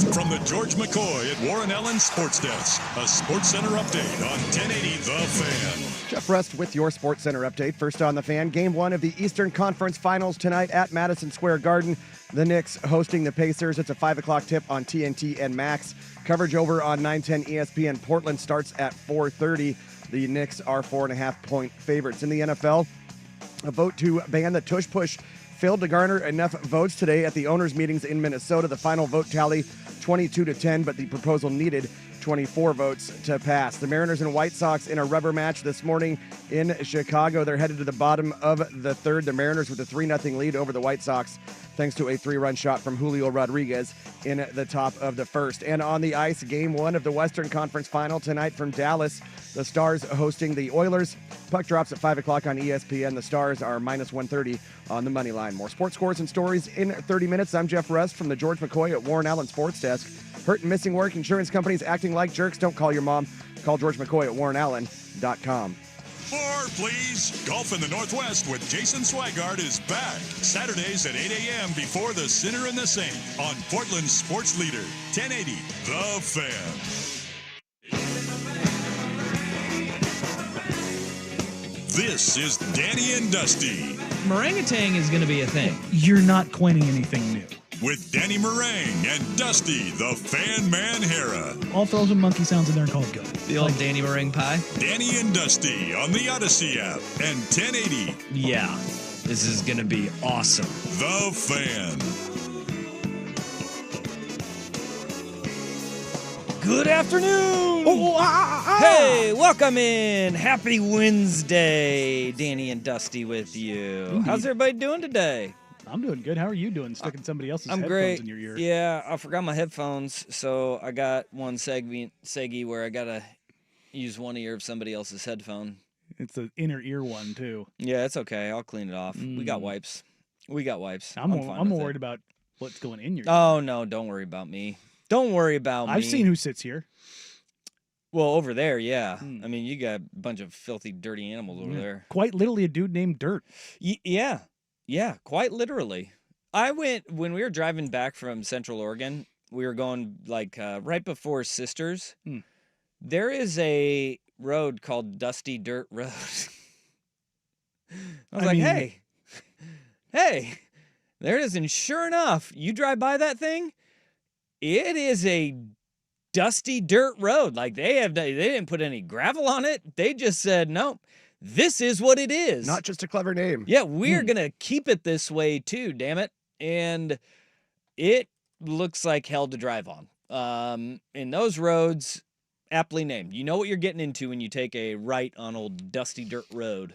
From the George McCoy at Warren Allen Sports Desk, a Sports Center update on 1080 The Fan. Jeff Rust with your Sports Center update. First on The Fan, Game 1 of the Eastern Conference Finals tonight at Madison Square Garden. The Knicks hosting the Pacers. It's a 5 o'clock tip on TNT and Max. Coverage over on 910 ESPN. Portland starts at 4:30. The Knicks are 4.5-point favorites. In the NFL, a vote to ban the Tush push failed to garner enough votes today at the owners' meetings in Minnesota. The final vote tally, 22-10, but the proposal needed 24 votes to pass. The Mariners and White Sox in a rubber match this morning in Chicago. They're headed to the bottom of the third. The Mariners with a 3-0 lead over the White Sox, thanks to a 3-run shot from Julio Rodriguez in the top of the first. And on the ice, Game 1 of the Western Conference Final tonight from Dallas. The Stars hosting the Oilers. Puck drops at 5 o'clock on ESPN. The Stars are minus 130 on the money line. More sports scores and stories in 30 minutes. I'm Jeff Rust from the George McCoy at Warren Allen Sports Desk. Hurt and missing work, insurance companies acting like jerks. Don't call your mom. Call George McCoy at warrenallen.com. More, please. Golf in the Northwest with Jason Swigart is back. Saturdays at 8 a.m. before the Sinner and the Saint on Portland's sports leader, 1080 The Fan. This is Danny and Dusty. Meringatang is going to be a thing. You're not coining anything new. With Danny Meringue and Dusty, the Fan Man Hera. I'll throw some monkey sounds in there and call it good. The old Danny Meringue pie? Danny and Dusty on the Odyssey app and 1080. Yeah, this is going to be awesome. The Fan. Good afternoon. Hey, welcome in. Happy Wednesday. Danny and Dusty with you. Indeed. How's everybody doing today? I'm doing good. How are you doing? Sticking somebody else's headphones great. in your ear. Yeah, I forgot my headphones, so I got one seggy where I got to use one ear of somebody else's headphone. It's the inner ear one, too. Yeah, it's okay. I'll clean it off. We got wipes. I'm more worried about what's going in your ear. Oh, no, don't worry about me. Don't worry about me. I've seen who sits here. Well, over there, yeah. I mean, you got a bunch of filthy, dirty animals over there. Quite literally a dude named Dirt. Yeah, quite literally. When we were driving back from Central Oregon, we were going like right before Sisters. There is a road called Dusty Dirt Road. I mean, hey, there it is. And sure enough, you drive by that thing, it is a dusty dirt road. Like they didn't put any gravel on it. They just said, nope, this is what it is. Not just a clever name. Yeah, we're going to keep it this way too, damn it. And it looks like hell to drive on. And those roads, aptly named. You know what you're getting into when you take a right on old dusty dirt road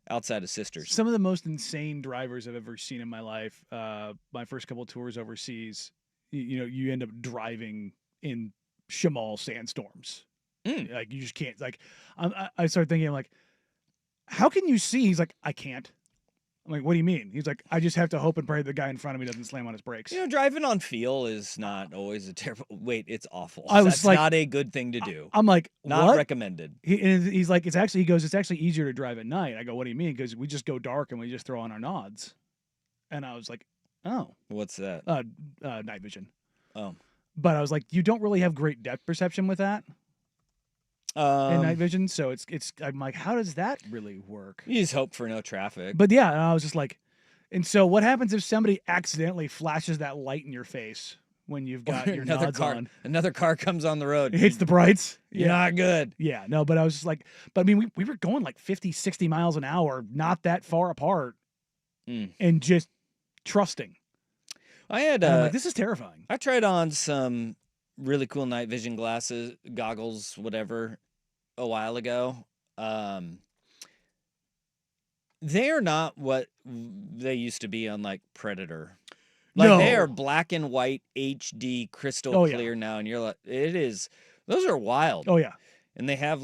outside of Sisters. Some of the most insane drivers I've ever seen in my life. My first couple of tours overseas, you end up driving in Shamal sandstorms. Like you just can't. Like I started thinking, I'm like, how can you see? He's like, I can't. I'm like, what do you mean? He's like, I just have to hope and pray the guy in front of me doesn't slam on his brakes. Driving on feel is not always a terrible. Wait, it's awful. That's not a good thing to do. I'm like, not what? Recommended. He's like, it's actually easier to drive at night. I go, what do you mean? Because we just go dark and we just throw on our nods. And I was like, oh, what's that? Night vision. Oh, but I was like, you don't really have great depth perception with that. In night vision, so it's. I'm like, how does that really work? You just hope for no traffic. But yeah, and I was just like, and so what happens if somebody accidentally flashes that light in your face when you've got your nods on? Another car comes on the road. It hits the brights. Yeah. Not good. Yeah, no, but I was just like, but I mean, we were going like 50, 60 miles an hour, not that far apart, and just trusting. I had I'm like, this is terrifying. I tried on some really cool night vision goggles, whatever, a while ago. They're not what they used to be on like Predator. Like they are black and white HD crystal clear now, and you're like, those are wild. Oh yeah. And they have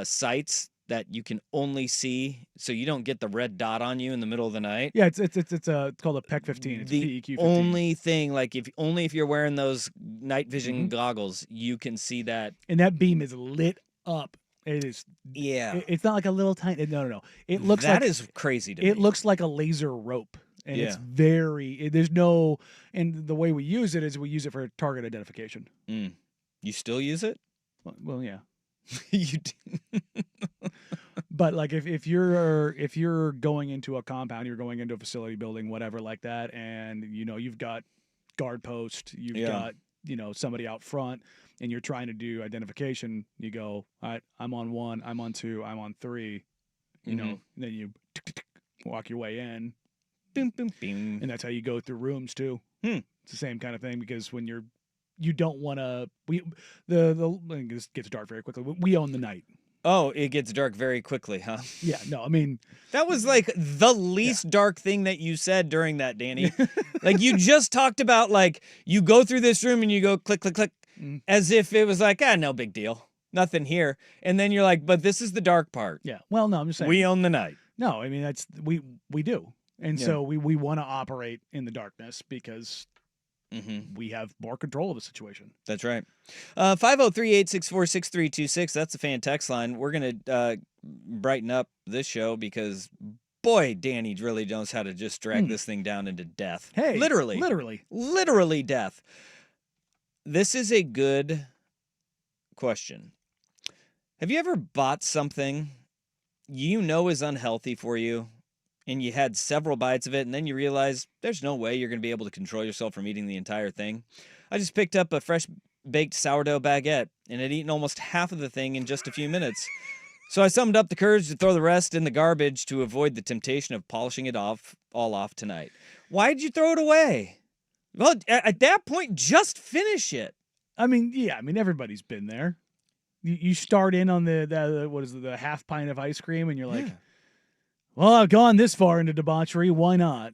sights that you can only see, so you don't get the red dot on you in the middle of the night. Yeah, it's called a PEC 15. It's the PEQ 15. only thing, like if you're wearing those night vision goggles, you can see that. And that beam is lit up. It is. Yeah. It's not like a little tiny. No. It looks that is crazy to me. It looks like a laser rope. And Yeah. it's there's no, and the way we use it is we use it for target identification. You still use it? Well, yeah. You do. But like if you're going into a compound, you're going into a facility building, whatever like that, and you've got guard post, you've got somebody out front, and you're trying to do identification, you go, all right, I'm on 1, I'm on 2, I'm on 3, and then you walk your way in. Boom, boom, boom. And that's how you go through rooms too. It's the same kind of thing, because when you don't want to, this gets dark very quickly. We own the night. Oh, it gets dark very quickly, huh? Yeah, no, I mean, that was like the least dark thing that you said during that, Danny. Like, you just talked about, like, you go through this room and you go click, click, click, as if it was like, no big deal. Nothing here. And then you're like, but this is the dark part. Yeah. Well, no, I'm just saying. We own the night. No, I mean, that's, we do. And so we want to operate in the darkness because we have more control of the situation. That's right. 503-864-6326. That's a fan text line. We're going to brighten up this show because, boy, Danny really knows how to just drag this thing down into death. Hey, Literally death. This is a good question. Have you ever bought something you know is unhealthy for you, and you had several bites of it, and then you realize there's no way you're going to be able to control yourself from eating the entire thing? I just picked up a fresh-baked sourdough baguette, and had eaten almost half of the thing in just a few minutes. So I summoned up the courage to throw the rest in the garbage to avoid the temptation of polishing it all off tonight. Why'd you throw it away? Well, at that point, just finish it. I mean, yeah, everybody's been there. You start in on the half pint of ice cream, and you're like, well, I've gone this far into debauchery. Why not?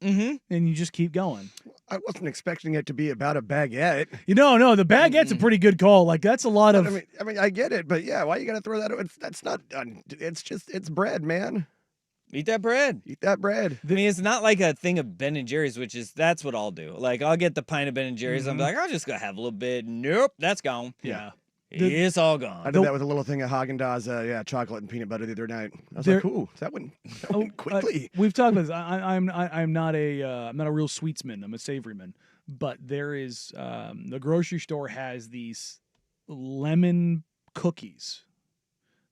And you just keep going. I wasn't expecting it to be about a baguette. No, the baguette's a pretty good call. Like, that's a lot of. I mean, I get it, but yeah, why you got to throw that? That's not. It's bread, man. Eat that bread. Eat that bread. I mean, it's not like a thing of Ben and Jerry's, that's what I'll do. Like, I'll get the pint of Ben and Jerry's. I'm like, I'll just go have a little bit. Nope, that's gone. Yeah. It's all gone. I did that with a little thing of Haagen-Dazs, chocolate and peanut butter the other night. I was like, ooh, that went quickly. We've talked about this. I'm not a real sweetsman. I'm a savoryman. But there is the grocery store has these lemon cookies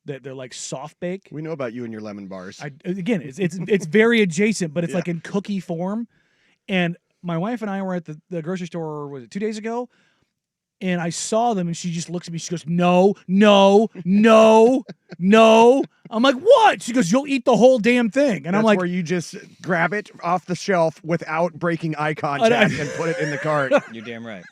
that they're like soft bake. We know about you and your lemon bars. It's very adjacent, but it's like in cookie form. And my wife and I were at the grocery store, was it 2 days ago? And I saw them, and she just looks at me. She goes, no, no, no, no. I'm like, what? She goes, you'll eat the whole damn thing. And I'm like, where you just grab it off the shelf without breaking eye contact and put it in the cart. You're damn right.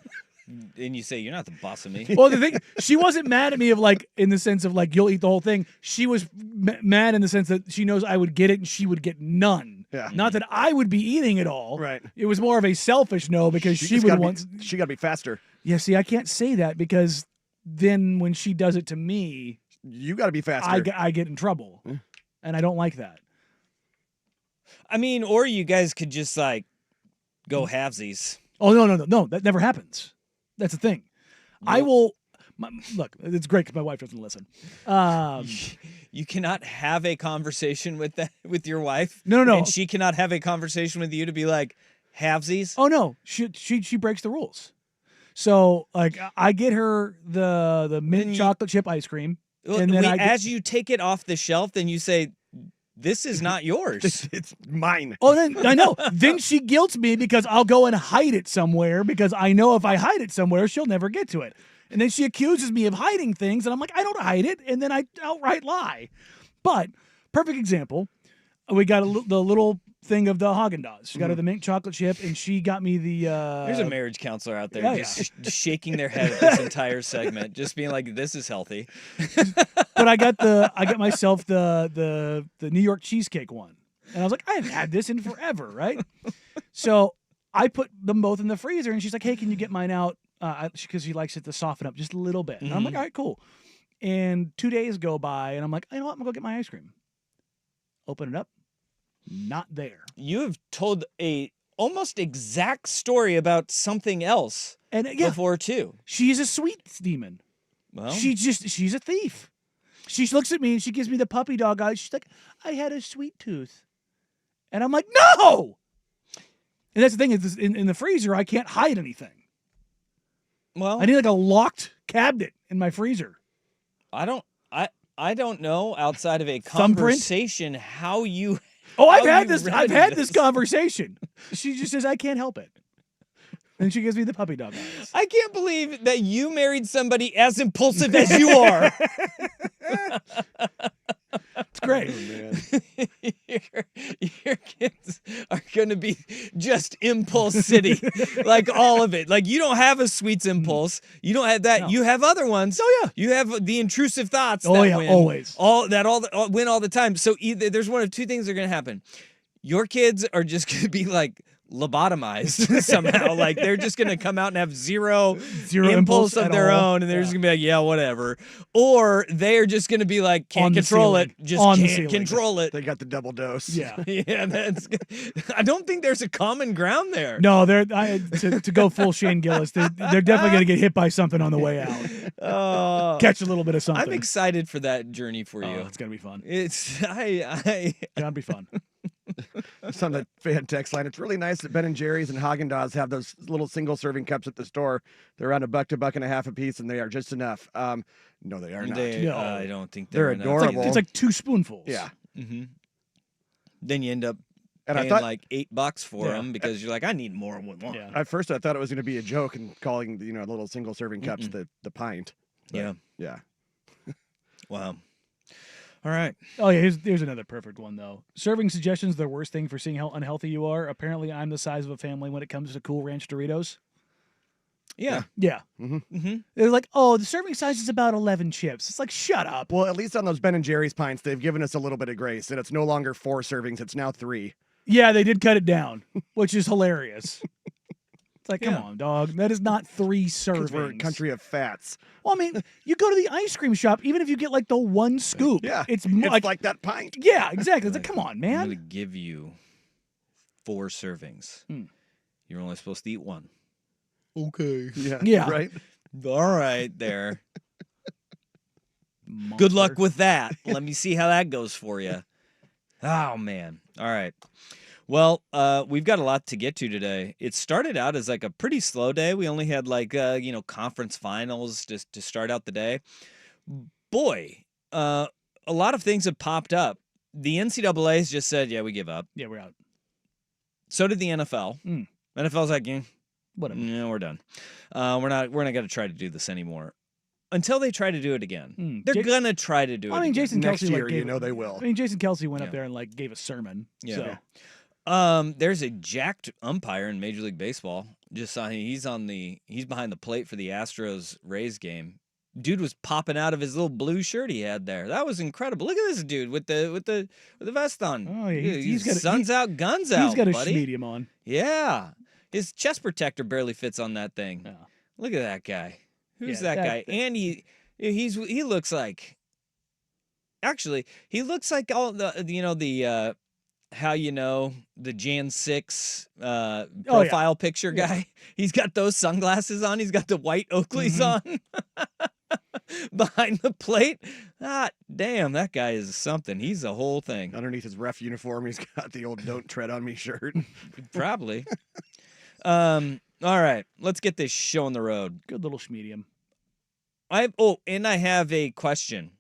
And you say, you're not the boss of me. Well, the thing, she wasn't mad at me in the sense of like, you'll eat the whole thing. She was mad in the sense that she knows I would get it and she would get none. Yeah. Not that I would be eating it all. Right. It was more of a selfish no, because she would want. She got to be faster. Yeah, see, I can't say that because then when she does it to me, you got to be faster. I get in trouble. And I don't like that. I mean, or you guys could just like go halvesies. Oh, no. That never happens. That's the thing. Nope. I will. Look, it's great because my wife doesn't listen. You cannot have a conversation with your wife. No. And she cannot have a conversation with you to be like halvesies. Oh no, she breaks the rules. So like I get her the mint chocolate chip ice cream, and then as you take it off the shelf, then you say, "This is not yours. It's mine." Oh, then I know. Then she guilts me because I'll go and hide it somewhere because I know if I hide it somewhere, she'll never get to it. And then she accuses me of hiding things, and I'm like, I don't hide it, and then I outright lie. But perfect example, we got the little thing of the Haagen-Dazs. She got her the mint chocolate chip, and she got me the. There's a marriage counselor out there just shaking their head at this entire segment, just being like, "This is healthy." But I got myself the New York cheesecake one, and I was like, I haven't had this in forever, right? So I put them both in the freezer, and she's like, "Hey, can you get mine out?" Because she likes it to soften up just a little bit. And I'm like, all right, cool. And 2 days go by, and I'm like, you know what? I'm going to go get my ice cream. Open it up. Not there. You have told a almost exact story about something else before, too. She's a sweets demon. Well, she's a thief. She looks at me, and she gives me the puppy dog eyes. She's like, I had a sweet tooth. And I'm like, no. And that's the thing is, in the freezer, I can't hide anything. Well, I need like a locked cabinet in my freezer. I don't know outside of a Thumbprint? conversation how you. Oh, how I've had you this. I've remedy had this conversation. She just says I can't help it, and she gives me the puppy dog eyes. I can't believe that you married somebody as impulsive as you are. It's great. Oh, man. your kids are going to be just impulse city, like all of it. Like you don't have a sweets impulse. You don't have that. No. You have other ones. Oh, yeah. You have the intrusive thoughts. Oh, that yeah, win. always. Win all the time. So either there's one of two things are going to happen. Your kids are just going to be like lobotomized somehow. Like they're just going to come out and have zero impulse of at their all. own, and they're just going to be like, yeah, whatever. Or they're just going to be like, On can't the control ceiling. it, just On the can't ceiling. control it. They got the double dose. Yeah. Yeah, I don't think there's a common ground there. No, to go full Shane Gillis. They're definitely going to get hit by something on the way out. Catch a little bit of something. I'm excited for that journey for you. It's gonna be fun. It's Gonna be fun. It's on the fan text line. It's really nice that Ben and Jerry's and Haagen-Dazs have those little single serving cups at the store. They're around $1 to $1.50 a piece, and they are just enough. No, they are not. No. I don't think They're enough. adorable. It's like 2 spoonfuls. Yeah. Mm-hmm. Then you end up And I paying thought like $8 for Yeah. them because you're like, I need more with one. Yeah. at first I thought it was going to be a joke and calling the little single serving cups the pint. But, Yeah. yeah. Wow. All right. Oh yeah, here's another perfect one though. Serving suggestions the worst thing for seeing how unhealthy you are. Apparently, I'm the size of a family when it comes to Cool Ranch Doritos. Yeah. Yeah. Mm-hmm. They're like, oh, the serving size is about 11 chips. It's like, shut up. Well, at least on those Ben and Jerry's pints, they've given us a little bit of grace, and it's no longer 4 servings; it's now 3. Yeah, they did cut it down, which is hilarious. It's like, come Yeah. on, dog. That is not 3 servings. Because we're a country of fats. Well, I mean, you go to the ice cream shop, even if you get like the 1 scoop. Yeah, It's It's like, like that pint. yeah, exactly. It's like, come on, I'm man. going to give you 4 servings. You're only supposed to eat 1. Okay. Yeah. Right. All right, there. Monster. Good luck with that. Let me see how that goes for you. Oh, man. All right. Well, we've got a lot to get to today. It started out as like a pretty slow day. We only had like, conference finals just to start out the day. Boy, a lot of things have popped up. The NCAA has just said, yeah, we give up. Yeah, we're out. So did the NFL. NFL's like, Whatever. no, we're done. We're not going to try to do this anymore. Until they try to do it again. They're going to try to do it I mean, again. Jason Next Kelsey, year, like, they will. I mean, Jason Kelsey went up Yeah. there and like gave a sermon. Yeah. So. There's a jacked umpire in Major League Baseball. Just saw he's behind the plate for the Astros Rays game. Dude was popping out of his little blue shirt he had there. That was incredible. Look at this dude with the vest on. Oh, yeah, he's got sun's out, guns out. He's got a buddy. medium on. Yeah, his chest protector barely fits on that thing. Yeah. Look at that guy. Who's Yeah, that guy? And he looks like. Actually, he looks like all the how the Jan 6 profile picture guy. He's got those sunglasses on. He's got the white Oakleys on behind the plate. Ah, damn, that guy is something. He's a whole thing. Underneath his ref uniform, he's got the old "Don't Tread on Me" shirt. Probably. All right, let's get this show on the road. Good little schmedium. And I have a question.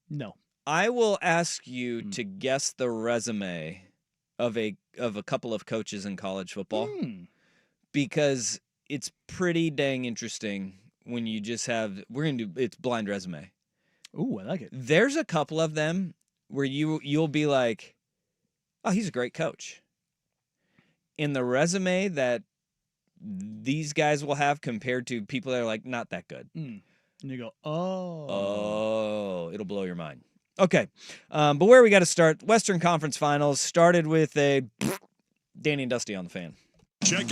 No. I will ask you to guess the resume of a couple of coaches in college football because it's pretty dang interesting when you just have it's blind resume. Ooh, I like it. There's a couple of them where you'll be like, "Oh, he's a great coach." In the resume that these guys will have compared to people that are like not that good. And you go, oh, it'll blow your mind. Okay, but where we got to start? Western Conference Finals started with a Danny and Dusty on the fan. Check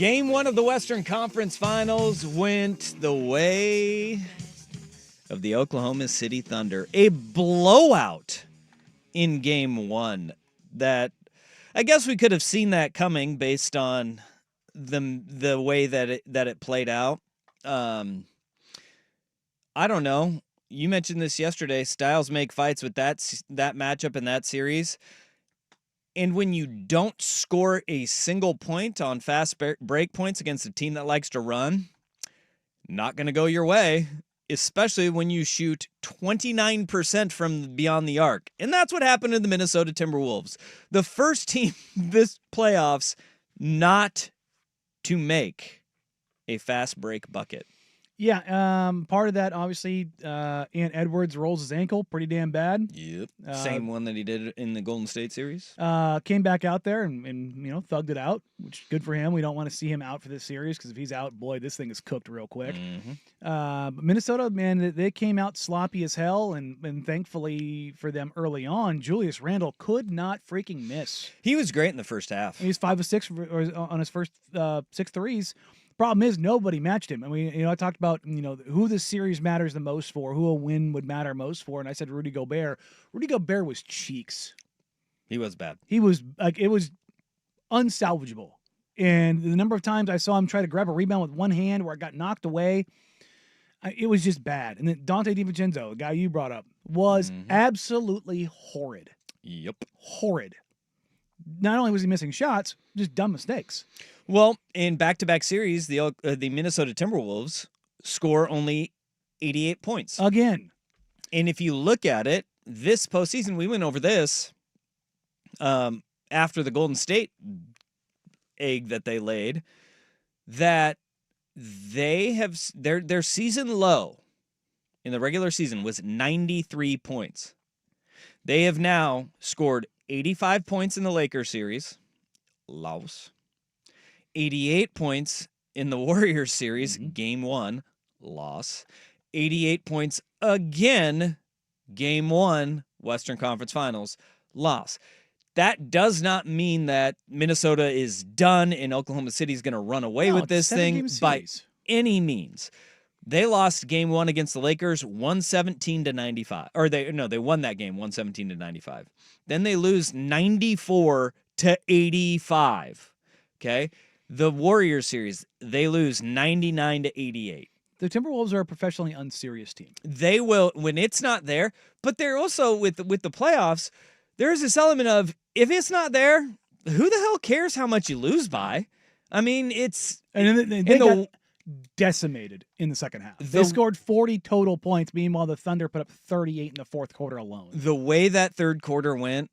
Game 1 of the Western Conference Finals went the way of the Oklahoma City Thunder. A blowout in Game 1 that I guess we could have seen that coming based on the way that it played out. I don't know. You mentioned this yesterday. Styles make fights with that matchup in that series. And when you don't score a single point on fast break points against a team that likes to run, not going to go your way, especially when you shoot 29% from beyond the arc. And that's what happened to the Minnesota Timberwolves. The first team this playoffs not to make a fast break bucket. Yeah, part of that, obviously, Ant Edwards rolls his ankle pretty damn bad. Yep. Same one that he did in the Golden State series. Came back out there and thugged it out, which is good for him. We don't want to see him out for this series because if he's out, boy, this thing is cooked real quick. Mm-hmm. But Minnesota, man, they came out sloppy as hell, and thankfully for them early on, Julius Randle could not freaking miss. He was great in the first half. He was 5 of 6 on his first 6 threes. Problem is, nobody matched him. I mean, I talked about, who the series matters the most for, who a win would matter most for, and I said Rudy Gobert. Rudy Gobert was cheeks. He was bad. He was, it was unsalvageable. And the number of times I saw him try to grab a rebound with one hand where it got knocked away, it was just bad. And then Dante DiVincenzo, the guy you brought up, was absolutely horrid. Yep. Horrid. Not only was he missing shots, just dumb mistakes. Well, in back-to-back series, the Minnesota Timberwolves score only 88 points. Again. And if you look at it, this postseason, we went over this after the Golden State egg that they laid, that they have their season low in the regular season was 93 points. They have now scored 85 points in the Lakers series, loss. 88 points in the Warriors series, game 1, loss. 88 points again, game 1, Western Conference Finals, loss. That does not mean that Minnesota is done and Oklahoma City is going to run away with this thing by any means. They lost game 1 against the Lakers 117-95. Or they won that game 117-95. Then they lose 94-85. Okay? The Warriors series, they lose 99-88. The Timberwolves are a professionally unserious team. They will when it's not there, but they're also with the playoffs, there's this element of if it's not there, who the hell cares how much you lose by? I mean, it's they got decimated in the second half. They scored 40 total points. Meanwhile, the Thunder put up 38 in the fourth quarter alone. The way that third quarter went,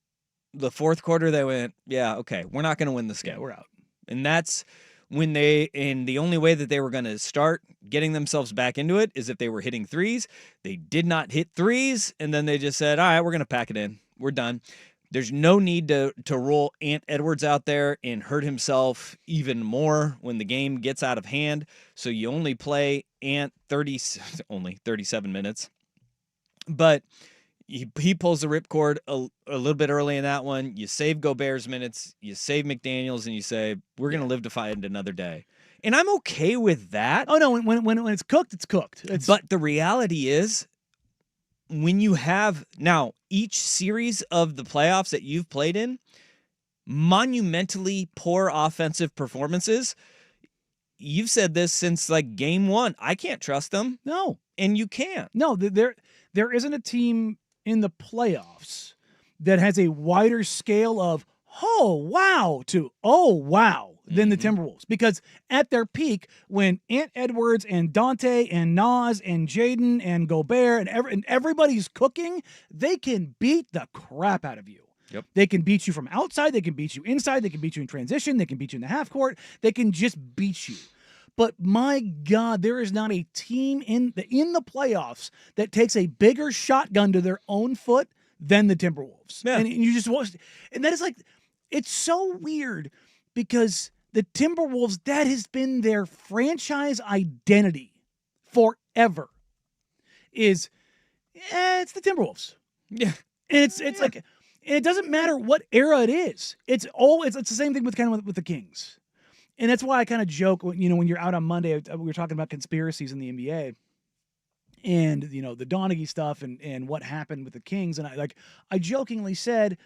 the fourth quarter they went, yeah, okay, we're not going to win this game. Yeah, we're out. And that's when the only way that they were going to start getting themselves back into it is if they were hitting threes. They did not hit threes, and then they just said, all right, we're going to pack it in. We're done. There's no need to roll Ant Edwards out there and hurt himself even more when the game gets out of hand. So you only play Ant only 37 minutes. But he pulls the ripcord a little bit early in that one. You save Gobert's minutes. You save McDaniels, and you say, we're going to live to fight another day. And I'm okay with that. Oh, no, when it's cooked, it's cooked. But the reality is, when you have now each series of the playoffs that you've played in, monumentally poor offensive performances, you've said this since like game 1. I can't trust them. No. And you can't. No, there isn't a team in the playoffs that has a wider scale of, oh, wow, to, oh, wow, than the Timberwolves. Because at their peak, when Ant Edwards and Dante and Nas and Jaden and Gobert and everybody's cooking, they can beat the crap out of you. Yep. They can beat you from outside. They can beat you inside. They can beat you in transition. They can beat you in the half court. They can just beat you. But my God, there is not a team in the playoffs that takes a bigger shotgun to their own foot than the Timberwolves. Yeah. And you just watch, and that is like, it's so weird because the Timberwolves, that has been their franchise identity forever. It's the Timberwolves. Yeah. And it's like, and it doesn't matter what era it is. It's the same thing with the Kings. And that's why I kind of joke, when you're out on Monday, we were talking about conspiracies in the NBA and, the Donaghy stuff and what happened with the Kings. And I jokingly said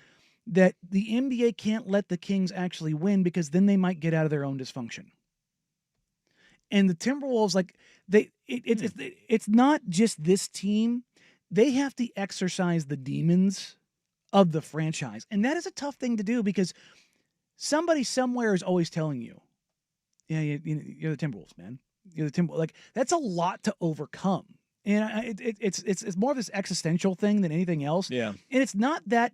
that the NBA can't let the Kings actually win because then they might get out of their own dysfunction. And the Timberwolves, it's not just this team. They have to exercise the demons of the franchise. And that is a tough thing to do because somebody somewhere is always telling you, yeah, you're the Timberwolves, man. You're the Timberwolves. That's a lot to overcome. And it's more of this existential thing than anything else. Yeah. And it's not the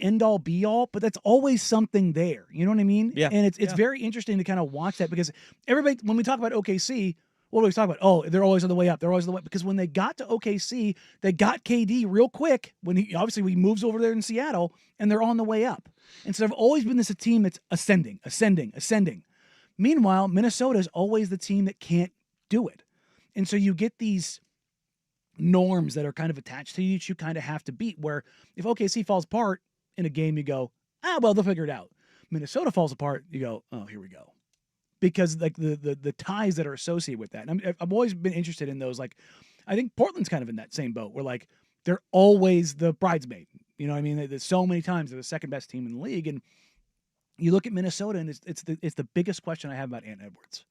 end all be all, but that's always something there. You know what I mean? Yeah. And it's very interesting to kind of watch that because everybody, when we talk about OKC, what do we talk about? Oh, they're always on the way up. They're always on the way up. Because when they got to OKC, they got KD real quick when he moves over there in Seattle and they're on the way up. And so they've always been a team that's ascending. Meanwhile, Minnesota is always the team that can't do it. And so you get these norms that are kind of attached to you that you kind of have to beat, where if OKC falls apart in a game, you go, well, they'll figure it out. Minnesota falls apart, you go, oh, here we go. Because the ties that are associated with that. And I've always been interested in those. I think Portland's kind of in that same boat where they're always the bridesmaid. You know what I mean? There's so many times they're the second best team in the league. And you look at Minnesota and it's the biggest question I have about Ant Edwards.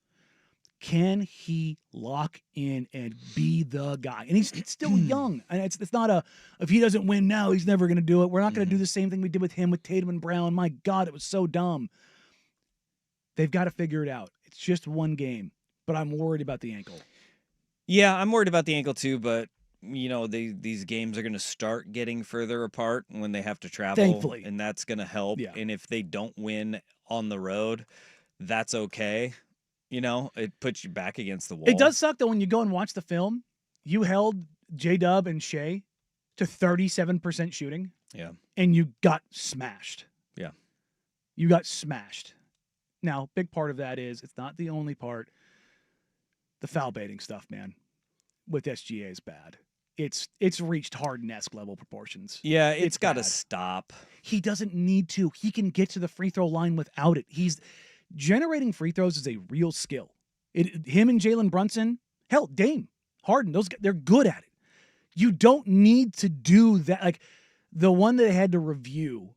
Can he lock in and be the guy? And he's still young. And it's not if he doesn't win now, he's never going to do it. We're not going to do the same thing we did with him with Tatum and Brown. My God, it was so dumb. They've got to figure it out. It's just one game, but I'm worried about the ankle. Yeah, I'm worried about the ankle too, but these games are going to start getting further apart when they have to travel. Thankfully. And that's going to help. Yeah. And if they don't win on the road, that's okay. It puts you back against the wall. It does suck, though, when you go and watch the film. You held J-Dub and Shea to 37% shooting. Yeah. And you got smashed. Yeah. You got smashed. Now, big part of that is, it's not the only part. The foul baiting stuff, man, with SGA is bad. It's reached Harden-esque level proportions. Yeah, it's got to stop. He doesn't need to. He can get to the free throw line without it. Generating free throws is a real skill. Him and Jalen Brunson, hell, Dame, Harden, they're good at it. You don't need to do that. The one that I had to review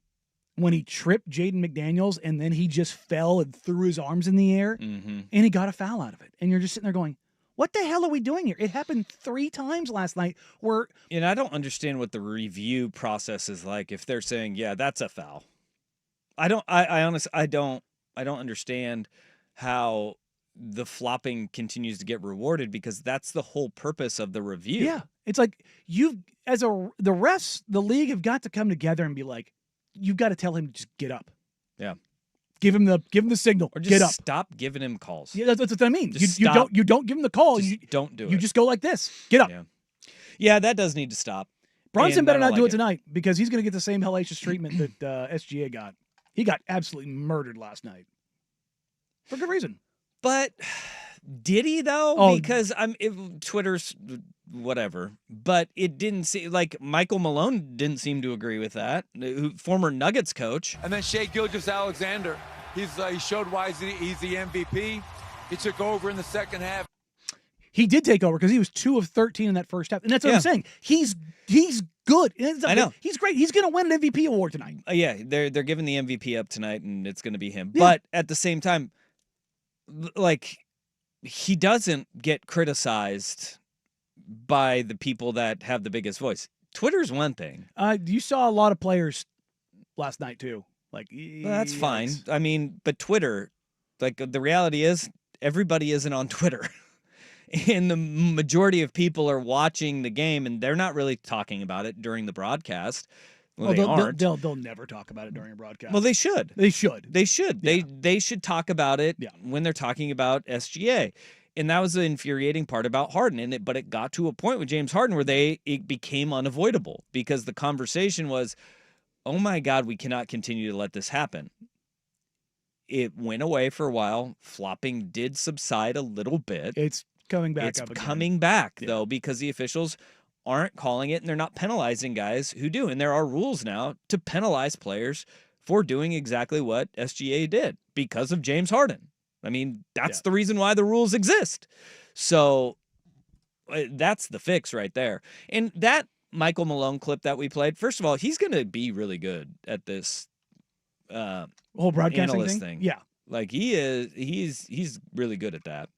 when he tripped Jaden McDaniels and then he just fell and threw his arms in the air and he got a foul out of it. And you're just sitting there going, what the hell are we doing here? It happened 3 times last night And I don't understand what the review process is like if they're saying, yeah, that's a foul. I honestly don't understand how the flopping continues to get rewarded because that's the whole purpose of the review. Yeah. It's the refs, the league have got to come together and be like, you've got to tell him to just get up. Yeah. Give him the signal. Or just get up. Stop giving him calls. Yeah, that's what I mean. You don't give him the call. Don't do it. You just go like this. Get up. Yeah, that does need to stop. Bronson better not do it tonight because he's going to get the same hellacious treatment that SGA got. He got absolutely murdered last night. For good reason. But did he, though? Oh. Because Twitter's whatever. But it didn't seem like Michael Malone didn't seem to agree with that. Former Nuggets coach. And then Shai Gilgeous-Alexander. He showed why he's the MVP. He took over in the second half. He did take over because he was 2 of 13 in that first half. And that's what I'm saying. He's good. I know. He's great. He's going to win an MVP award tonight. Yeah, they're giving the MVP up tonight, and it's going to be him. Yeah. But at the same time, he doesn't get criticized by the people that have the biggest voice. Twitter's one thing. You saw a lot of players last night, too. That's fine. I mean, but Twitter, the reality is everybody isn't on Twitter. And the majority of people are watching the game, and they're not really talking about it during the broadcast. Well, they aren't. They'll never talk about it during a broadcast. Well, they should. They should. Yeah. They should talk about it when they're talking about SGA. And that was the infuriating part about Harden. But it got to a point with James Harden where it became unavoidable because the conversation was, oh my God, we cannot continue to let this happen. It went away for a while. Flopping did subside a little bit. It's coming back it's up again. coming back, though, because the officials aren't calling it and they're not penalizing guys who do. And there are rules now to penalize players for doing exactly what SGA did because of James Harden. I mean, that's the reason why the rules exist. So that's the fix right there. And that Michael Malone clip that we played, first of all, he's going to be really good at this whole broadcasting analyst thing. Yeah. Like he's really good at that,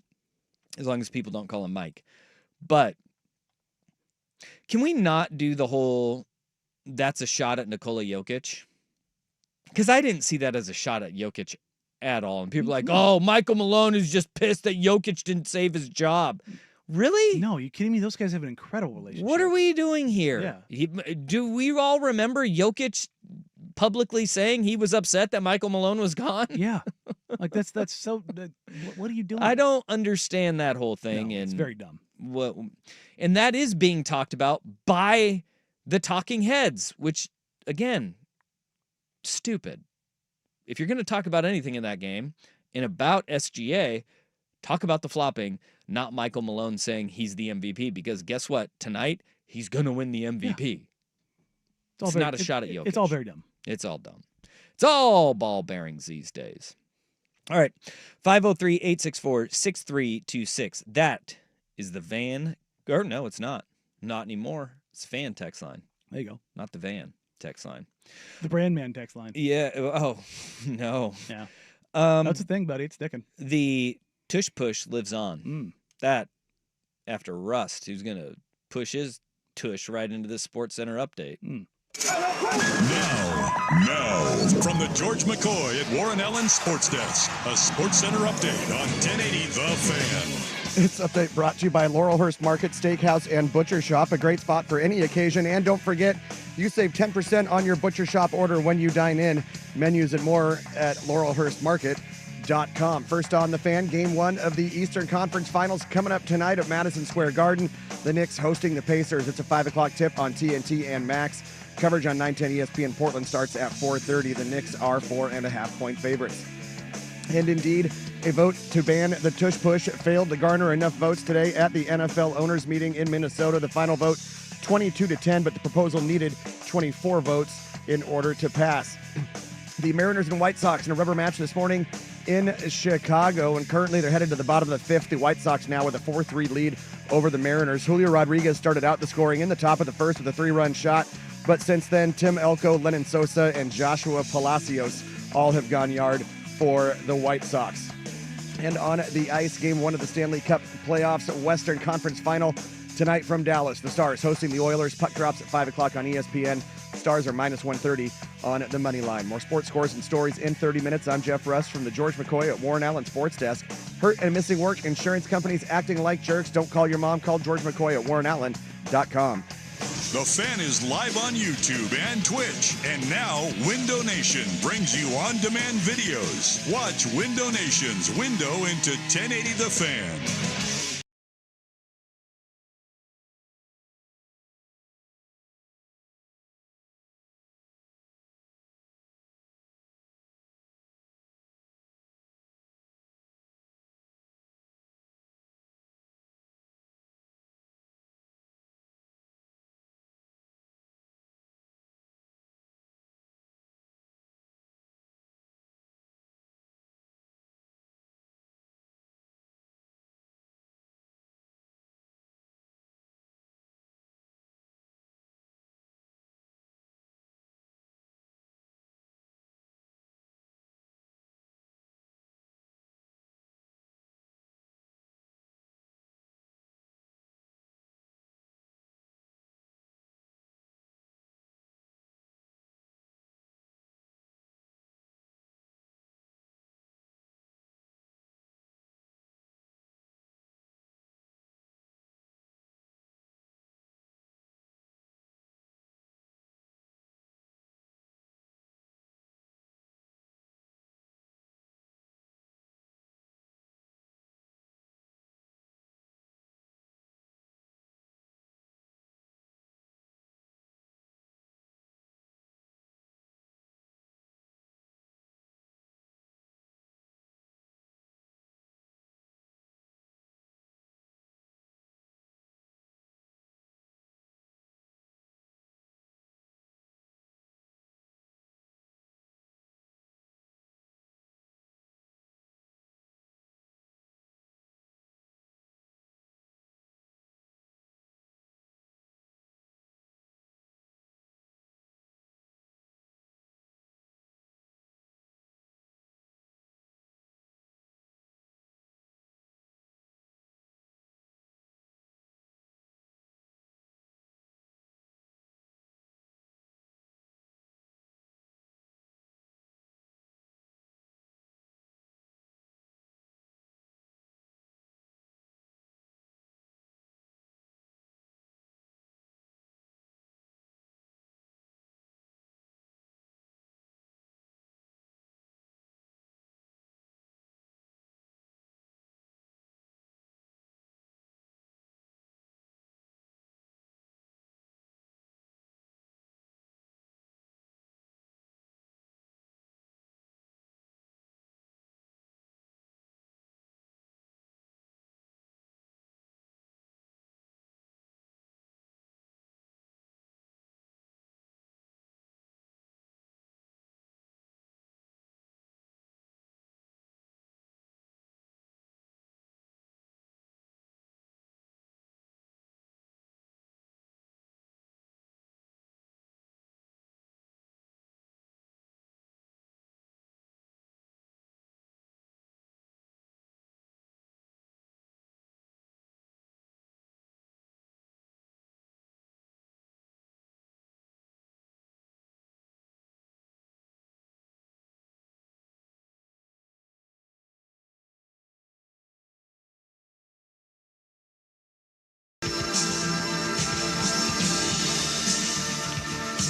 as long as people don't call him Mike. But can we not do the whole that's a shot at Nikola Jokic? Because I didn't see that as a shot at Jokic at all. And people are like, oh, Michael Malone is just pissed that Jokic didn't save his job. Really? No, you kidding me? Those guys have an incredible relationship. What are we doing here? Yeah. Do we all remember Jokic publicly saying he was upset that Michael Malone was gone? Yeah. Like that's so. What are you doing? I don't understand that whole thing. No, and it's very dumb. And that is being talked about by the talking heads, which, again, stupid. If you're going to talk about anything in that game and about SGA, talk about the flopping, not Michael Malone saying he's the MVP, because guess what? Tonight, he's going to win the MVP. Yeah. It's not a shot at Jokic. It's all very dumb. It's all dumb. It's all ball bearings these days. All right. 503-864-6326. That is the Van. Or no, it's not. Not anymore. It's Fan text line. There you go. Not the Van text line. The brand man text line. Yeah. Oh, no. Yeah. That's the thing, buddy. It's sticking. The Tush push lives on. That, after Rust, who's going to push his Tush right into the Sports Center update. Now, from the George McCoy at Warren Allen Sports Desk, a Sports Center update on 1080 The Fan. This update brought to you by Laurelhurst Market, Steakhouse, and Butcher Shop, a great spot for any occasion. And don't forget, you save 10% on your Butcher Shop order when you dine in. Menus and more at laurelhurstmarket.com. First on The Fan, Game 1 of the Eastern Conference Finals coming up tonight at Madison Square Garden. The Knicks hosting the Pacers. It's a 5 o'clock tip on TNT and Max. Coverage on 910 ESPN Portland starts at 4:30. The Knicks are 4.5-point favorites. And indeed, a vote to ban the Tush push failed to garner enough votes today at the NFL owners meeting in Minnesota. The final vote, 22-10, but the proposal needed 24 votes in order to pass. The Mariners and White Sox in a rubber match this morning in Chicago, and currently they're headed to the bottom of the fifth. The White Sox now with a 4-3 lead over the Mariners. Julio Rodriguez started out the scoring in the top of the first with a 3-run shot, but since then, Tim Elko, Lennon Sosa, and Joshua Palacios all have gone yard for the White Sox. And on the ice, Game 1 of the Stanley Cup Playoffs Western Conference Final tonight from Dallas. The Stars hosting the Oilers. Puck drops at 5 o'clock on ESPN. Stars are minus 130 on the money line. More sports scores and stories in 30 minutes. I'm Jeff Russ from the George McCoy at Warren Allen Sports Desk. Hurt and missing work, insurance companies acting like jerks. Don't call your mom. Call George McCoy at warrenallen.com. The Fan is live on YouTube and Twitch. And now, Window Nation brings you on-demand videos. Watch Window Nation's window into 1080 The Fan.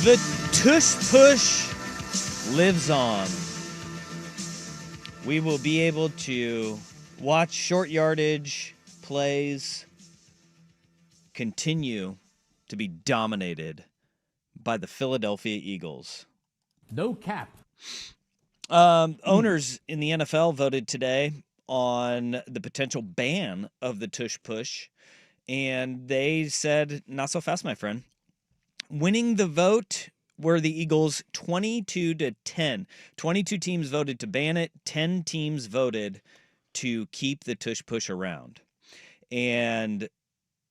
The Tush Push lives on. We will be able to watch short yardage plays continue to be dominated by the Philadelphia Eagles. No cap. Owners in the NFL voted today on the potential ban of the Tush Push, and they said, not so fast, my friend. Winning the vote were the Eagles 22-10. 22 teams voted to ban it. 10 teams voted to keep the Tush Push around. And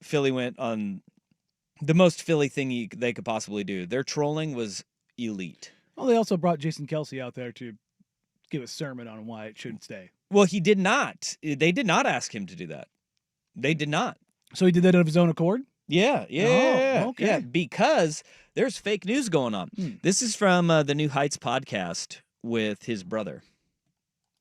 Philly went on the most Philly thing they could possibly do. Their trolling was elite. Well, they also brought Jason Kelsey out there to give a sermon on why it shouldn't stay. Well, he did not. They did not ask him to do that. They did not. So he did that of his own accord? Yeah. Oh, okay. Yeah, because there's fake news going on. This is from the New Heights podcast with his brother.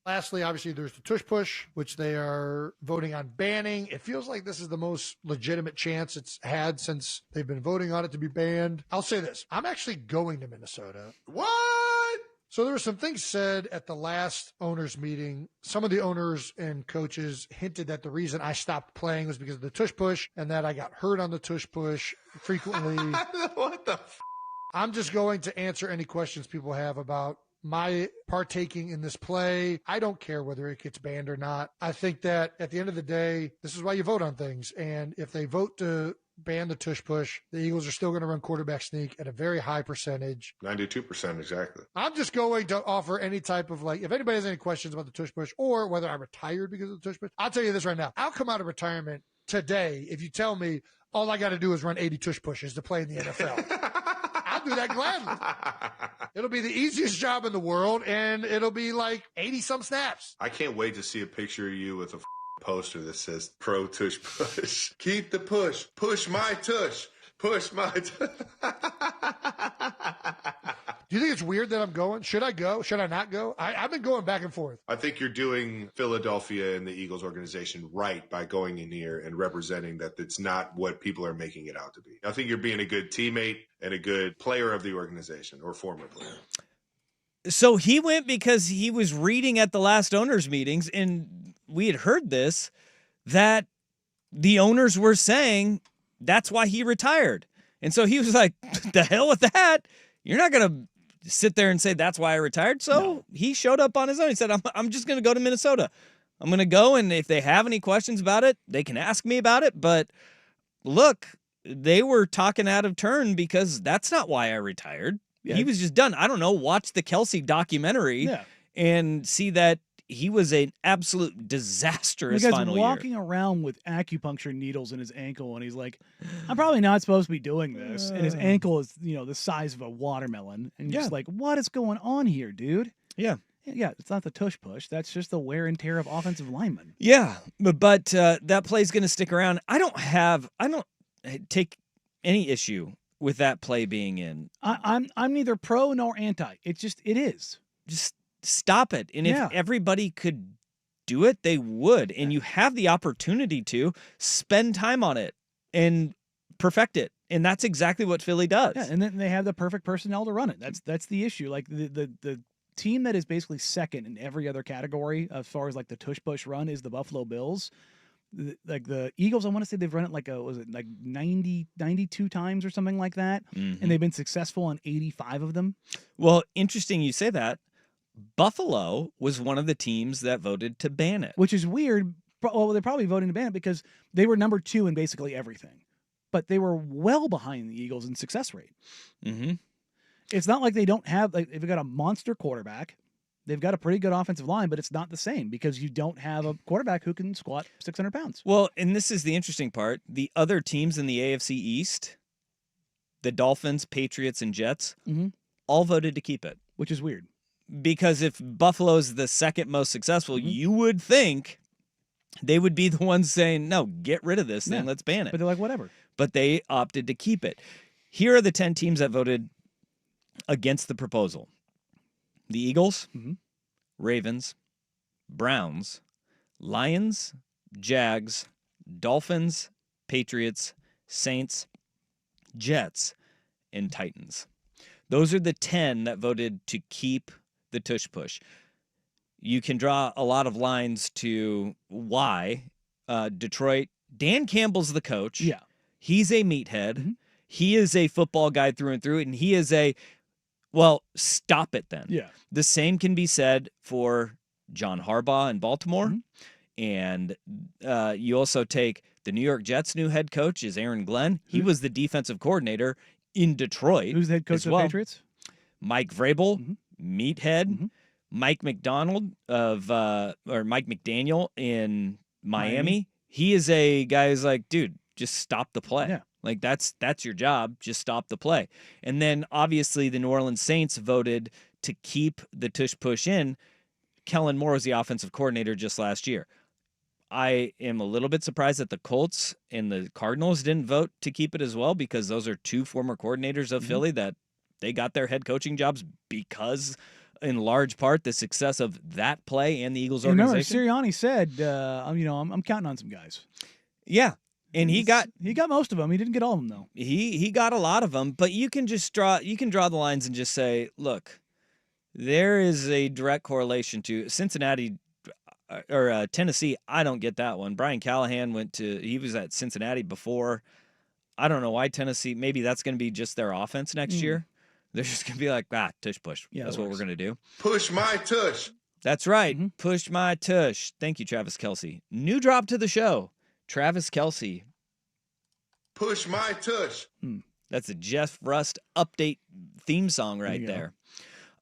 Lastly, obviously, there's the Tush Push, which they are voting on banning. It feels like this is the most legitimate chance it's had since they've been voting on it to be banned. I'll say this. I'm actually going to Minnesota. What? So there were some things said at the last owners meeting. Some of the owners and coaches hinted that the reason I stopped playing was because of the Tush Push and that I got hurt on the Tush Push frequently. What the I'm just going to answer any questions people have about my partaking in this play. I don't care whether it gets banned or not. I think that at the end of the day, this is why you vote on things. And if they vote to ban the Tush Push, the Eagles are still going to run quarterback sneak at a very high percentage. 92% exactly. I'm just going to offer any type of if anybody has any questions about the Tush Push or whether I'm retired because of the Tush Push, I'll tell you this right now. I'll come out of retirement today if you tell me all I got to do is run 80 Tush Pushes to play in the NFL. I'll do that gladly. It'll be the easiest job in the world, and it'll be like 80-some snaps. I can't wait to see a picture of you with a poster that says Pro Tush Push. Keep the push. Push my tush. Push my tush. Do you think it's weird that I'm going? Should I go? Should I not go? I've been going back and forth. I think you're doing Philadelphia and the Eagles organization right by going in here and representing that it's not what people are making it out to be. I think you're being a good teammate and a good player of the organization or former player. So he went because he was reading at the last owners meetings, and we had heard this, that the owners were saying that's why he retired. And so he was like, the hell with that. You're not going to sit there and say that's why I retired. So he showed up on his own. He said, I'm just going to go to Minnesota. I'm going to go, and if they have any questions about it, they can ask me about it. But look, they were talking out of turn because that's not why I retired. Yeah. He was just done. I don't know. Watch the Kelsey documentary and see that he was an absolute disastrous final year. Walking around with acupuncture needles in his ankle, and he's like, I'm probably not supposed to be doing this. And his ankle is, the size of a watermelon. And you're just like, what is going on here, dude? Yeah. Yeah, it's not the Tush Push. That's just the wear and tear of offensive linemen. Yeah, but that play's going to stick around. I don't take any issue with that play being in. I'm neither pro nor anti. It is. Just stop it. And if everybody could do it, they would. And you have the opportunity to spend time on it and perfect it. And that's exactly what Philly does. Yeah, and then they have the perfect personnel to run it. That's the issue. Like the team that is basically second in every other category as far as like the Tush Push run is the Buffalo Bills. Like the Eagles, I want to say they've run it 92 times or something like that. Mm-hmm. And they've been successful on 85 of them. Well, interesting you say that. Buffalo was one of the teams that voted to ban it. Which is weird. Well, they're probably voting to ban it because they were number 2 in basically everything. But they were well behind the Eagles in success rate. Mm-hmm. It's not like they don't have, they've got a monster quarterback. They've got a pretty good offensive line, but it's not the same because you don't have a quarterback who can squat 600 pounds. Well, and this is the interesting part. The other teams in the AFC East, the Dolphins, Patriots, and Jets, all voted to keep it. Which is weird. Because if Buffalo's the second most successful, you would think they would be the ones saying, no, get rid of this thing, let's ban it. But they're like, whatever. But they opted to keep it. Here are the 10 teams that voted against the proposal. The Eagles, Ravens, Browns, Lions, Jags, Dolphins, Patriots, Saints, Jets, and Titans. Those are the 10 that voted to keep the tush push. You can draw a lot of lines to why. Detroit, Dan Campbell's the coach. Yeah. He's a meathead. He is a football guy through and through, and he is well, stop it then. Yeah. The same can be said for John Harbaugh in Baltimore. And you also take the New York Jets' new head coach is Aaron Glenn. He was the defensive coordinator in Detroit. Who's the head coach of the Patriots? Mike Vrabel, meathead. Mike McDaniel Mike McDaniel in Miami. He is a guy who's like, dude, just stop the play. Yeah. Like that's your job. Just stop the play. And then obviously the New Orleans Saints voted to keep the tush push in. Kellen Moore was the offensive coordinator just last year. I am a little bit surprised that the Colts and the Cardinals didn't vote to keep it as well, because those are two former coordinators of Philly that they got their head coaching jobs because, in large part, the success of that play and the Eagles organization. Remember, Sirianni said, I'm counting on some guys. Yeah. And he got most of them. He didn't get all of them, though. He got a lot of them, but you can draw the lines and just say, look, there is a direct correlation to Cincinnati or Tennessee. I don't get that one. Brian Callahan he was at Cincinnati before. I don't know why Tennessee, maybe that's going to be just their offense next year. They're just going to be like, tush push. Yeah, that's what we're going to do. Push my tush. That's right. Push my tush. Thank you, Travis Kelce. New drop to the show. Travis Kelce. Push my tush. That's a Jeff Rust update theme song right there.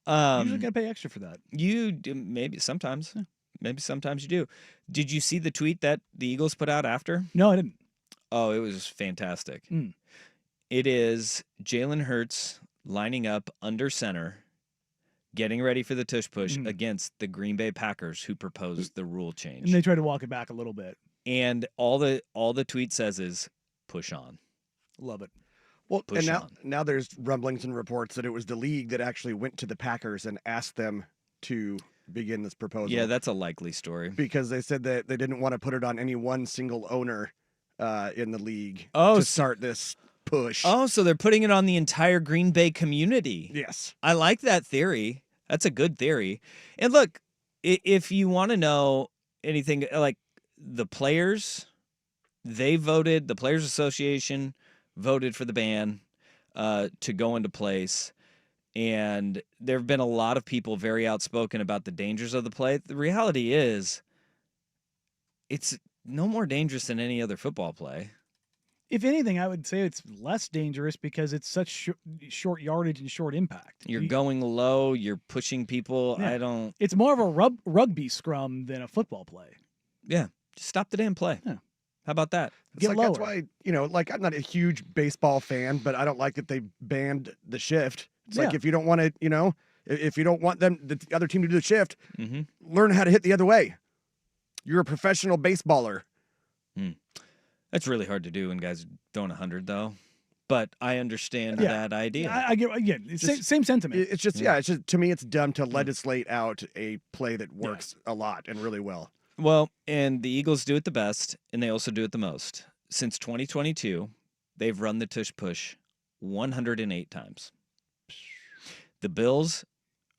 You usually got to pay extra for that. You do, maybe sometimes. Maybe sometimes you do. Did you see the tweet that the Eagles put out after? No, I didn't. Oh, it was fantastic. It is Jalen Hurts lining up under center, getting ready for the tush push against the Green Bay Packers, who proposed the rule change. And they tried to walk it back a little bit. And all the tweet says is push on. Love it. Well, Push and on. now there's rumblings and reports that it was the league that actually went to the Packers and asked them to begin this proposal. Yeah, that's a likely story. Because they said that they didn't want to put it on any one single owner in the league to start this push. Oh, so they're putting it on the entire Green Bay community. Yes. I like that theory. That's a good theory. And look, if you want to know anything, like the players, the Players Association voted for the ban to go into place. And there have been a lot of people very outspoken about the dangers of the play. The reality is, it's no more dangerous than any other football play. If anything, I would say it's less dangerous because it's such short yardage and short impact. You're going low. You're pushing people. Yeah. It's more of a rugby scrum than a football play. Yeah. Just stop the damn play. Yeah. How about that? That's why, I'm not a huge baseball fan, but I don't like that they banned the shift. It's like, if you don't want to, if you don't want the other team to do the shift, learn how to hit the other way. You're a professional baseballer. That's really hard to do when guys are throwing 100, though. But I understand that idea. I get same sentiment. It's just to me, it's dumb to legislate out a play that works a lot and really well. Well, and the Eagles do it the best, and they also do it the most. Since 2022, they've run the tush push 108 times. The Bills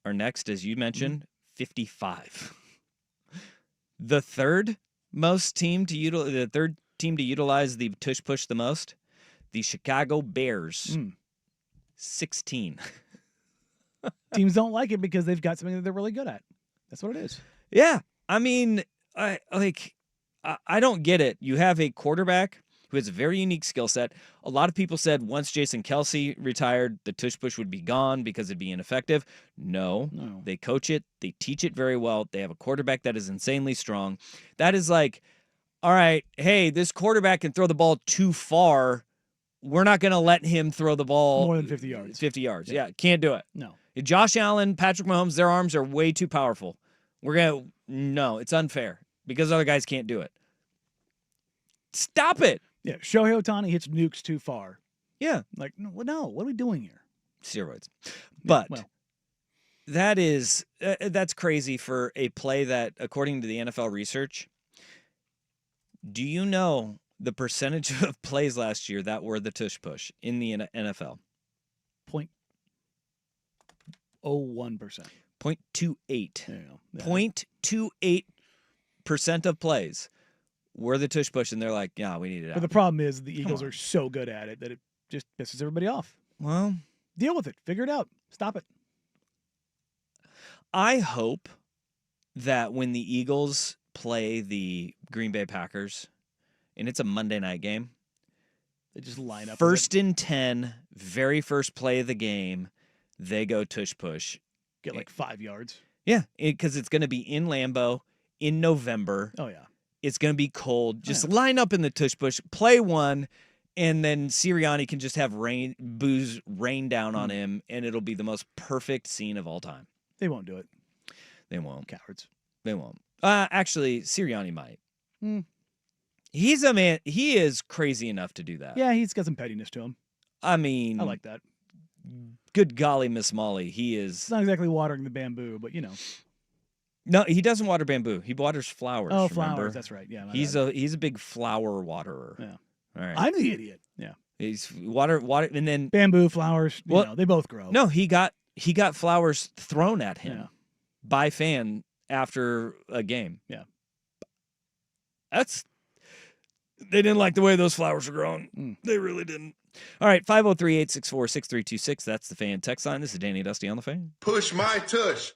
are next, as you mentioned, 55. The third team to utilize the tush push the most, the Chicago Bears, 16. Teams don't like it because they've got something that they're really good at. That's what it is. Yeah, I mean, I don't get it. You have a quarterback who has a very unique skill set. A lot of people said once Jason Kelce retired, the tush push would be gone because it'd be ineffective. No, they coach it. They teach it very well. They have a quarterback that is insanely strong. That is like, all right, hey, this quarterback can throw the ball too far. We're not going to let him throw the ball more than 50 yards. 50 yards. Yeah, can't do it. No. Josh Allen, Patrick Mahomes, their arms are way too powerful. No, it's unfair because other guys can't do it. Stop it. Yeah, Shohei Ohtani hits nukes too far. Yeah. Like, no, what are we doing here? Steroids. But that's crazy for a play that, according to the NFL research, do you know the percentage of plays last year that were the tush push in the NFL? 0.01%. 0.28. There you go. Yeah. 0.28% of plays were the tush push, and they're like, yeah, we need it out. But the problem is the Eagles are so good at it that it just pisses everybody off. Well, deal with it. Figure it out. Stop it. I hope that when the Eagles play the Green Bay Packers, and it's a Monday night game, they just line up. First and 10, very first play of the game, they go tush push. Get like 5 yards. Yeah, because it's going to be in Lambeau in November. Oh, yeah. It's going to be cold. Just line up in the tush push, play one, and then Sirianni can just have booze rain down on him, and it'll be the most perfect scene of all time. They won't do it. They won't. Cowards. They won't. Actually, Sirianni might. He's a man. He is crazy enough to do that. Yeah, he's got some pettiness to him. I mean, I like that. Good golly, Miss Molly. He is. It's not exactly watering the bamboo, but No, he doesn't water bamboo. He waters flowers. Oh, remember? flowers. That's right. Yeah. He's a big flower waterer. Yeah. All right. I'm the idiot. Yeah. He's water, and then bamboo, flowers. You know, they both grow. No, he got flowers thrown at him by fan after a game. Yeah. They didn't like the way those flowers were growing. They really didn't. All right, 503-864-6326. That's the Fan text line. This is Danny Dusty on the Fan. Push my tush.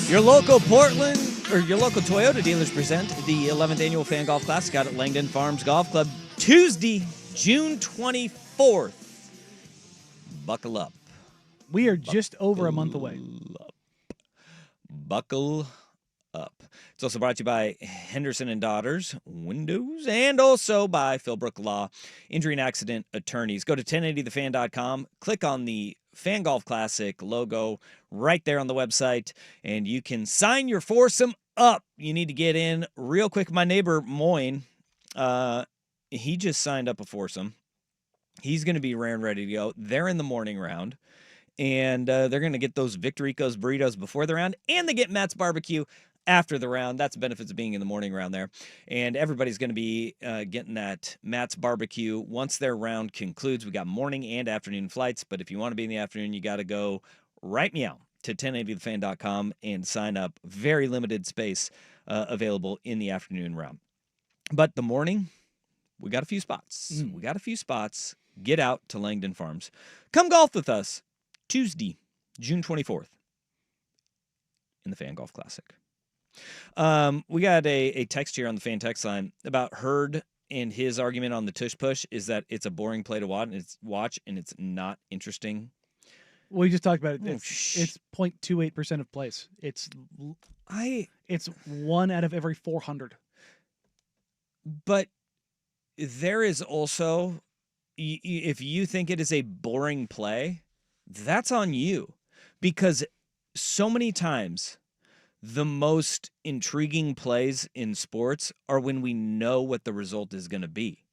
Your local Portland or your local Toyota dealers present the 11th annual Fan Golf Classic out at Langdon Farms Golf Club Tuesday, June 25th. 4th. Buckle up. We are just over a month away. Buckle up. It's also brought to you by Henderson and Daughters Windows and also by Philbrook Law, Injury and Accident Attorneys. Go to 1080thefan.com, click on the Fan Golf Classic logo right there on the website, and you can sign your foursome up. You need to get in real quick. My neighbor, Moyne, he just signed up a foursome. He's going to be raring ready to go. They're in the morning round, and they're going to get those Victoricos burritos before the round, and they get Matt's barbecue after the round. That's the benefits of being in the morning round there. And everybody's going to be getting that Matt's barbecue once their round concludes. We got morning and afternoon flights, but if you want to be in the afternoon, you got to go right meow to 1080thefan.com and sign up. Very limited space available in the afternoon round. But the morning, we got a few spots. We got a few spots. Get out to Langdon Farms. Come golf with us Tuesday, June 24th in the Fan Golf Classic. We got a text here on the fan text line about Hurd and his argument on the tush push is that it's a boring play to watch and it's not interesting. Well, we just talked about it. It's 0.28% of plays. It's 1 out of every 400. But there is also, if you think it is a boring play, that's on you. Because so many times, the most intriguing plays in sports are when we know what the result is going to be.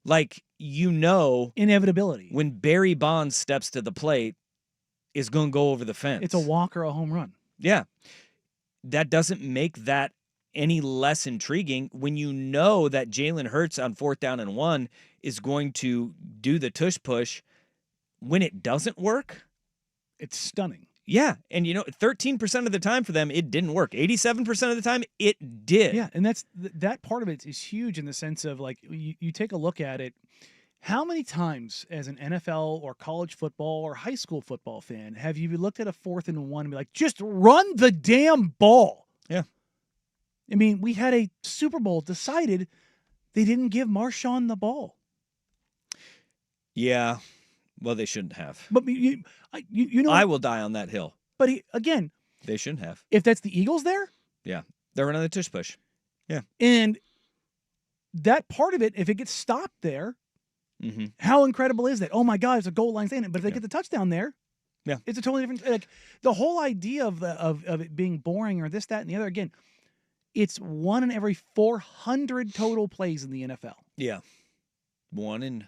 Like, inevitability. When Barry Bonds steps to the plate, is going to go over the fence. It's a walk or a home run. Yeah. That doesn't make that any less intriguing when you know that Jalen Hurts on 4th down and 1 is going to do the tush push. When it doesn't work, it's stunning. Yeah, and 13% of the time for them, it didn't work. 87% of the time, it did. Yeah, and that part of it is huge in the sense of, like, you take a look at it. How many times as an NFL or college football or high school football fan have you looked at a 4th and 1 and be like, just run the damn ball? Yeah. I mean, we had a Super Bowl decided they didn't give Marshawn the ball. Yeah. Well, they shouldn't have. But I will die on that hill. But again, they shouldn't have. If that's the Eagles there, yeah, they're running the tush push. Yeah, and that part of it, if it gets stopped there, how incredible is that? Oh my God, it's a goal line stand. But if they get the touchdown there, yeah, it's a totally different. Like, the whole idea of it being boring or this, that, and the other. Again, it's 1 in every 400 total plays in the NFL. Yeah, 1 in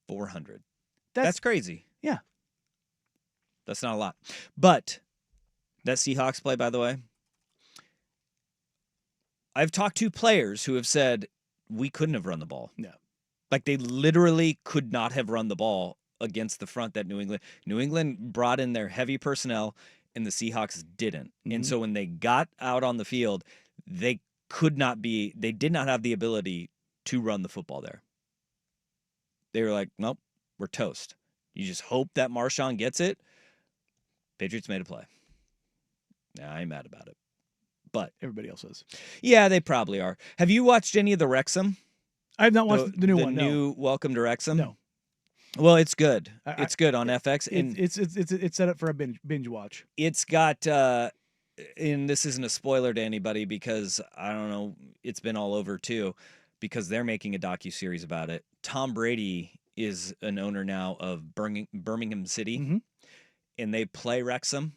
400. That's crazy. Yeah. That's not a lot. But that Seahawks play, by the way, I've talked to players who have said, we couldn't have run the ball. No. Like, they literally could not have run the ball against the front that New England brought in their heavy personnel, and the Seahawks didn't. And so when they got out on the field, they did not have the ability to run the football there. They were like, nope. We're toast. You just hope that Marshawn gets it. Patriots made a play. Yeah, I ain't mad about it. But everybody else is. Yeah, they probably are. Have you watched any of the Wrexham? I have not watched the new one. The new Welcome to Wrexham? No. Well, it's good. It's good on FX. And it's set up for a binge watch. It's got, and this isn't a spoiler to anybody because, I don't know, it's been all over too, because they're making a docuseries about it. Tom Brady is an owner now of Birmingham City, and they play Wrexham,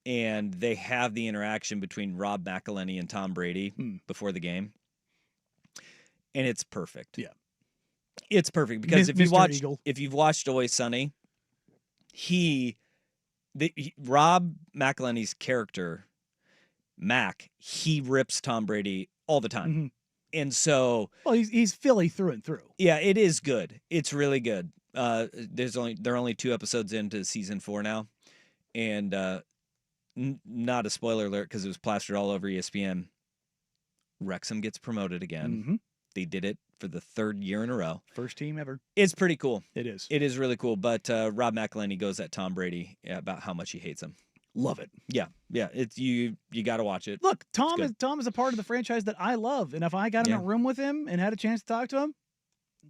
and they have the interaction between Rob McElhenney and Tom Brady before the game, and it's perfect. Yeah, it's perfect because if you've watched Always Sunny, Rob McElhenney's character, Mac, he rips Tom Brady all the time. And so, well, he's Philly through and through. Yeah, it is good. It's really good. They're only 2 episodes into season 4 now, and not a spoiler alert because it was plastered all over ESPN. Wrexham gets promoted again. They did it for the 3rd year in a row. First team ever. It's pretty cool. It is. It is really cool. But Rob McElhenney goes at Tom Brady about how much he hates him. Love it. Yeah. It's you got to watch it. Look, Tom is a part of the franchise that I love, and if I got in a room with him and had a chance to talk to him,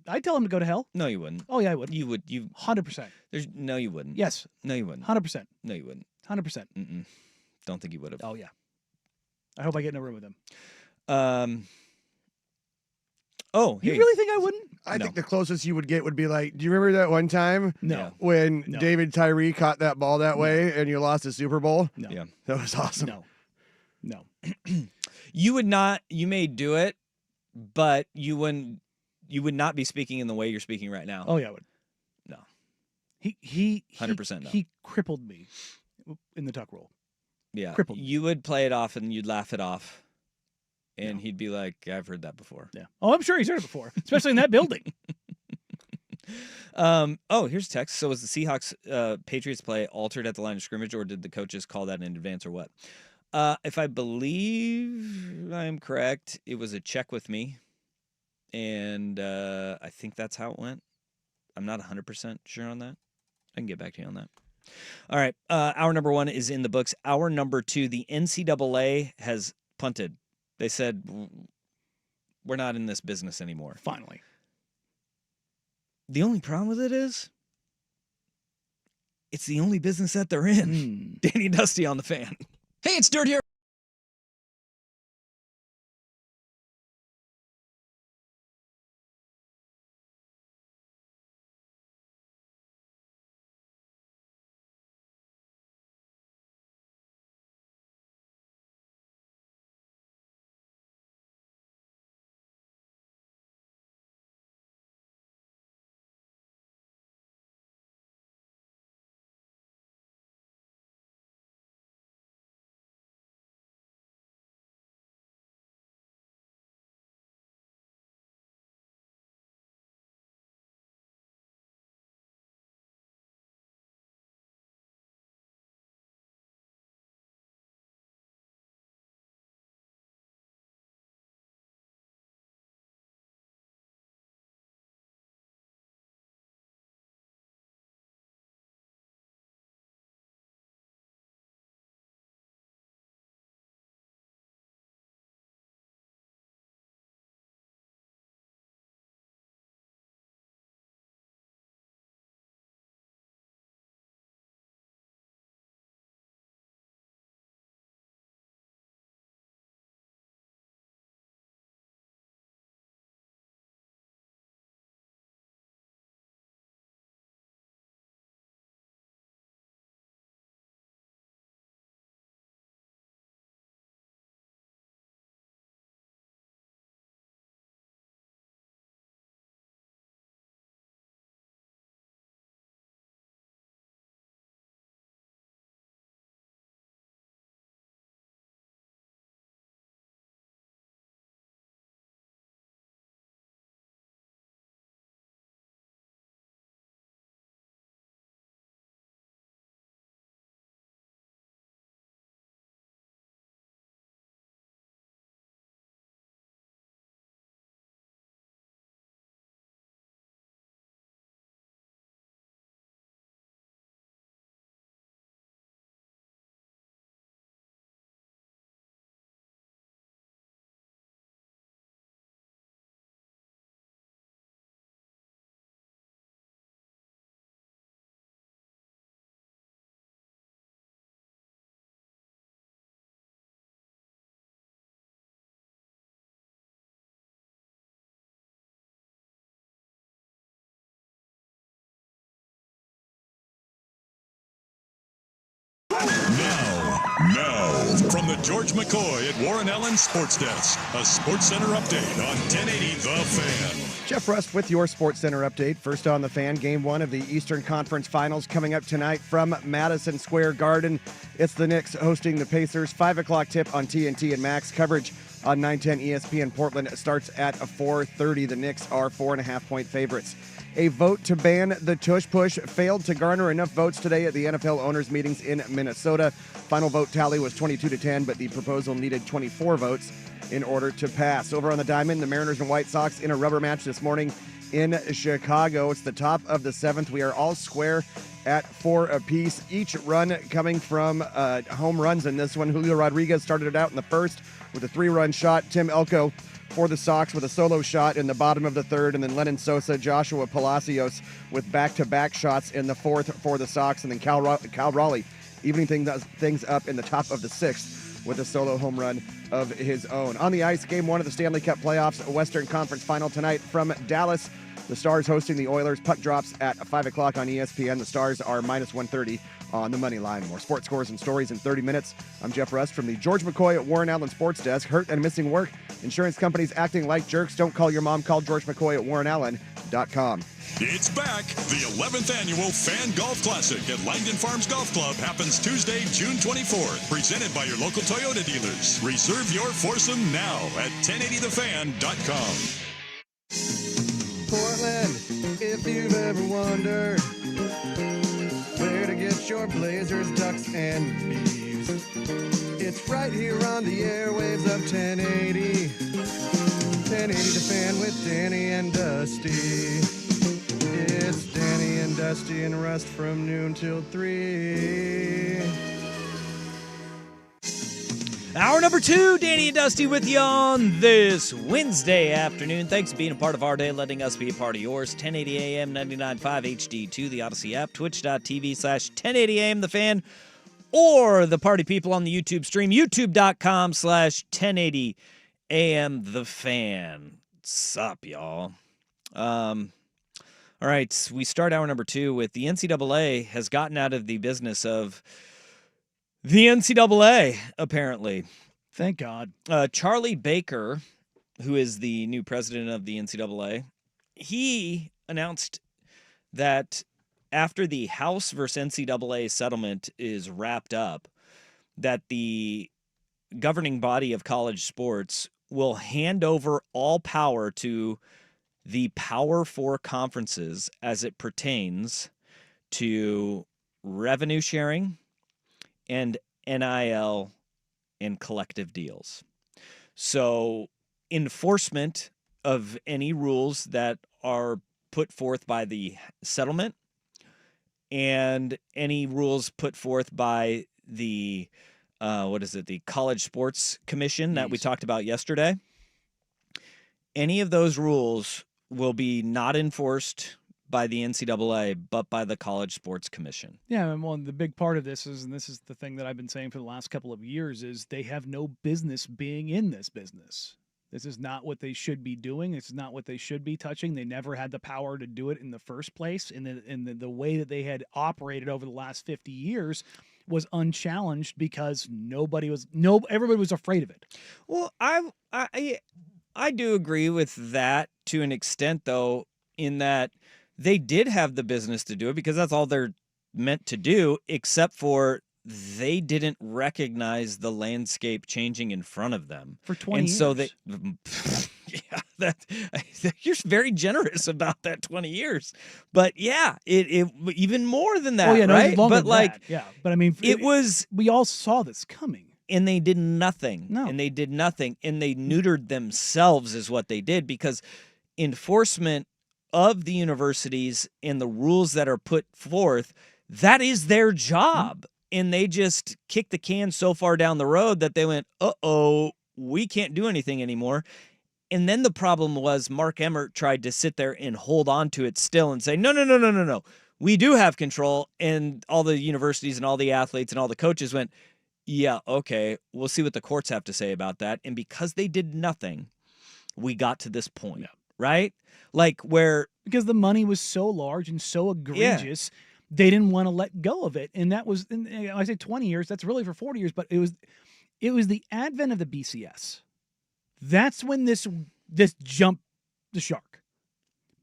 I'd tell him to go to hell. No, you wouldn't. Oh, yeah, I would. You would. 100%. No, you wouldn't. Yes. No, you wouldn't. 100%. No, you wouldn't. 100%. Mm-mm. Don't think you would have. Oh, yeah. I hope I get in a room with him. Oh, You hey. really think I wouldn't? I think the closest you would get would be like, do you remember that one time No. when No. David Tyree caught that ball that way and you lost the Super Bowl? No. Yeah. That was awesome. No. You would not. You may do it, but you wouldn't. You would not be speaking in the way you're speaking right now. Oh, yeah, I would. No. He 100% no. He crippled me in the tuck roll. Yeah. crippled. You would play it off and you'd laugh it off. And he'd be like, I've heard that before. Yeah. Oh, I'm sure he's heard it before, especially in that building. Here's a text. So was the Seahawks Patriots play altered at the line of scrimmage, or did the coaches call that in advance, or what? If I believe I'm correct, it was a check with me. And I think that's how it went. I'm not 100% sure on that. I can get back to you on that. All right. Hour number 1 is in the books. Hour number 2, the NCAA has punted. They said, we're not in this business anymore. Finally. The only problem with it is, it's the only business that they're in. Danny Dusty on the Fan. Hey, it's Dirt here. Now, from the George McCoy at Warren Allen Sports Desk, a Sports Center update on 1080 The Fan. Jeff Rust with your Sports Center update. First on The Fan, Game 1 of the Eastern Conference Finals coming up tonight from Madison Square Garden. It's the Knicks hosting the Pacers. 5 o'clock tip on TNT and Max. Coverage on 910 ESPN Portland starts at 4:30. The Knicks are 4.5-point favorites. A vote to ban the Tush push failed to garner enough votes today at the NFL owners' meetings in Minnesota. Final vote tally was 22-10, but the proposal needed 24 votes in order to pass. Over on the diamond, the Mariners and White Sox in a rubber match this morning in Chicago. It's the top of the 7th. We are all square at 4 apiece. Each run coming from home runs in this one. Julio Rodriguez started it out in the first with a 3-run shot. Tim Elko for the Sox with a solo shot in the bottom of the third, and then Lennon Sosa, Joshua Palacios with back-to-back shots in the fourth for the Sox, and then Cal Raleigh evening things up in the top of the sixth with a solo home run of his own. On the ice, Game 1 of the Stanley Cup Playoffs, Western Conference Final tonight from Dallas. The Stars hosting the Oilers. Puck drops at 5 o'clock on ESPN. The Stars are minus 130 on the money line. More sports scores and stories in 30 minutes. I'm Jeff Rust from the George McCoy at Warren Allen Sports Desk. Hurt and missing work? Insurance companies acting like jerks? Don't call your mom. Call George McCoy at warrenallen.com. It's back. The 11th annual Fan Golf Classic at Langdon Farms Golf Club happens Tuesday, June 24th. Presented by your local Toyota dealers. Reserve your foursome now at 1080thefan.com. Portland, if you've ever wondered where to get your Blazers, Ducks, and Beavs, it's right here on the airwaves of 1080. 1080 The Fan with Danny and Dusty. It's Danny and Dusty and Rust from noon till 3. Hour number 2, Danny and Dusty with you on this Wednesday afternoon. Thanks for being a part of our day, letting us be a part of yours. 1080 AM, 99.5 HD2, the Odyssey app, twitch.tv/1080am, The Fan, or the party people on the YouTube stream, youtube.com/1080am, The Fan. Sup, y'all? All right, we start hour number 2 with the NCAA has gotten out of the business of the NCAA, apparently. Thank God. Charlie Baker, who is the new president of the NCAA, he announced that after the House versus NCAA settlement is wrapped up, that the governing body of college sports will hand over all power to the Power Four conferences as it pertains to revenue sharing and NIL and collective deals. So enforcement of any rules that are put forth by the settlement and any rules put forth by the, the College Sports Commission that we talked about yesterday, any of those rules will be not enforced by the NCAA, but by the College Sports Commission. Yeah, and well, the big part of this is, and this is the thing that I've been saying for the last couple of years, is they have no business being in this business. This is not what they should be doing. This is not what they should be touching. They never had the power to do it in the first place. And the way that they had operated over the last 50 years was unchallenged because everybody was afraid of it. Well, I do agree with that to an extent, though, in that they did have the business to do it because that's all they're meant to do, except for they didn't recognize the landscape changing in front of them for 20 years. So you're very generous about that 20 years. But yeah, it even more than that, right? But like, that. Yeah, but I mean, we all saw this coming. And they did nothing. No. And they did nothing. And they neutered themselves is what they did, because enforcement of the universities and the rules that are put forth, that is their job. And they just kicked the can so far down the road that they went, uh-oh, we can't do anything anymore. And then the problem was Mark Emmert tried to sit there and hold on to it still and say, no. We do have control. And all the universities and all the athletes and all the coaches went, yeah, okay, we'll see what the courts have to say about that. And because they did nothing, we got to this point, right? Like because the money was so large and so egregious, they didn't want to let go of it. And that was, I say 20 years, that's really for 40 years, but it was the advent of the BCS. That's when this jumped the shark,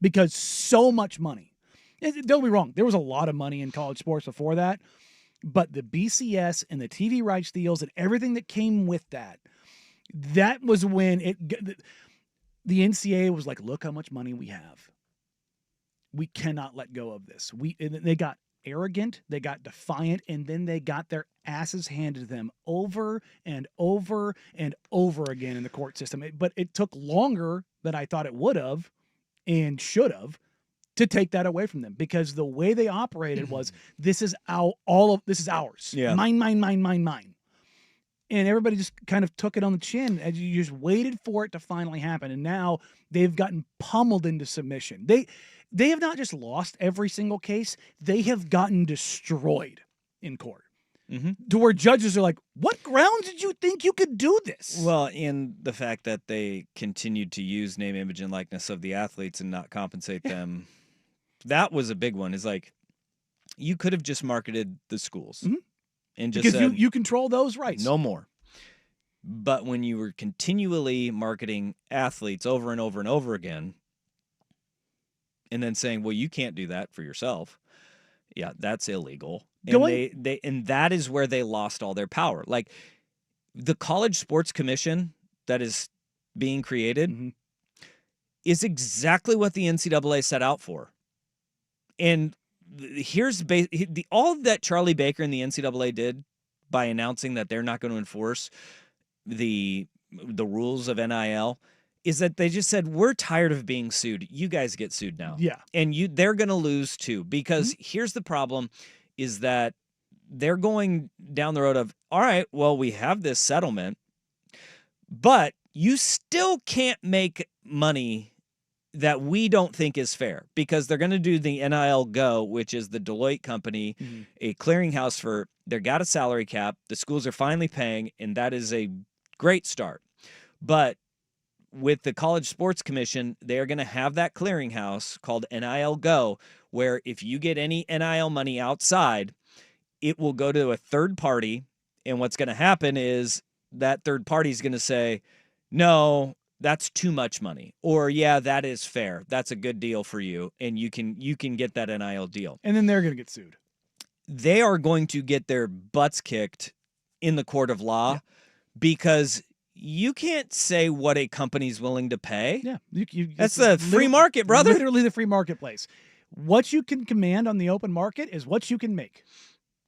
because so much money. Don't get me wrong, there was a lot of money in college sports before that, but the BCS and the TV rights deals and everything that came with that was when the NCAA was like, look how much money we have. We cannot let go of this. They got arrogant, they got defiant, and then they got their asses handed to them over and over and over again in the court system. But it took longer than I thought it would have and should have to take that away from them, because the way they operated was, this is ours. Yeah. Mine. And everybody just kind of took it on the chin as you just waited for it to finally happen. And now they've gotten pummeled into submission. They have not just lost every single case, they have gotten destroyed in court. To where judges are like, what grounds did you think you could do this? Well, in the fact that they continued to use name, image, and likeness of the athletes and not compensate them, that was a big one. Is like, you could have just marketed the schools and just because said, you control those rights. no more. But when you were continually marketing athletes over and over and over again, and then saying, well, you can't do that for yourself. Yeah, that's illegal. And that is where they lost all their power. Like the College Sports Commission that is being created is exactly what the NCAA set out for. And here's all that Charlie Baker and the NCAA did by announcing that they're not going to enforce the rules of NIL is that they just said, we're tired of being sued. You guys get sued now. Yeah. And they're going to lose too, because here's the problem is that they're going down the road of, all right, well, we have this settlement, but you still can't make money that we don't think is fair, because they're going to do the NIL Go, which is the Deloitte company, a clearinghouse for, they've got a salary cap. The schools are finally paying, and that is a great start. But with the College Sports Commission, they're going to have that clearinghouse called NIL Go, where if you get any NIL money outside, it will go to a third party. And what's going to happen is that third party is going to say, no, that's too much money. Or, yeah, that is fair. That's a good deal for you. And you can get that NIL deal. And then they're going to get sued. They are going to get their butts kicked in the court of law because you can't say what a company's willing to pay. Yeah. That's the free market, brother. Literally the free marketplace. What you can command on the open market is what you can make.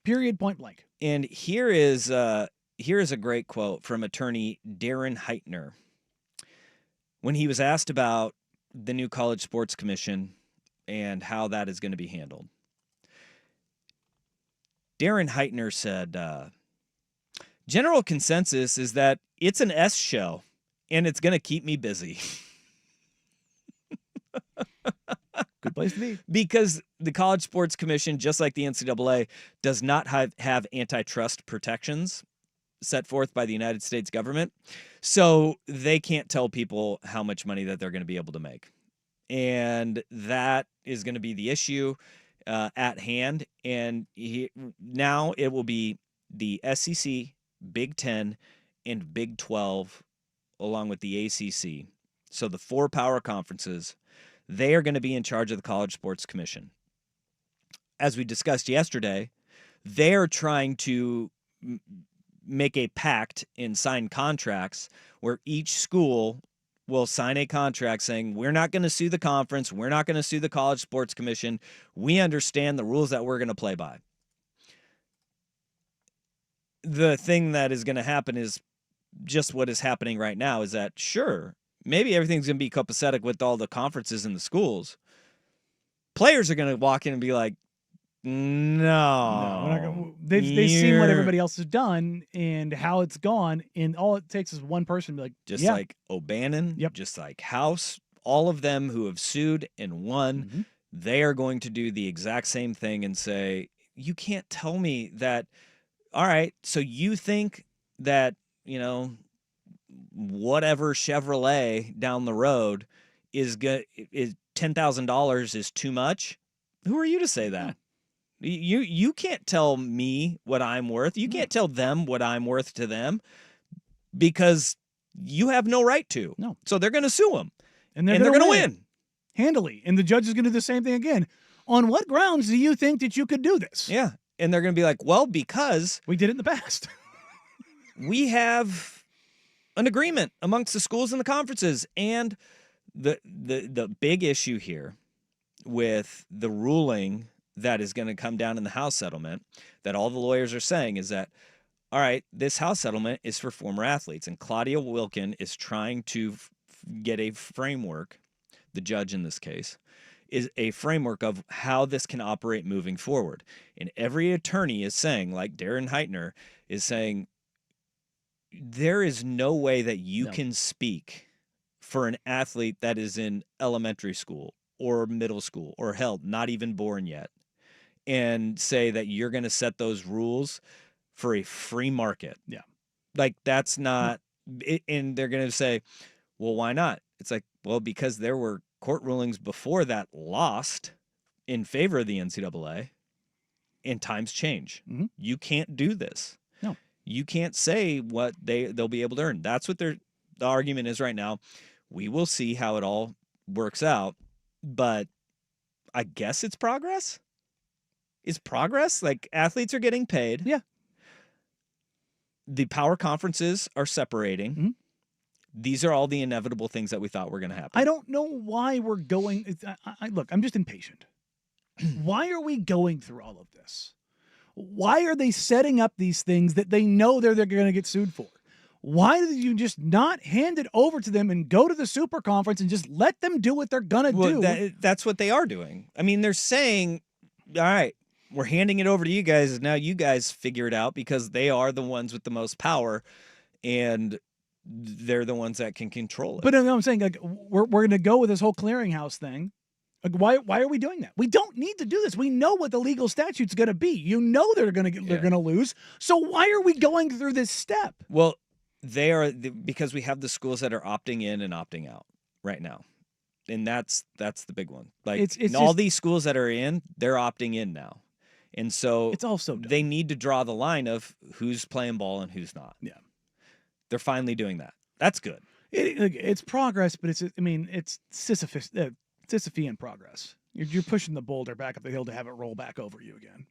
Period, point blank. And here is a great quote from attorney Darren Heitner. When he was asked about the new College Sports Commission and how that is going to be handled, Darren Heitner said, general consensus is that it's an S show and it's going to keep me busy. Good place to be. Because the College Sports Commission, just like the NCAA, does not have antitrust protections set forth by the United States government. So they can't tell people how much money that they're going to be able to make. And that is going to be the issue at hand. And now it will be the SEC, Big Ten, and Big 12, along with the ACC. So the 4 power conferences, they are going to be in charge of the College Sports Commission. As we discussed yesterday, they're trying to make a pact and sign contracts where each school will sign a contract saying, we're not going to sue the conference, we're not going to sue the College Sports Commission, we understand the rules that we're going to play by. The thing that is going to happen is just what is happening right now, is that, sure, maybe everything's going to be copacetic with all the conferences in the schools. Players are going to walk in and be like, no. They've seen what everybody else has done and how it's gone, and all it takes is one person to be like, just like O'Bannon, just like House, all of them who have sued and won, they are going to do the exact same thing and say, you can't tell me that, all right, so you think that, whatever Chevrolet down the road is $10,000 is too much? Who are you to say that? You can't tell me what I'm worth. You can't tell them what I'm worth to them, because you have no right to. No. So they're going to sue them, and they're going to win handily. And the judge is going to do the same thing again. On what grounds do you think that you could do this? Yeah. And they're going to be like, well, because we did it in the past. We have an agreement amongst the schools and the conferences. And the big issue here with the ruling that is going to come down in the House settlement, that all the lawyers are saying, is that, all right, this House settlement is for former athletes, and Claudia Wilkin is trying to get a framework, the judge in this case, is a framework of how this can operate moving forward. And every attorney is saying, like Darren Heitner is saying, there is no way that you No. can speak for an athlete that is in elementary school or middle school or hell, not even born yet, and say that you're going to set those rules for a free market. Yeah. Like, that's not, and they're going to say, well, why not? It's like, well, because there were court rulings before that lost in favor of the NCAA, and times change. Mm-hmm. You can't do this. No. You can't say what they'll be able to earn. That's what the argument is right now. We will see how it all works out, but I guess it's progress. Is progress? Like, athletes are getting paid. Yeah. The power conferences are separating. Mm-hmm. These are all the inevitable things that we thought were going to happen. I don't know why we're going. Look, I'm just impatient. Why are we going through all of this? Why are they setting up these things that they know they're going to get sued for? Why do you just not hand it over to them and go to the super conference and just let them do what they're going to do? That's what they are doing. I mean, they're saying, all right, we're handing it over to you guys, and now you guys figure it out, because they are the ones with the most power, and they're the ones that can control it. But I'm saying, like, we're going to go with this whole clearinghouse thing. Like, why are we doing that? We don't need to do this. We know what the legal statute's going to be. You know they're going to lose. So why are we going through this step? Well, they are, because we have the schools that are opting in and opting out right now, and that's the big one. Like, it's all just, these schools that are in, they're opting in now, and so it's also dumb. They need to draw the line of who's playing ball and who's not. Yeah, they're finally doing that. That's good. It's progress, but it's Sisyphean progress. You're pushing the boulder back up the hill to have it roll back over you again.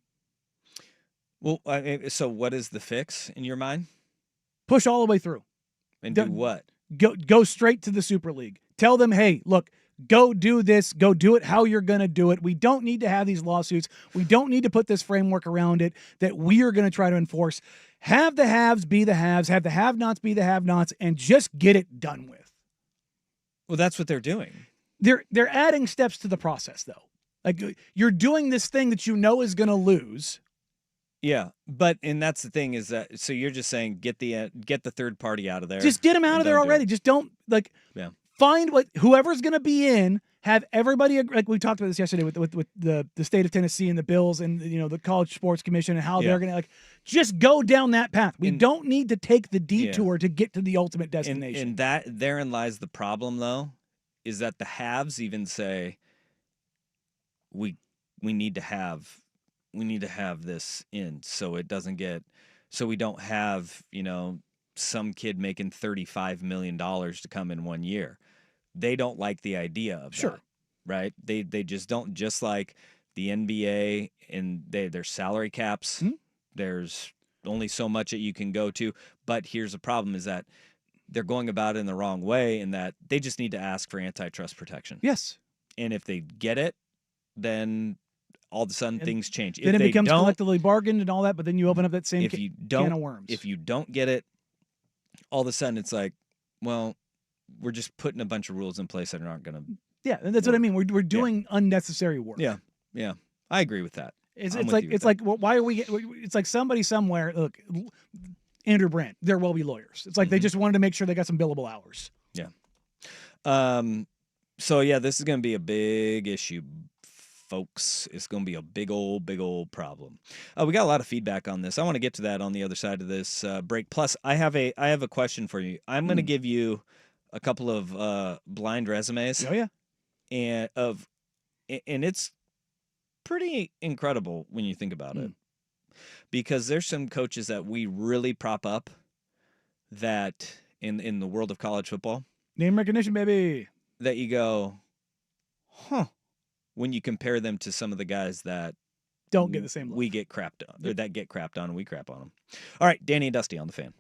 Well, so what is the fix in your mind? Push all the way through. And do what? Go straight to the Super League. Tell them, hey, look, go do this. Go do it how you're going to do it. We don't need to have these lawsuits. We don't need to put this framework around it that we are going to try to enforce. Have the haves be the haves. Have the have-nots be the have-nots, and just get it done with. Well, that's what they're doing. They're adding steps to the process, though. Like, you're doing this thing that you know is going to lose. Yeah, and that's the thing, is that, so you're just saying get the third party out of there. Just get them out of there already. Just don't, like, find whoever's going to be in. Have everybody, like we talked about this yesterday with the state of Tennessee and the Bills and the College Sports Commission and how they're going to, just go down that path. We don't need to take the detour to get to the ultimate destination. And that therein lies the problem, though, is that the haves even say we need to have this in, so it doesn't get, so we don't have some kid making $35 million to come in 1 year. They don't like the idea of that, right? They just don't. Just like the NBA and their salary caps, there's only so much that you can go to. But here's the problem: is that they're going about it in the wrong way, in that they just need to ask for antitrust protection. Yes, and if they get it, then all of a sudden things change. Then it becomes collectively bargained and all that. But then you open up that same can of worms. If you don't get it, all of a sudden it's like, well, we're just putting a bunch of rules in place that aren't going to. Yeah, that's what I mean. We're doing unnecessary work. Yeah, I agree with that. It's like why are we? It's like somebody somewhere. Look, Andrew Brandt. They're well-be lawyers. It's like they just wanted to make sure they got some billable hours. Yeah. So yeah, this is going to be a big issue, folks. It's going to be a big old problem. We got a lot of feedback on this. I want to get to that on the other side of this break. Plus, I have a question for you. I'm going to give you a couple of blind resumes. Oh yeah, and it's pretty incredible when you think about it, because there's some coaches that we really prop up that in the world of college football, name recognition, baby, that you go, when you compare them to some of the guys that don't get the same love. We get crapped on, or that get crapped on, and we crap on them. All right, Danny and Dusty on the Fan.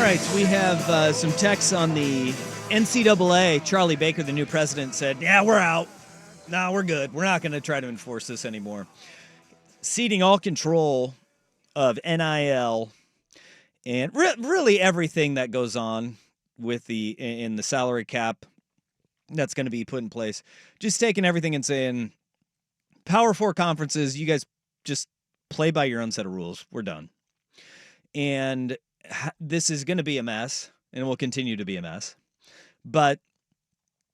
right, so we have some texts on the NCAA. Charlie Baker, the new president, said, yeah, we're out. No, we're good. We're not going to try to enforce this anymore. Ceding all control of NIL and really everything that goes on with in the salary cap that's going to be put in place. Just taking everything and saying, Power 4 conferences, you guys just play by your own set of rules. We're done. And this is going to be a mess, and it will continue to be a mess. But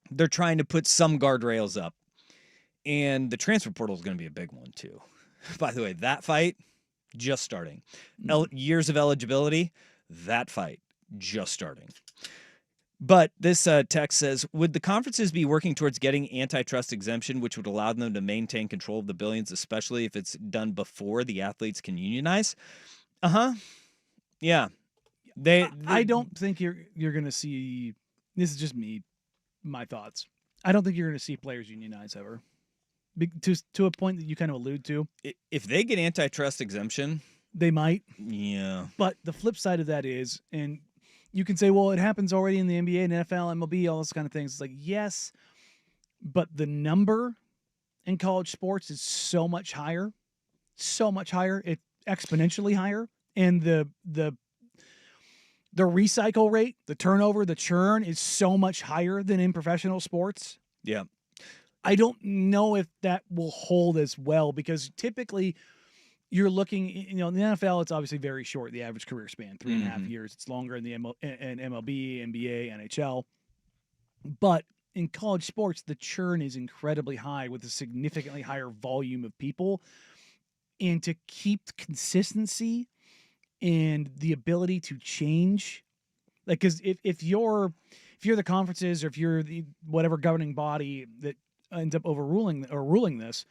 they're trying to put some guardrails up. And the transfer portal is going to be a big one, too. By the way, that fight, just starting. Years of eligibility, that fight, just starting. But this text says, would the conferences be working towards getting antitrust exemption, which would allow them to maintain control of the billions, especially if it's done before the athletes can unionize? Yeah. I don't think you're going to see. This is just my thoughts. I don't think you're going to see players unionize ever. To a point that you kind of allude to. If they get antitrust exemption, they might. Yeah. But the flip side of that is, and you can say, well, it happens already in the NBA and NFL, MLB, all those kind of things. It's like, yes, but the number in college sports is so much higher, it's exponentially higher. And the recycle rate, the turnover, the churn is so much higher than in professional sports. Yeah. I don't know if that will hold as well, because typically you're looking, in the NFL, it's obviously very short, the average career span, 3.5 years. It's longer in the MLB, NBA, NHL. But in college sports, the churn is incredibly high with a significantly higher volume of people. And to keep consistency and the ability to change, like, because if you're the conferences, or if you're the whatever governing body that ends up ruling this,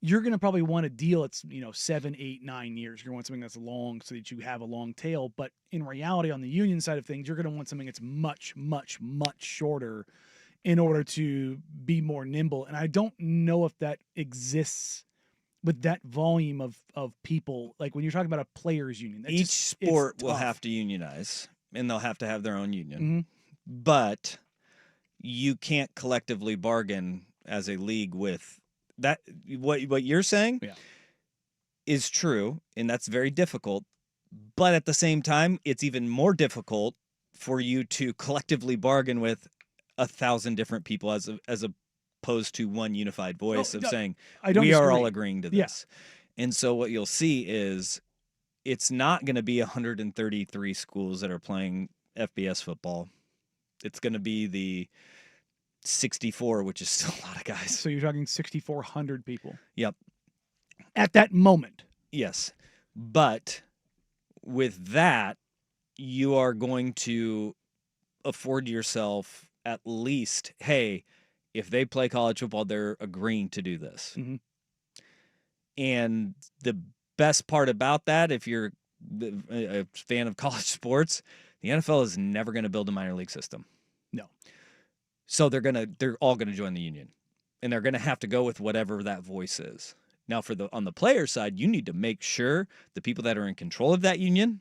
you're going to probably want a deal that's 7, 8, 9 years. You're going to want something that's long so that you have a long tail. But in reality, on the union side of things, you're going to want something that's much, much, much shorter in order to be more nimble. And I don't know if that exists with that volume of people. Like when you're talking about a players union, each sport will have to unionize, and they'll have to have their own union. Mm-hmm. But you can't collectively bargain as a league with that. What you're saying is true, and that's very difficult. But at the same time, it's even more difficult for you to collectively bargain with 1,000 different people as opposed to one unified voice saying, we are all agreeing to this. Yeah. And so what you'll see is it's not going to be 133 schools that are playing FBS football. It's going to be the 64, which is still a lot of guys. So you're talking 6,400 people. Yep. At that moment. Yes. But with that, you are going to afford yourself at least, hey, if they play college football, they're agreeing to do this. Mm-hmm. And the best part about that, if you're a fan of college sports, the NFL is never going to build a minor league system. No. So they're all going to join the union, and they're going to have to go with whatever that voice is. Now, on the player side, you need to make sure the people that are in control of that union,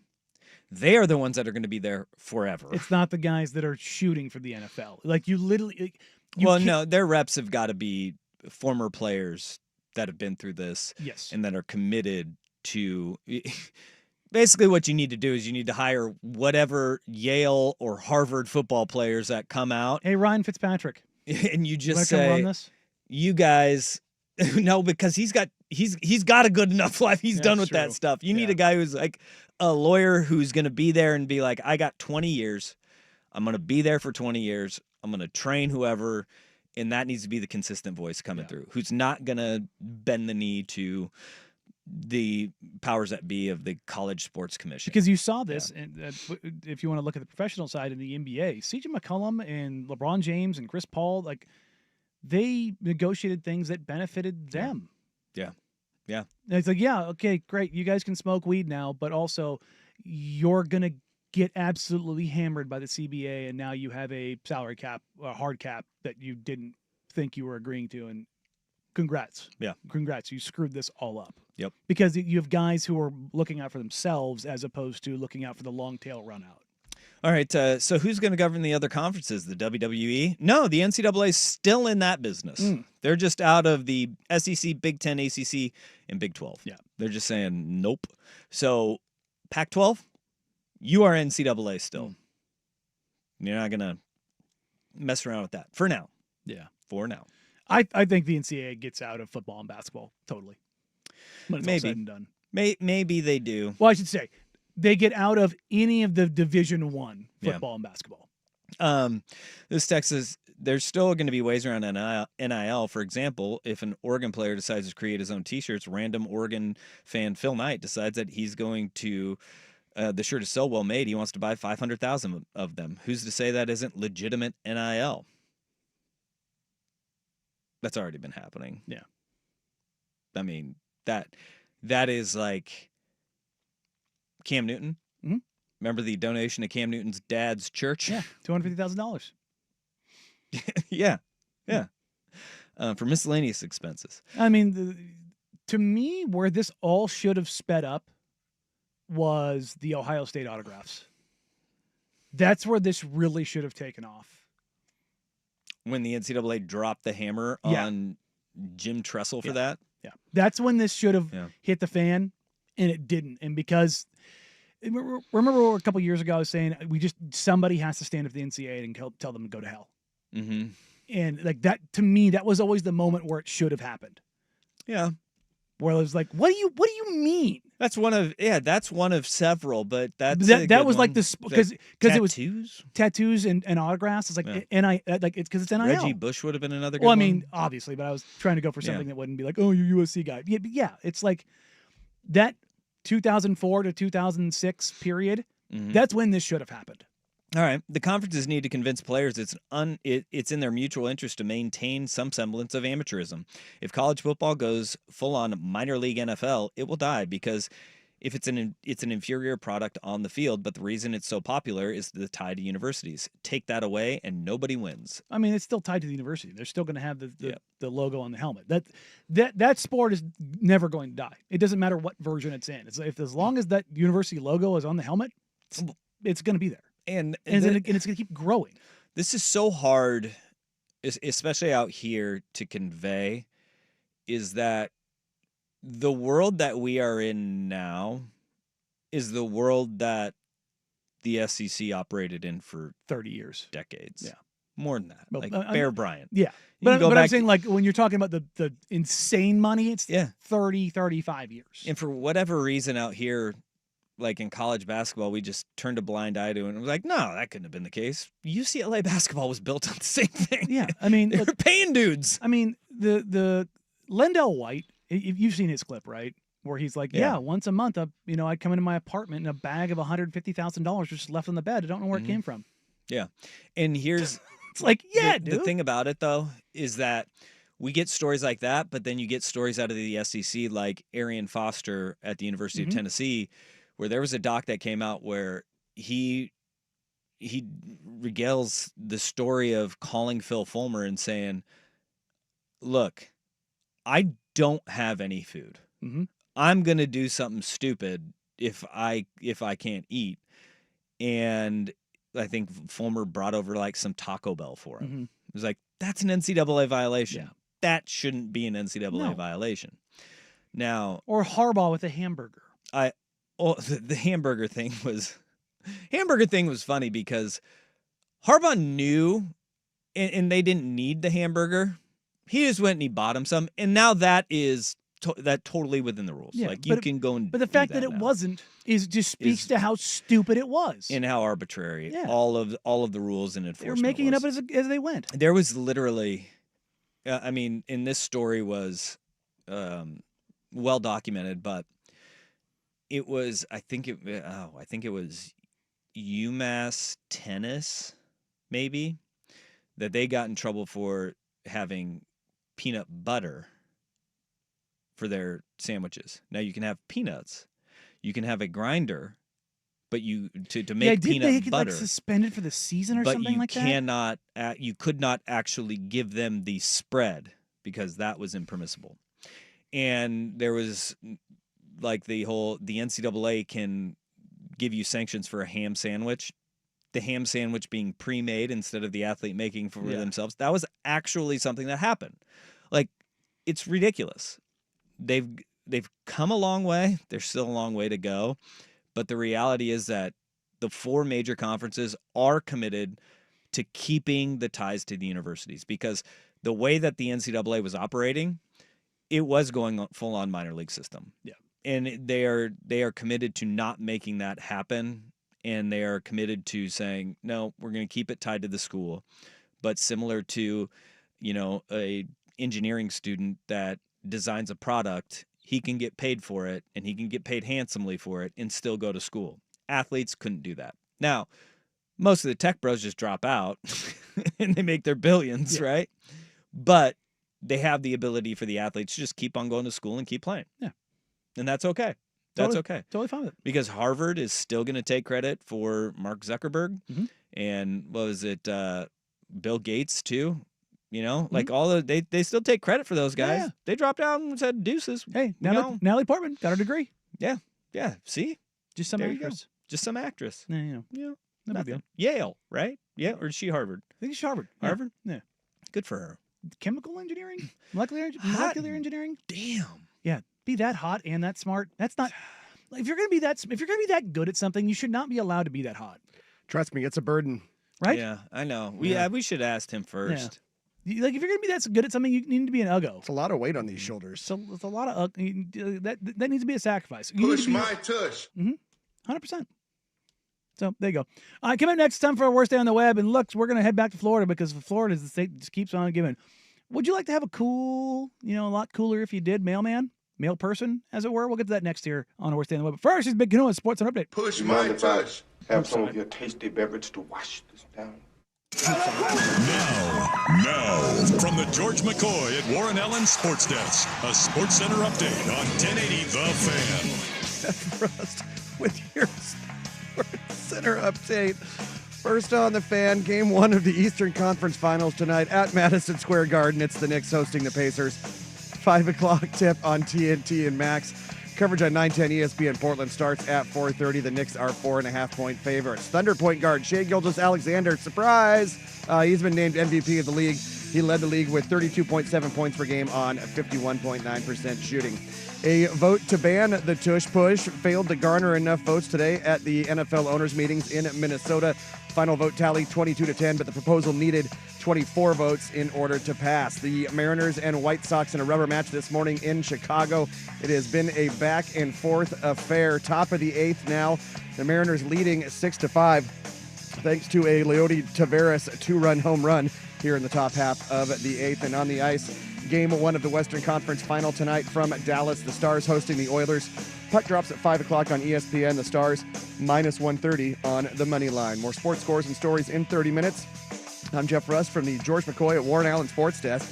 they are the ones that are going to be there forever. It's not the guys that are shooting for the NFL. Like you literally. No, their reps have got to be former players that have been through this, yes, and that are committed to. Basically, what you need to do is you need to hire whatever Yale or Harvard football players that come out. Hey, Ryan Fitzpatrick, and you just come run say, this? "You guys." No, because he's got a good enough life. He's done with that stuff. You need a guy who's like a lawyer who's going to be there and be like, I got 20 years. I'm going to be there for 20 years. I'm going to train whoever, and that needs to be the consistent voice coming through, who's not going to bend the knee to the powers that be of the College Sports Commission. Because you saw this, and if you want to look at the professional side in the NBA, CJ McCollum and LeBron James and Chris Paul, like, they negotiated things that benefited them. Yeah. And it's like, yeah, okay, great. You guys can smoke weed now, but also you're going to get absolutely hammered by the CBA, and now you have a salary cap, a hard cap that you didn't think you were agreeing to, and congrats. Yeah. Congrats. You screwed this all up. Yep. Because you have guys who are looking out for themselves as opposed to looking out for the long tail run out. All right, so who's going to govern the other conferences? The WWE? No, the NCAA is still in that business. They're just out of the SEC, Big Ten, ACC, and Big 12. Yeah. They're just saying nope. So Pac-12, you are NCAA still. You're not going to mess around with that for now. Yeah. For now. I think the NCAA gets out of football and basketball totally. When it's all said and done. Maybe they do. Well, I should say they get out of any of the Division I football and basketball. This text is there's still going to be ways around NIL. For example, if an Oregon player decides to create his own T-shirts, random Oregon fan Phil Knight decides that he's going to the shirt is so well made he wants to buy 500,000 of them. Who's to say that isn't legitimate NIL? That's already been happening. Yeah. I mean, that is like Cam Newton. Mm-hmm. Remember the donation to Cam Newton's dad's church? Yeah, $250,000. Yeah. For miscellaneous expenses. I mean, to me, where this all should have sped up was the Ohio State autographs. That's where this really should have taken off. When the NCAA dropped the hammer on Jim Tressel for that? Yeah. That's when this should have hit the fan, and it didn't. And because, remember a couple years ago I was saying, somebody has to stand up to the NCAA and tell them to go to hell. Mm-hmm. And like that, to me, that was always the moment where it should have happened. Yeah. Where it was like, what do you mean? That's one of several, but that was like this because it was tattoos and autographs. It's like it's because it's NIL. Reggie Bush would have been another good one. one. I mean, obviously, but I was trying to go for something that wouldn't be like, oh, you're USC guy. Yeah, it's like that 2004 to 2006 period. Mm-hmm. That's when this should have happened. All right. The conferences need to convince players it's in their mutual interest to maintain some semblance of amateurism. If college football goes full on minor league NFL, it will die because if it's an inferior product on the field, but the reason it's so popular is the tie to universities. Take that away and nobody wins. I mean, it's still tied to the university. They're still going to have the logo on the helmet. That sport is never going to die. It doesn't matter what version it's in. As long as that university logo is on the helmet, it's going to be there. And it's going to keep growing. This is so hard, especially out here, to convey, is that the world that we are in now is the world that the SEC operated in for 30 years. Decades. Yeah. More than that. Like Bear Bryant. Yeah. But I'm saying, like, when you're talking about the insane money, it's 30, 35 years. And for whatever reason out here, like in college basketball, we just turned a blind eye to it and was like, no, that couldn't have been the case. UCLA basketball was built on the same thing. Yeah. I mean, they were paying dudes. I mean, the Lendell White, you've seen his clip, right? Where he's like, once a month, I'd come into my apartment and a bag of $150,000 was just left on the bed. I don't know where it came from. Yeah. And here's it's like, dude. The thing about it, though, is that we get stories like that, but then you get stories out of the SEC like Arian Foster at the University of Tennessee, where there was a doc that came out where he regales the story of calling Phil Fulmer and saying, look, I don't have any food. Mm-hmm. I'm going to do something stupid if I can't eat. And I think Fulmer brought over like some Taco Bell for him. Mm-hmm. It was like, that's an NCAA violation. Yeah. That shouldn't be an NCAA violation. Now, or Harbaugh with a hamburger. The hamburger thing was funny because Harbaugh knew, and they didn't need the hamburger. He just went and he bought him some, and now that is totally within the rules. Yeah, like you can go and. But the fact that it wasn't just speaks to how stupid it was and how arbitrary all of the rules and enforcement. They were making it up as they went. There was literally, in this story was well documented, but. It was, I think it was UMass tennis, maybe, that they got in trouble for having peanut butter for their sandwiches. Now you can have peanuts, you can have a grinder, but to make peanut butter, like suspended for the season or something like that. You could not actually give them the spread because that was impermissible, and there was. Like the NCAA can give you sanctions for a ham sandwich. the ham sandwich being pre-made instead of the athlete making for Yeah. themselves. That was actually something that happened. Like, it's ridiculous. They've come a long way. There's still a long way to go. But the reality is that the 4 major conferences are committed to keeping the ties to the universities, because the way that the NCAA was operating, it was going full on minor league system. Yeah. And they are committed to not making that happen. And they are committed to saying, no, we're going to keep it tied to the school. But similar to, a engineering student that designs a product, he can get paid for it and he can get paid handsomely for it and still go to school. Athletes couldn't do that. Now, most of the tech bros just drop out and they make their billions, right? But they have the ability for the athletes to just keep on going to school and keep playing. Yeah. And that's okay. That's okay. Totally fine with it. Because Harvard is still going to take credit for Mark Zuckerberg. Mhm. And what was it? Bill Gates, too. Like Mm-hmm. they still take credit for those guys. Yeah. They dropped out and said deuces. Hey, We gone. Natalie Portman got her degree. Yeah. See? Just some There you actress. Just some actress. Yeah, Yeah. no big Nothing. deal. Yale, right? Yeah. Or is she Harvard? I think it's Harvard. Harvard? Yeah. Good for her. Chemical engineering? Molecular engineering? Damn. Yeah. Be that hot and that smart. That's not. If you're gonna be that good at something, you should not be allowed to be that hot, Trust me, it's a burden. right? Yeah, I know. Yeah. We should ask him first. Like if you're gonna be that good at something, you need to be an uggo. It's a lot of weight on these shoulders. So it's a lot of that needs to be a sacrifice. You need Push to be my tush. 100%. So there you go. All right, coming up next, time for our worst day on the web. And look, we're going to head back to Florida because Florida is the state that just keeps on giving. Would you like to have a cool, a lot cooler if you did, male person, as it were? We'll get to that next here on our worst day on the web. But first, it's Big Canoe Sports and Update. Push my tush. Have some of your tasty beverage to wash this down. Now, from the George McCoy at Warren Allen Sports Desk, a Sports Center update on 1080 The Fan. Rust with your Sports Center update. First on the Fan, Game 1 of the Eastern Conference Finals tonight at Madison Square Garden. It's the Knicks hosting the Pacers. 5 o'clock tip on TNT and Max. Coverage on 910 ESPN Portland starts at 4:30. The Knicks are 4.5-point favorites. Thunder point guard Shai Gilgeous-Alexander, surprise! He's been named MVP of the league. He led the league with 32.7 points per game on 51.9% shooting. A vote to ban the Tush push failed to garner enough votes today at the NFL owners' meetings in Minnesota. Final vote tally 22-10, but the proposal needed 24 votes in order to pass. The Mariners and White Sox in a rubber match this morning in Chicago. It has been a back and forth affair. Top of the 8th now. The Mariners leading 6-5 thanks to a Leody Taveras 2-run home run here in the top half of the 8th. And on the ice, Game 1 of the Western Conference Final tonight from Dallas. The Stars hosting the Oilers. Puck drops at 5 o'clock on ESPN. The Stars minus 130 on the money line. More sports scores and stories in 30 minutes. I'm Jeff Rust from the George McCoy at Warren Allen Sports Desk.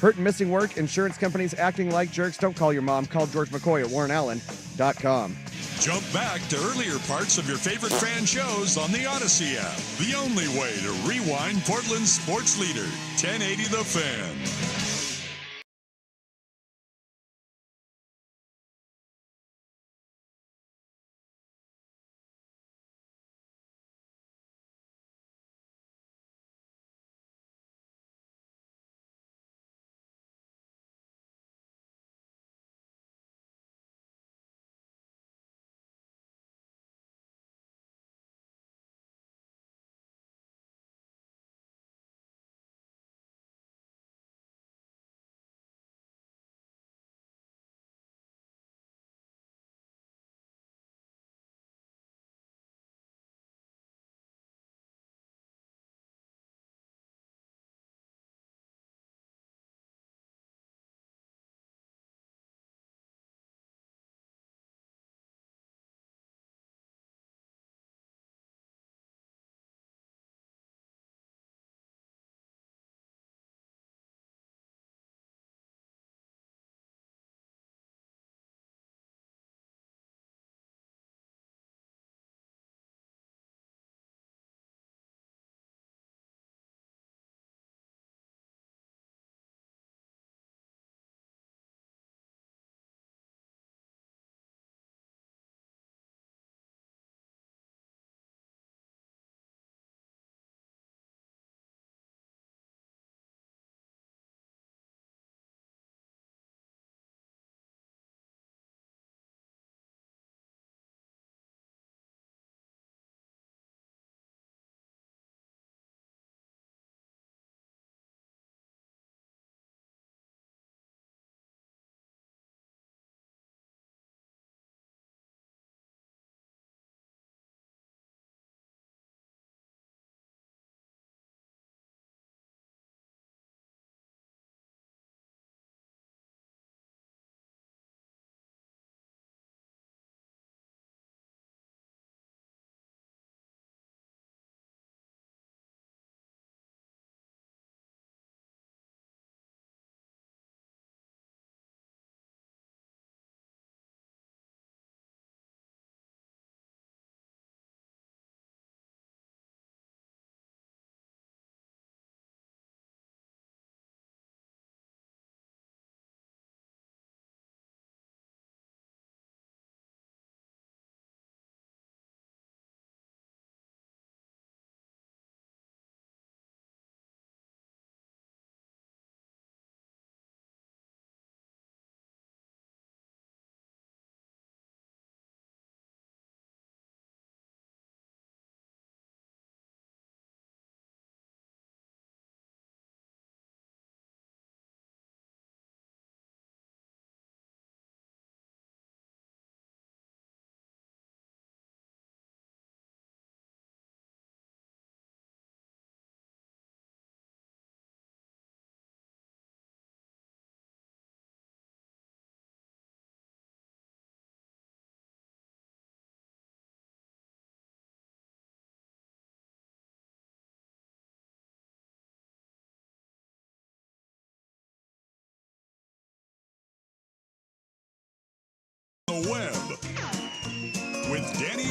Hurt and missing work, insurance companies acting like jerks. Don't call your mom. Call George McCoy at warrenallen.com. Jump back to earlier parts of your favorite fan shows on the Odyssey app. The only way to rewind Portland's sports leader, 1080 The Fan.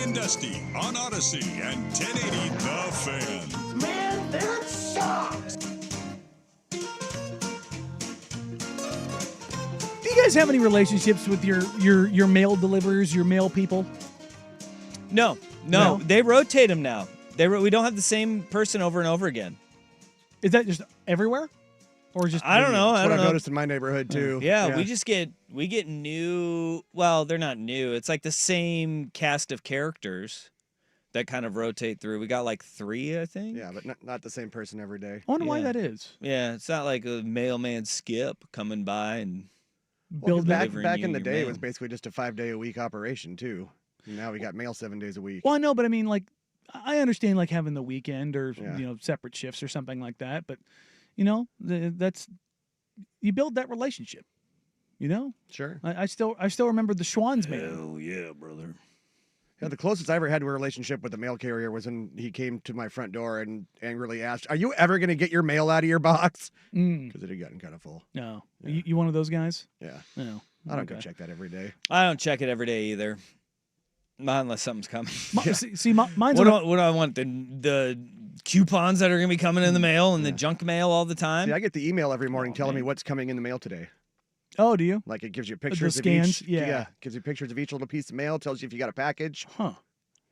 and Dusty on Odyssey and 1080 The Fan. Man, that sucks. Do you guys have any relationships with your mail deliverers, your mail people? No. They rotate them now. We don't have the same person over and over again. Is that just everywhere? Or just I don't know. That's I what don't I've know. noticed in my neighborhood too. Yeah, we get new. Well, they're not new. It's like the same cast of characters that kind of rotate through. We got like 3, I think. Yeah, but not the same person every day. I wonder why that is. Yeah, it's not like a mailman Skip coming by and Well, back delivering in you the your day, it was mail. basically just a 5-day-a-week operation too. And now we got mail 7 days a week. Well, I know, but I mean, like, I understand like having the weekend or Yeah. separate shifts or something like that. But that's you build that relationship. Sure. I still remember the Schwann's mail. Hell yeah, brother. Yeah, the closest I ever had to a relationship with a mail carrier was when he came to my front door and angrily asked, "Are you ever going to get your mail out of your box?" Because it had gotten kind of full. No, Yeah. you one of those guys? Yeah. No, I don't go check that every day. I don't check it every day either. Not unless something's coming. Mine's What do I want? The coupons that are going to be coming in the mail and the junk mail all the time? See, I get the email every morning telling me man. what's coming in the mail today. Oh, do you? Like it gives you pictures scans? of each. Yeah. Gives you pictures of each little piece of mail. Tells you if you got a package. Huh.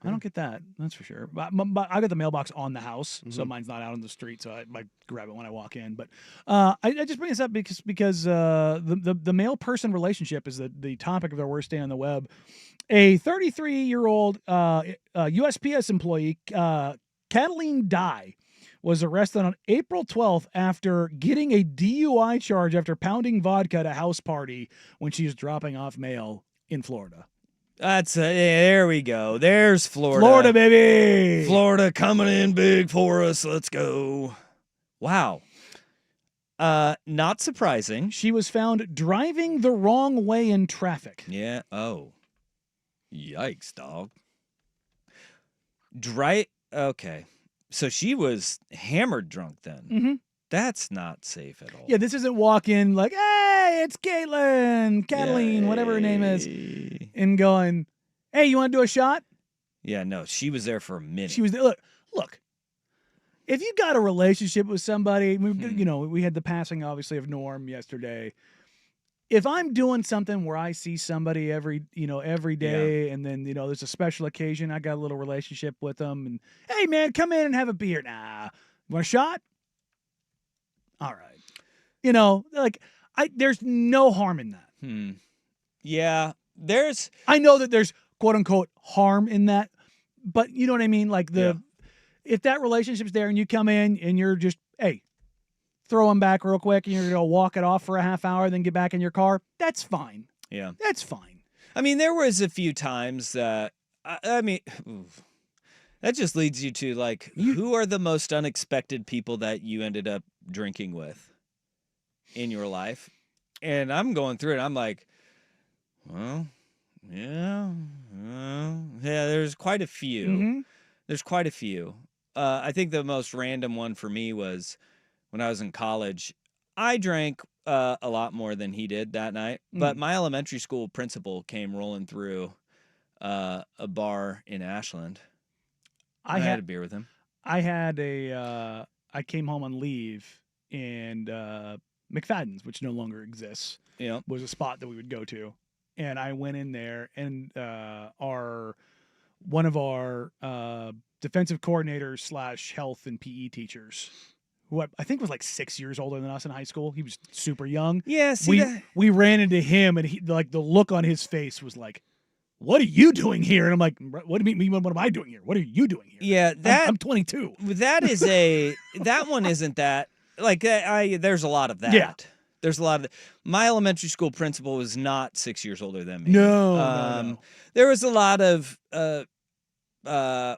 I don't get that. That's for sure. But I got the mailbox on the house, so mine's not out on the street. So I grab it when I walk in. But I just bring this up because the mail person relationship is the topic of our worst day on the web. A 33-year-old USPS employee, Cataline Dye, was arrested on April 12th after getting a DUI charge after pounding vodka at a house party when she was dropping off mail in Florida. There we go. There's Florida. Florida, baby. Florida coming in big for us. Let's go. Wow. Not surprising. She was found driving the wrong way in traffic. Yeah. Oh. Yikes, dog. Okay. So she was hammered drunk then. Mm-hmm. That's not safe at all. Yeah, this isn't walk in like, hey, it's Cataline, whatever her name is, and going, hey, you want to do a shot? Yeah, no, she was there for a minute. She was there. Look. If you got a relationship with somebody, we had the passing, obviously, of Norm yesterday. If I'm doing something where I see somebody every day, and then, there's a special occasion, I got a little relationship with them, and, hey, man, come in and have a beer. Nah. Want a shot? All right. There's no harm in that. Yeah, I know that there's quote unquote harm in that, but you know what I mean? Like if that relationship's there and you come in and you're just, hey, throw them back real quick and you're going to walk it off for a half hour, then get back in your car, that's fine. Yeah. That's fine. I mean, there was a few times that, that just leads you to like, who are the most unexpected people that you ended up drinking with in your life? And I'm going through it. I'm like, well, yeah, there's quite a few. Mm-hmm. There's quite a few. I think the most random one for me was when I was in college. I drank a lot more than he did that night, but my elementary school principal came rolling through a bar in Ashland. I had a beer with him. I came home on leave, and McFadden's, which no longer exists, was a spot that we would go to. And I went in there, and one of our defensive coordinators / health and PE teachers, who I think was like 6 years older than us in high school. He was super young. Yeah, we ran into him, and the look on his face was like, "What are you doing here?" And I'm like, "What do you mean? What am I doing here? What are you doing here?" Yeah, I'm 22. That one isn't that. Like, there's a lot of that. Yeah. There's a lot of my elementary school principal was not 6 years older than me. No. There was a lot of well,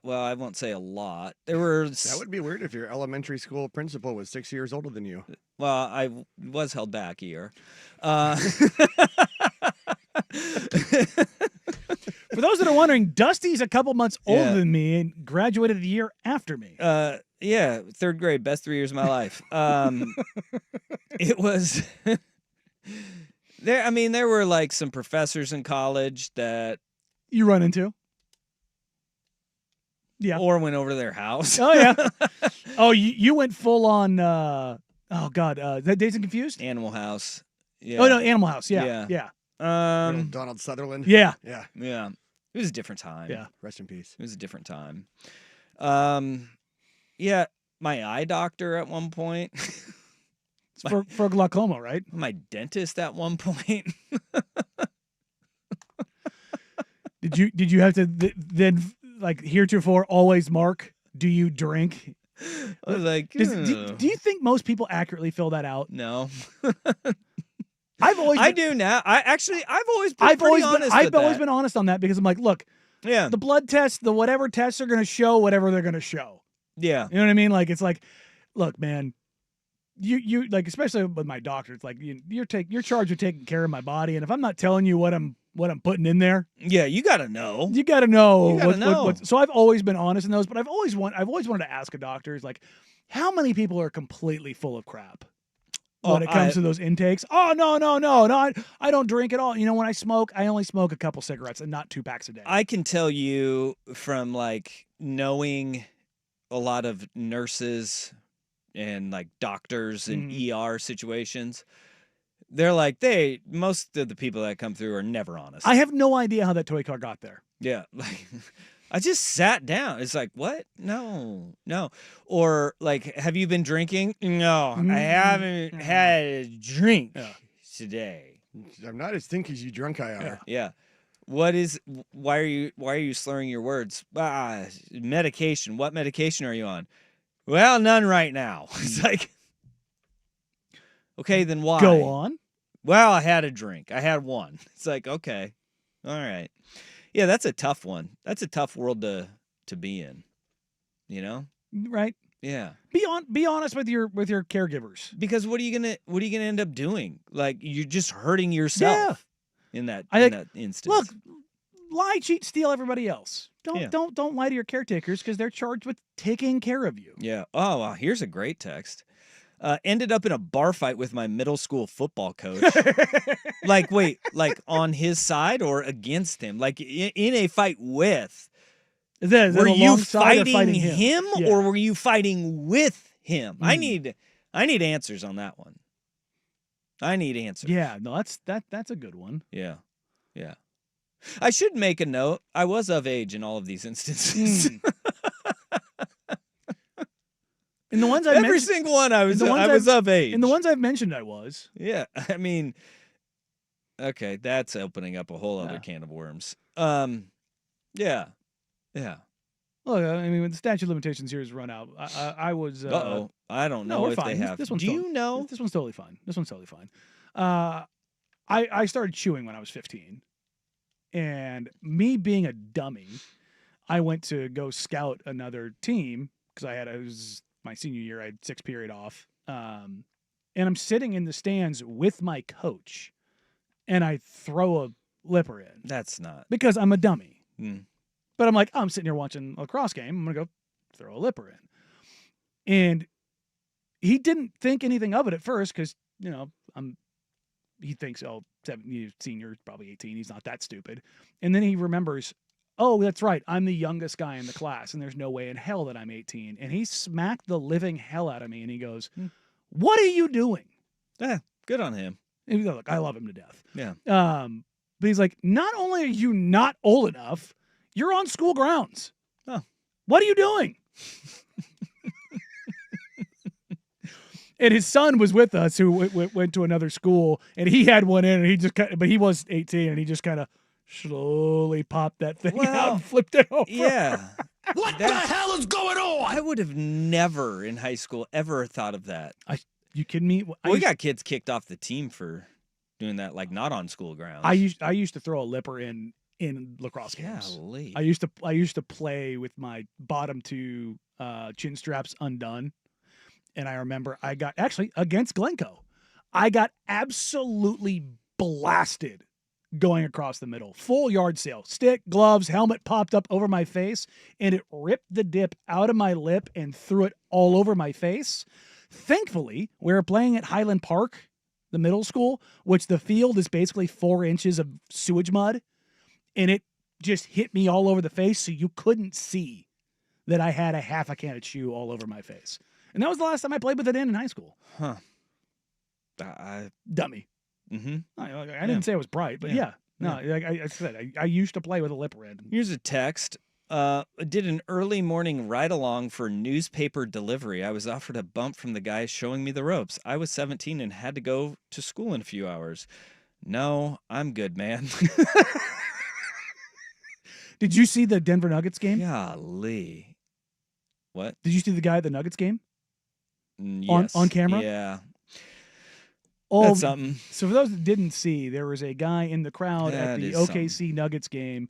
I won't say a lot. There were That would be weird if your elementary school principal was 6 years older than you. Well, I was held back a year. For those that are wondering, Dusty's a couple months older than me and graduated a year after me. Yeah, third grade, best 3 years of my life. It was there. I mean, there were like some professors in college that you run into. Yeah. Or went over to their house. Oh, yeah. Oh, you went full on, that Dazed and Confused? Animal House. Yeah. Oh, no, Animal House. Yeah. Yeah. Little Donald Sutherland. Yeah. Yeah. Yeah. It was a different time. Yeah. Rest in peace. It was a different time. Yeah, my eye doctor at one point. It's for glaucoma, right? My dentist at one point. Did you have to then, like, heretofore always mark, do you drink? I was like, do you think most people accurately fill that out? no. I do now. I've always been pretty honest. I've always been honest on that because I'm like, look, yeah, the blood tests, the whatever tests are going to show whatever they're going to show. Yeah. You know what I mean? Like, it's like, look, man, you like, especially with my doctor, it's like you're charged with taking care of my body, and if I'm not telling you what I'm putting in there, yeah, you got to know. You got to know. You gotta know. So I've always been honest in those, but I've always wanted to ask a doctor is like, how many people are completely full of crap when it comes to those intakes? Oh, no, I don't drink at all. You know, when I smoke, I only smoke a couple cigarettes and not 2 packs a day. I can tell you from like knowing a lot of nurses and like doctors in ER situations, they're like, most of the people that come through are never honest. I have no idea how that toy car got there. Yeah. Like, I just sat down. It's like, what? No. Or like, have you been drinking? No, I haven't had a drink today. I'm not as stinky as you drunk I are. Yeah. Why are you slurring your words? Medication. What medication are you on? Well, none right now. It's like, okay, then why? Go on. Well, I had a drink. I had one. It's like, okay. All right. Yeah, that's a tough one. That's a tough world to be in. You know? Right? Yeah. Be honest with your caregivers. Because what are you gonna end up doing? Like, you're just hurting yourself in that instance. Look, lie, cheat, steal everybody else. Don't lie to your caretakers because they're charged with taking care of you. Yeah. Oh, wow. Here's a great text. Ended up in a bar fight with my middle school football coach. Like, wait, like on his side or against him? Like in a fight with. Were you fighting him or were you fighting with him? I need answers on that one. I need answers. Yeah, no, that's a good one. Yeah. Yeah. I should make a note. I was of age in all of these instances. In the ones every single one I was of age. In the ones I've mentioned I was. Yeah. I mean, okay, that's opening up a whole other can of worms. Yeah. Yeah. Look, I mean, when the statute of limitations here is run out, I was. I don't know if fine. they have. This one's Do you know? This one's totally fine. I started chewing when I was 15, and me being a dummy, I went to go scout another team because it was my senior year. I had 6th period off, and I'm sitting in the stands with my coach, and I throw a lipper in. That's not because I'm a dummy. Mm. But I'm like, I'm sitting here watching a lacrosse game. I'm going to go throw a lipper in. And he didn't think anything of it at first because, you know, he thinks, senior, probably 18. He's not that stupid. And then he remembers, oh, that's right. I'm the youngest guy in the class, and there's no way in hell that I'm 18. And he smacked the living hell out of me, and he goes, what are you doing? Yeah, good on him. And he's like, look, I love him to death. Yeah. But he's like, not only are you not old enough, you're on school grounds. Oh. What are you doing? And his son was with us who went to another school, and he had one in, and but he was 18, and he just kind of slowly popped that thing out and flipped it over. Yeah. What the hell is going on? I would have never in high school ever thought of that. You kidding me? We got kids kicked off the team for doing that, like not on school grounds. I used to throw a lipper in lacrosse games. Golly. I used to play with my bottom 2 chin straps undone. And I remember I got against Glencoe. I got absolutely blasted going across the middle. Full yard sale. Stick, gloves, helmet popped up over my face, and it ripped the dip out of my lip and threw it all over my face. Thankfully, we were playing at Highland Park, the middle school, which the field is basically 4 inches of sewage mud. And it just hit me all over the face, so you couldn't see that I had a half a can of chew all over my face. And that was the last time I played with it in high school. Huh. Dummy. Mm-hmm. I didn't say it was bright, but yeah. No, like I said, I used to play with a lip red. Here's a text. Did an early morning ride along for newspaper delivery. I was offered a bump from the guy showing me the ropes. I was 17 and had to go to school in a few hours. No, I'm good, man. Did you see the Denver Nuggets game? Golly. What? Did you see the guy at the Nuggets game? Yes. On camera? Yeah. Oh, That's something. So for those that didn't see, there was a guy in the crowd at the OKC Nuggets game,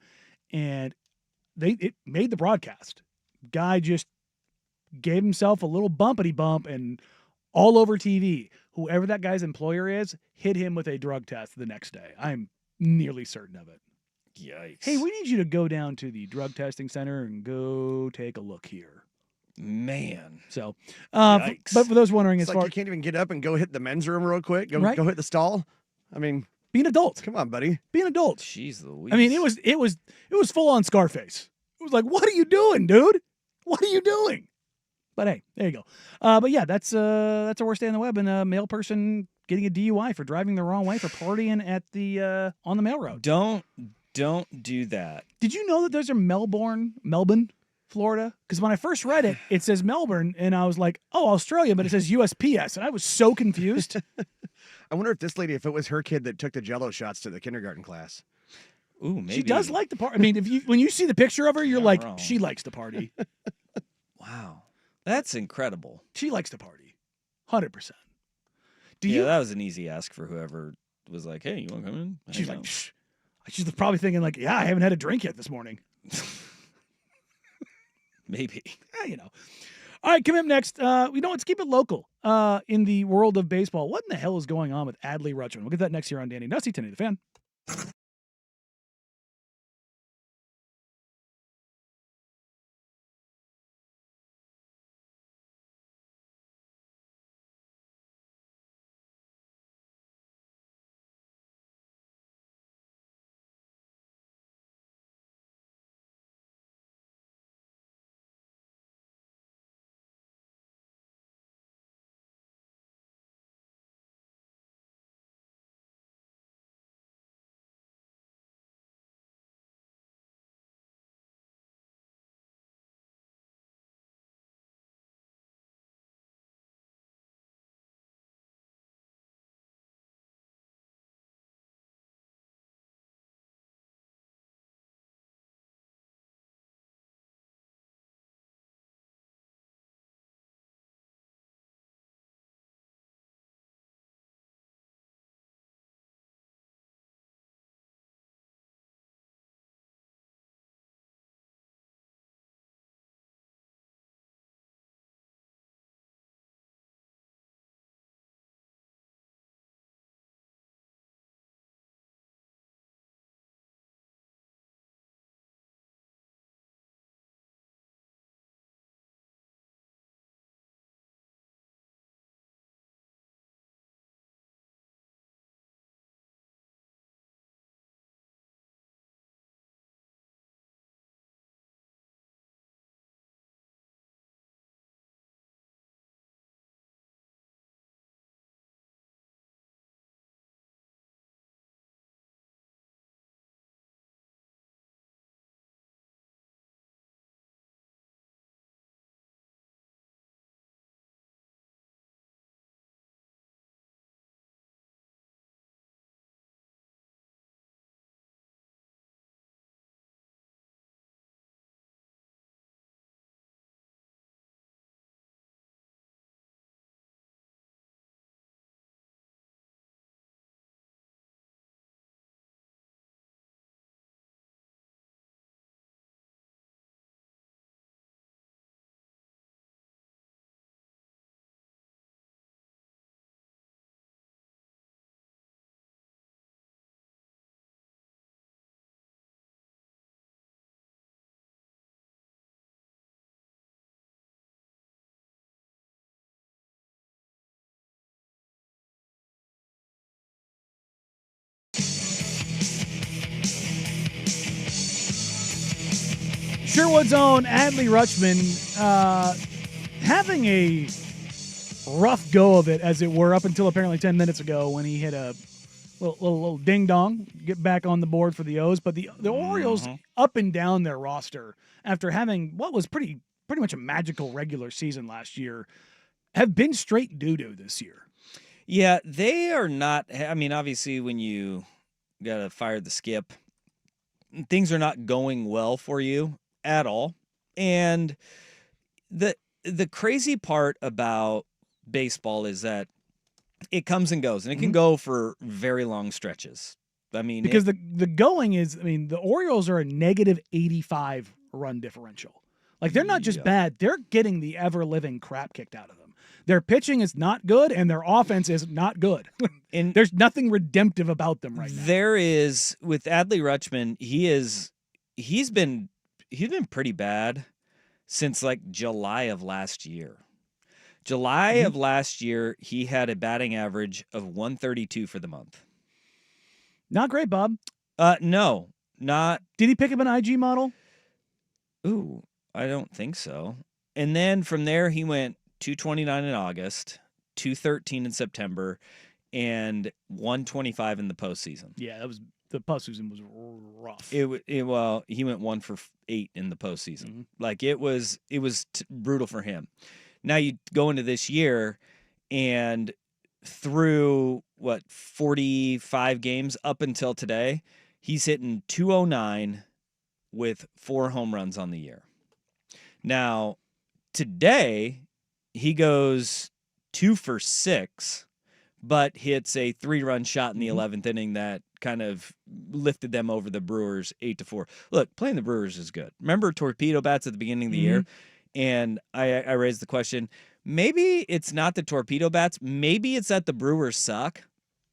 and it made the broadcast. Guy just gave himself a little bumpity bump, and all over TV, whoever that guy's employer is, hit him with a drug test the next day. I'm nearly certain of it. Yikes. Hey, we need you to go down to the drug testing center and go take a look here. Man. So, Yikes. but for those wondering, It's as like far you can't even get up and go hit the men's room real quick. Go hit the stall. I mean, be an adult. Come on, buddy. Be an adult. Jeez Louise. I mean, it was full on Scarface. It was like, what are you doing, dude? What are you doing? But hey, there you go. But yeah, that's a worst day on the web, and a male person getting a DUI for driving the wrong way for partying at the on the mail road. Don't do that. Did you know that those are Melbourne, Florida? Because when I first read it, it says Melbourne, and I was like, oh, Australia, but it says USPS, and I was so confused. I wonder if this lady, if it was her kid that took the Jell-O shots to the kindergarten class. Ooh, maybe. She does like to party. I mean, when you see the picture of her, you're like, wrong. she likes to party. Wow. That's incredible. She likes to party. 100%. That was an easy ask for whoever was like, hey, you want to come in? She's like, shh. She's probably thinking like, yeah, I haven't had a drink yet this morning. Maybe. All right, coming up next, let's keep it local in the world of baseball. What in the hell is going on with Adley Rutschman? We'll get that next year on Danny Nussey, 1080 The Fan. Sherwood's own Adley Rutschman having a rough go of it, as it were, up until apparently 10 minutes ago when he hit a little ding-dong, get back on the board for the O's. But the Orioles up and down their roster after having what was pretty much a magical regular season last year have been straight doo-doo this year. Yeah, they are not. I mean, obviously, when you got to fire the skip, things are not going well for you at all. And the crazy part about baseball is that it comes and goes, and it can go for very long stretches. I mean, because the going is, I mean, the Orioles are a negative 85 run differential. Like, they're not just bad, they're getting the ever-living crap kicked out of them. Their pitching is not good, and their offense is not good. And there's nothing redemptive about them right now. There is, with Adley Rutschman, he's been pretty bad since like July of last year. July of last year, he had a batting average of 132 for the month. Not great, Bob. No, not. Did he pick up an IG model? Ooh, I don't think so. And then from there, he went 229 in August, 213 in September, and 125 in the postseason. Yeah, the postseason was rough. Well, he went 1 for 8 in the postseason. Like, it was brutal for him. Now you go into this year, and through 45 games up until today, he's hitting 209 with 4 home runs on the year. Now, today he goes 2 for 6, but hits a 3-run shot in the 11th inning that kind of lifted them over the Brewers 8-4. Look, playing the Brewers is good. Remember torpedo bats at the beginning of the year? And I raised the question, maybe it's not the torpedo bats, maybe it's that the Brewers suck.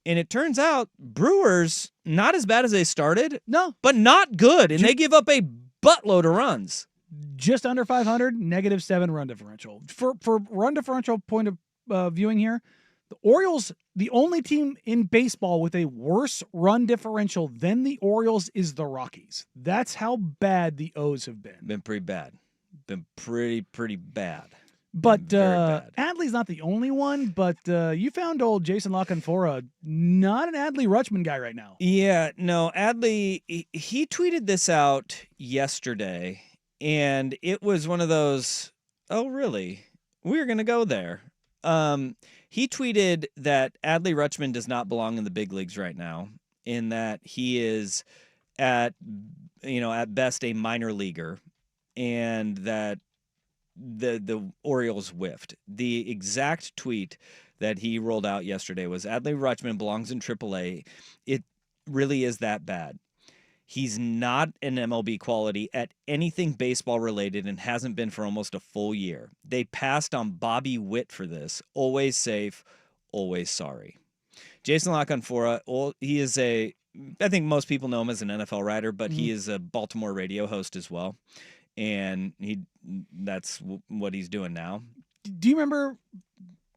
And it turns out Brewers, not as bad as they started, but not good. And they give up a buttload of runs. Just under 500, -7 run differential. For run differential point of viewing here, the Orioles, the only team in baseball with a worse run differential than the Orioles is the Rockies. That's how bad the O's have been. Been pretty bad. Been pretty bad. But Adley's not the only one, but you found old Jason LaCanfora, not an Adley Rutschman guy right now. Yeah, no, Adley, he tweeted this out yesterday, and it was one of those, oh, really? We're going to go there. He tweeted that Adley Rutschman does not belong in the big leagues right now, in that he is at best a minor leaguer, and that the Orioles whiffed. The exact tweet that he rolled out yesterday was, Adley Rutschman belongs in AAA. It really is that bad. He's not an MLB quality at anything baseball related and hasn't been for almost a full year. They passed on Bobby Witt for this. Always safe, always sorry. Jason LaCanfora, he is I think most people know him as an NFL writer, but he is a Baltimore radio host as well. And that's what he's doing now. Do you remember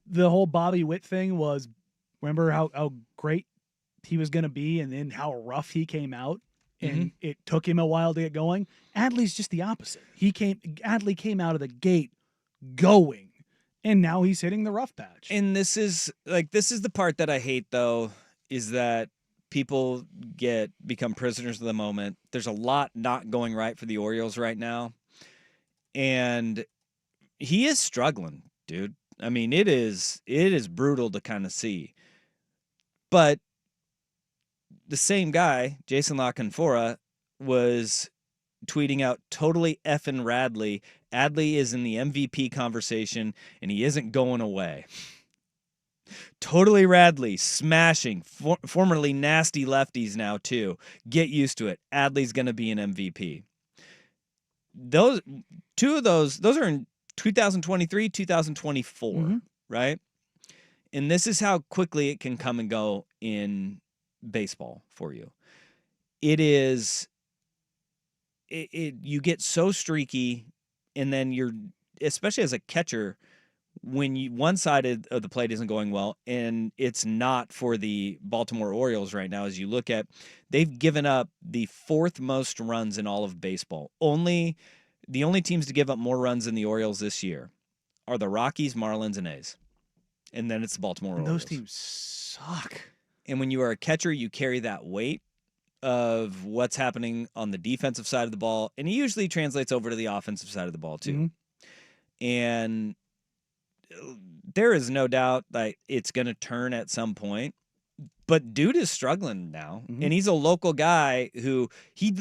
the whole Bobby Witt thing was, remember how great he was going to be and then how rough he came out? And it took him a while to get going. Adley's just the opposite. Adley came out of the gate going, and now he's hitting the rough patch. And this is the part that I hate, though, is that people become prisoners of the moment. There's a lot not going right for the Orioles right now. And he is struggling, dude. I mean, it is brutal to kind of see. But the same guy, Jason LaCanfora, was tweeting out totally effing Radley. Adley is in the MVP conversation, and he isn't going away. Totally Radley, smashing, formerly nasty lefties now too. Get used to it. Adley's going to be an MVP. Those are in 2023, 2024, right? And this is how quickly it can come and go in baseball for you. It is, you get so streaky, and then you're, especially as a catcher, when one side of the plate isn't going well, and it's not for the Baltimore Orioles right now, as you look at, they've given up the 4th most runs in all of baseball. Only The only teams to give up more runs than the Orioles this year are the Rockies, Marlins, and A's. And then it's the Baltimore Orioles. Those teams suck. And when you are a catcher, you carry that weight of what's happening on the defensive side of the ball, and it usually translates over to the offensive side of the ball too. Mm-hmm. And there is no doubt that it's going to turn at some point. But dude is struggling now, and he's a local guy who he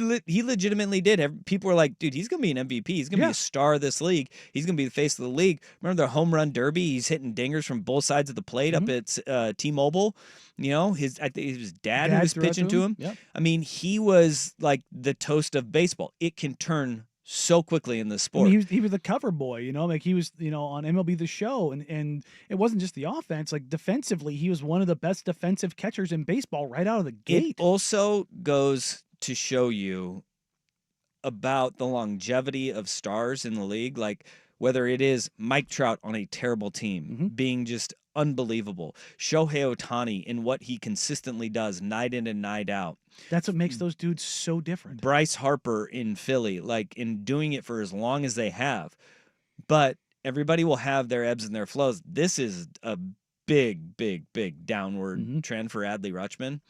legitimately did. People were like, dude, he's going to be an MVP. He's going to be a star of this league. He's going to be the face of the league. Remember the home run derby? He's hitting dingers from both sides of the plate up at T-Mobile. You know, I think it was his dad who was pitching to him. Yep. I mean, he was like the toast of baseball. It can turn so quickly in this sport. I mean, he was the cover boy, you know, like he was, you know, on MLB The Show, and it wasn't just the offense. Like defensively, he was one of the best defensive catchers in baseball right out of the gate. It also goes to show you about the longevity of stars in the league, like whether it is Mike Trout on a terrible team being just unbelievable, Shohei Ohtani in what he consistently does night in and night out. That's what makes those dudes so different. Bryce Harper in Philly, like in doing it for as long as they have. But everybody will have their ebbs and their flows. This is a big downward trend for Adley Rutschman.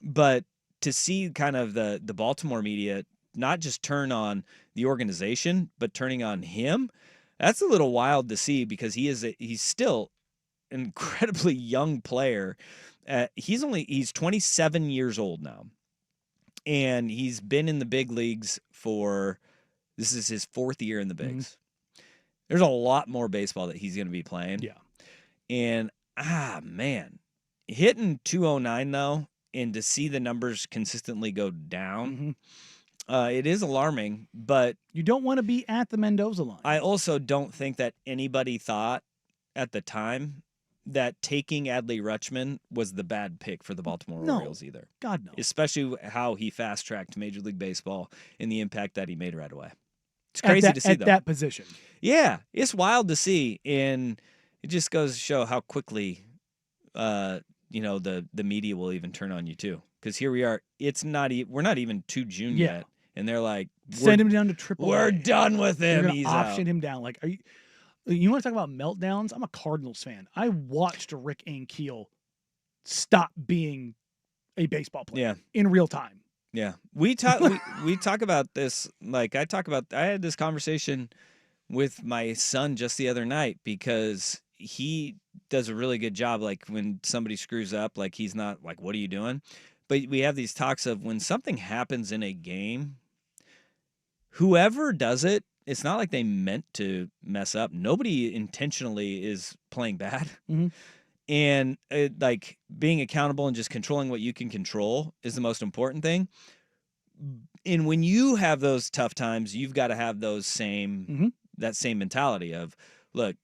But to see kind of the Baltimore media not just turn on the organization, but turning on him, that's a little wild to see, because he's still an incredibly young player. He's 27 years old now, and he's been in the big leagues this is his 4th year in the bigs. There's a lot more baseball that he's going to be playing. Yeah. And man, hitting 209 though, and to see the numbers consistently go down, it is alarming. But you don't want to be at the Mendoza line. I also don't think that anybody thought at the time that taking Adley Rutschman was the bad pick for the Baltimore Orioles either. God, no. Especially how he fast-tracked Major League Baseball and the impact that he made right away. It's crazy to see, though. At that position. Yeah, it's wild to see, and it just goes to show how quickly, the media will even turn on you too. Because here we are, we're not even to June yet, and they're like, send him down to AAA. We're done with him. You're He's option out. him down. Like, you want to talk about meltdowns? I'm a Cardinals fan. I watched Rick Ankiel stop being a baseball player in real time. Yeah, we talk about this. Like I had this conversation with my son just the other night, because he does a really good job. Like when somebody screws up, like he's not like, "What are you doing?" But we have these talks of when something happens in a game, whoever does it, it's not like they meant to mess up. Nobody intentionally is playing bad. And like being accountable and just controlling what you can control is the most important thing. And when you have those tough times, you've got to have that same mentality of, look,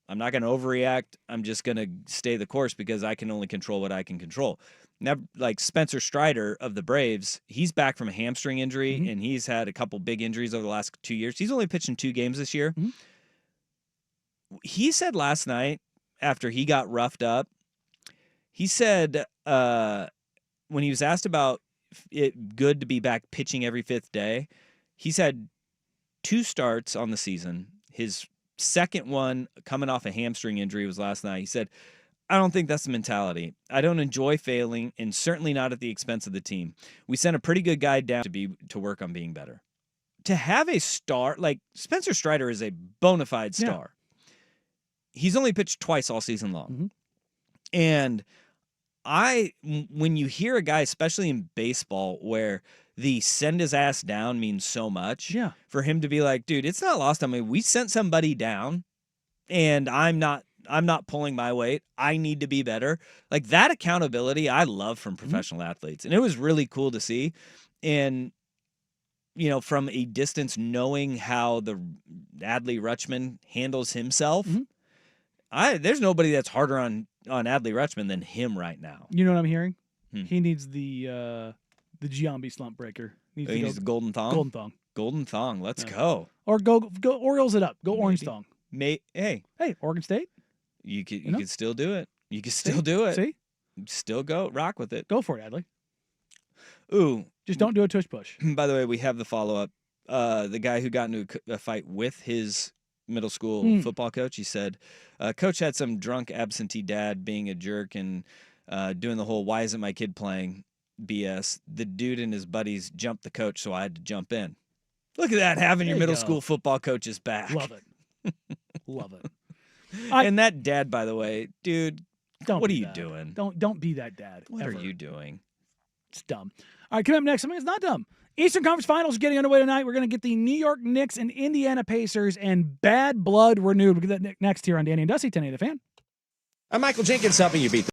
I'm not going to overreact. I'm just going to stay the course, because I can only control what I can control. Now, like Spencer Strider of the Braves, he's back from a hamstring injury, and he's had a couple big injuries over the last 2 years. He's only pitched in 2 games this year. He said last night, after he got roughed up, he said when he was asked about it good to be back pitching every 5th day, he's had 2 starts on the season. His second one coming off a hamstring injury was last night. He said, I don't think that's the mentality. I don't enjoy failing, and certainly not at the expense of the team. We sent a pretty good guy down to work on being better. To have a star, like Spencer Strider is a bona fide star. He's only pitched twice all season long. And when you hear a guy, especially in baseball, where the send his ass down means so much, for him to be like, dude, it's not lost on me. We sent somebody down, and I'm not pulling my weight. I need to be better. Like that accountability I love from professional athletes. And it was really cool to see. And, from a distance, knowing how the Adley Rutschman handles himself, there's nobody that's harder on Adley Rutschman than him right now. You know what I'm hearing? He needs the Giambi slump breaker. He needs the golden thong? Golden thong. Let's go. Or go Orioles it up. Go orange thong. Hey, Oregon State. You could still do it. You could still do it. See? Still go. Rock with it. Go for it, Adley. Ooh. Just don't do a tush push. By the way, we have the follow-up the guy who got into a fight with his middle school football coach. He said, Coach had some drunk absentee dad being a jerk and doing the whole "why isn't my kid playing" BS. The dude and his buddies jumped the coach, so I had to jump in. Look at that, having your middle school football coach's back. Love it. Love it. And that dad, by the way, dude, what are you doing? Don't be that dad. What are you doing? It's dumb. All right, coming up next, I mean, it's not dumb. Eastern Conference Finals getting underway tonight. We're going to get the New York Knicks and Indiana Pacers and bad blood renewed. We'll get that next here on Danny and Dusty, 1080 The Fan. I'm Michael Jenkins helping you beat the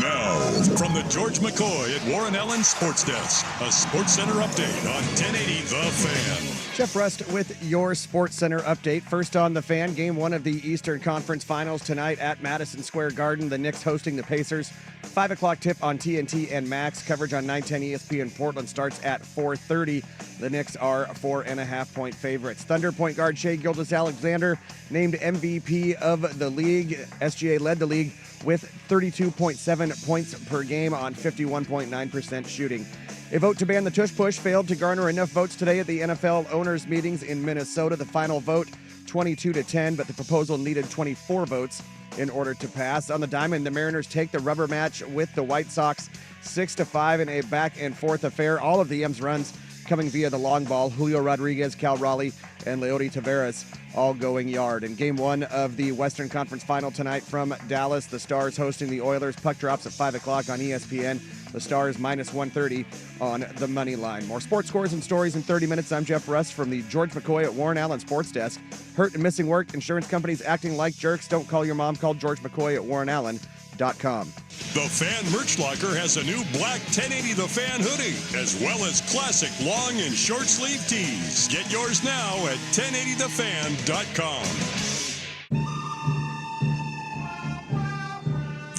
Now, from the George McCoy at Warren Allen Sports Desk, a Sports Center update on 1080 The Fan. Jeff Rust with your Sports Center update. First on The Fan, Game 1 of the Eastern Conference Finals tonight at Madison Square Garden. The Knicks hosting the Pacers. 5 o'clock tip on TNT and Max. Coverage on 910 ESPN Portland starts at 4:30. The Knicks are 4.5-point favorites. Thunder point guard Shai Gilgeous-Alexander named MVP of the league. SGA led the league with 32.7 points per game on 51.9% shooting. A vote to ban the Tush push failed to garner enough votes today at the NFL owners' meetings in Minnesota. The final vote, 22-10, but the proposal needed 24 votes in order to pass. On the diamond, the Mariners take the rubber match with the White Sox 6-5 in a back-and-forth affair. All of the M's runs coming via the long ball. Julio Rodriguez, Cal Raleigh, and Leody Taveras all going yard. In Game 1 of the Western Conference Final tonight from Dallas, the Stars hosting the Oilers. Puck drops at 5 o'clock on ESPN. The Stars minus 130 on the money line. More sports scores and stories in 30 minutes. I'm Jeff Rust from the George McCoy at Warren Allen Sports Desk. Hurt and missing work, insurance companies acting like jerks. Don't call your mom. Call George McCoy at warrenallen.com. The Fan Merch Locker has a new black 1080 The Fan hoodie, as well as classic long and short sleeve tees. Get yours now at 1080thefan.com.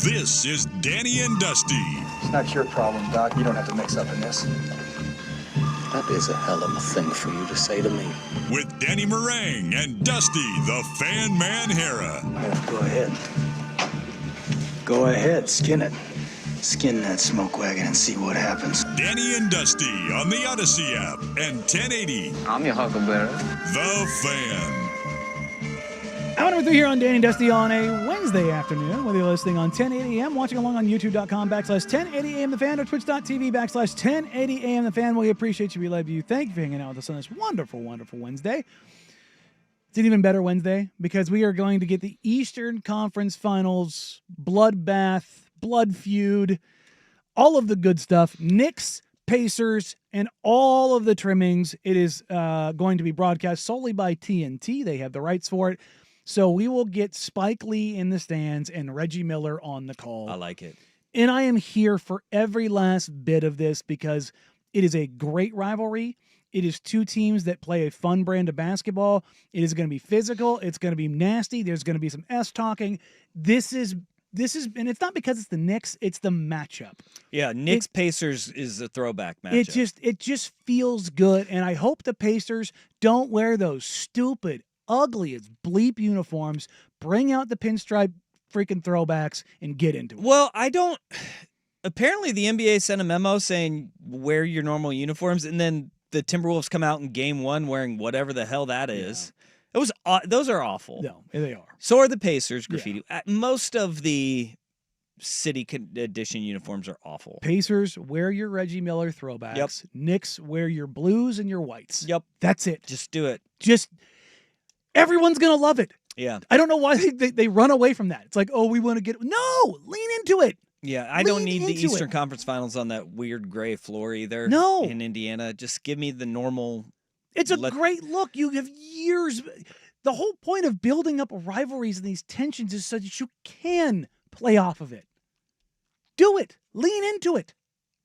This is Danny and Dusty. It's not your problem, Doc. You don't have to mix up in this. That is a hell of a thing for you to say to me. With Danny Meringue and Dusty, the Fan Man Hera. Oh, go ahead. Go ahead, skin it. Skin that smoke wagon and see what happens. Danny and Dusty on the Odyssey app and 1080. I'm your huckleberry. The Fan. Hour number 3 here on Danny and Dusty on a Wednesday afternoon, whether you're listening on 1080 AM, watching along on youtube.com/1080 AM The Fan or twitch.tv/1080 AM The Fan. We appreciate you. We love you. Thank you for hanging out with us on this wonderful, wonderful Wednesday. It's an even better Wednesday because we are going to get the Eastern Conference Finals, bloodbath, blood feud, all of the good stuff. Knicks, Pacers, and all of the trimmings. It is going to be broadcast solely by TNT. They have the rights for it. So we will get Spike Lee in the stands and Reggie Miller on the call. I like it. And I am here for every last bit of this because it is a great rivalry. It is two teams that play a fun brand of basketball. It is going to be physical. It's going to be nasty. There's going to be some S-talking. This is, and it's not because it's the Knicks, it's the matchup. Yeah, Knicks-Pacers is a throwback matchup. It just feels good, and I hope the Pacers don't wear those stupid, ugly as bleep uniforms, bring out the pinstripe freaking throwbacks, and get into it. Well, apparently the NBA sent a memo saying wear your normal uniforms, and then the Timberwolves come out in Game 1 wearing whatever the hell that is. Yeah. Those are awful. No, they are. So are the Pacers graffiti. Yeah. Most of the City Edition uniforms are awful. Pacers, wear your Reggie Miller throwbacks. Yep. Knicks, wear your blues and your whites. Yep. That's it. Just do it. Everyone's going to love it. Yeah. I don't know why they run away from that. It's like, oh, we want to get... No! Lean into it. Yeah, I don't need the Eastern Conference Finals on that weird gray floor either. No. In Indiana. Just give me the normal... It's a great look. You have years... The whole point of building up rivalries and these tensions is so that you can play off of it. Do it. Lean into it.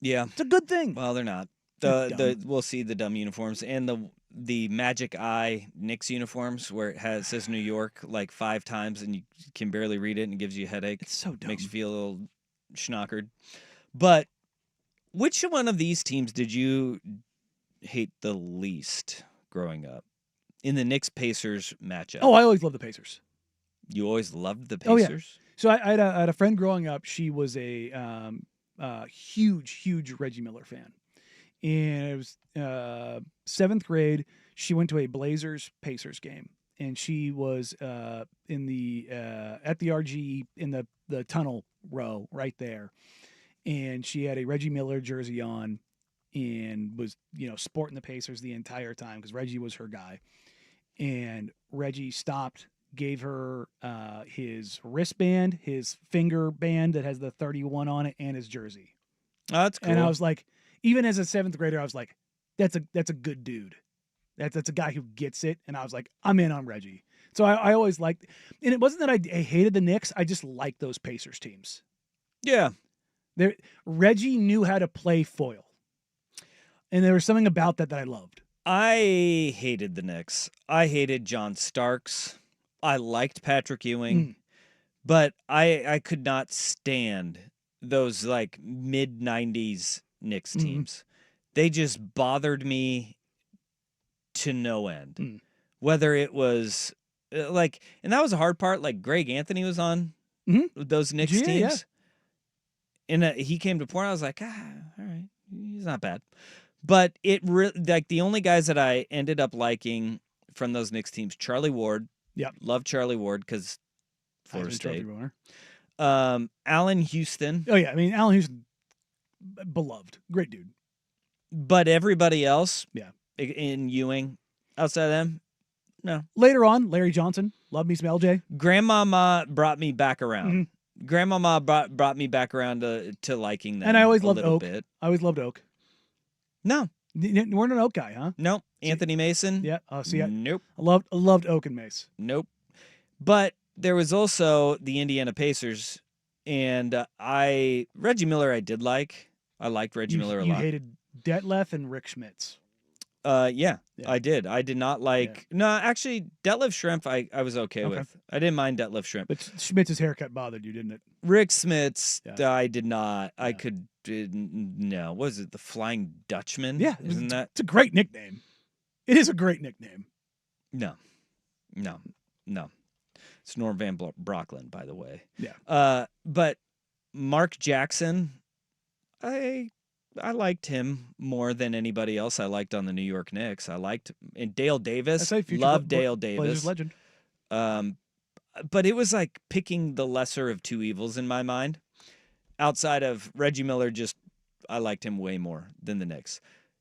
Yeah. It's a good thing. Well, they're not. We'll see the dumb uniforms and the Magic Eye Knicks uniforms where it says New York like 5 times and you can barely read it and it gives you a headache. It's so dumb. Makes you feel a little schnockered. But which one of these teams did you hate the least growing up in the Knicks-Pacers matchup? Oh, I always loved the Pacers. You always loved the Pacers? Oh, yeah. So I had a friend growing up. She was a huge Reggie Miller fan. And it was 7th grade. She went to a Blazers-Pacers game. And she was in the at the RG in the tunnel row right there. And she had a Reggie Miller jersey on and was, sporting the Pacers the entire time because Reggie was her guy. And Reggie stopped, gave her his wristband, his finger band that has the 31 on it, and his jersey. Oh, that's cool. And I was like, even as a 7th grader, I was like, that's a good dude. That's a guy who gets it. And I was like, I'm in on Reggie. So I always liked, and it wasn't that I hated the Knicks. I just liked those Pacers teams. Yeah. Reggie knew how to play foil. And there was something about that I loved. I hated the Knicks. I hated John Starks. I liked Patrick Ewing. But I could not stand those like mid-90s Knicks teams. They just bothered me to no end. Whether it was like, and that was the hard part, like Greg Anthony was on those Knicks teams. Yeah. And he came to Portland. I was like, all right, he's not bad. But it really, like, the only guys that I ended up liking from those Knicks teams, Charlie Ward. Yeah. Love Charlie Ward because Florida State. Runner. Allen Houston. Oh, yeah. I mean, Allen Houston, beloved. Great dude. But everybody else, yeah, in Ewing, outside of them, no. Later on, Larry Johnson. Love me some LJ. Grandmama brought me back around. Grandmama brought me back around to liking them. And I always loved Oak. I always loved Oak. No. You weren't an Oak guy, huh? No. Anthony Mason? Yeah. Nope. I loved Oak and Mace. Nope. But there was also the Indiana Pacers, and Reggie Miller I did like. I liked Reggie Miller a lot. You hated Detlef and Rick Schmitz. Yeah, I did. I did not like. Yeah. No, actually, Detlef Schrempf I was okay with. I didn't mind Detlef Schrempf. But Schmitz's haircut bothered you, didn't it? Rick Schmitz, I did not. Yeah. I could. No, what was it? The Flying Dutchman? Yeah, isn't that? It's a great nickname. It is a great nickname. No. It's Norm Van Brocklin, by the way. Yeah. But Mark Jackson, I liked him more than anybody else I liked on the New York Knicks. And Dale Davis. Loved Dale Davis. Legend. But it was like picking the lesser of two evils in my mind. Outside of Reggie Miller, I liked him way more than the Knicks.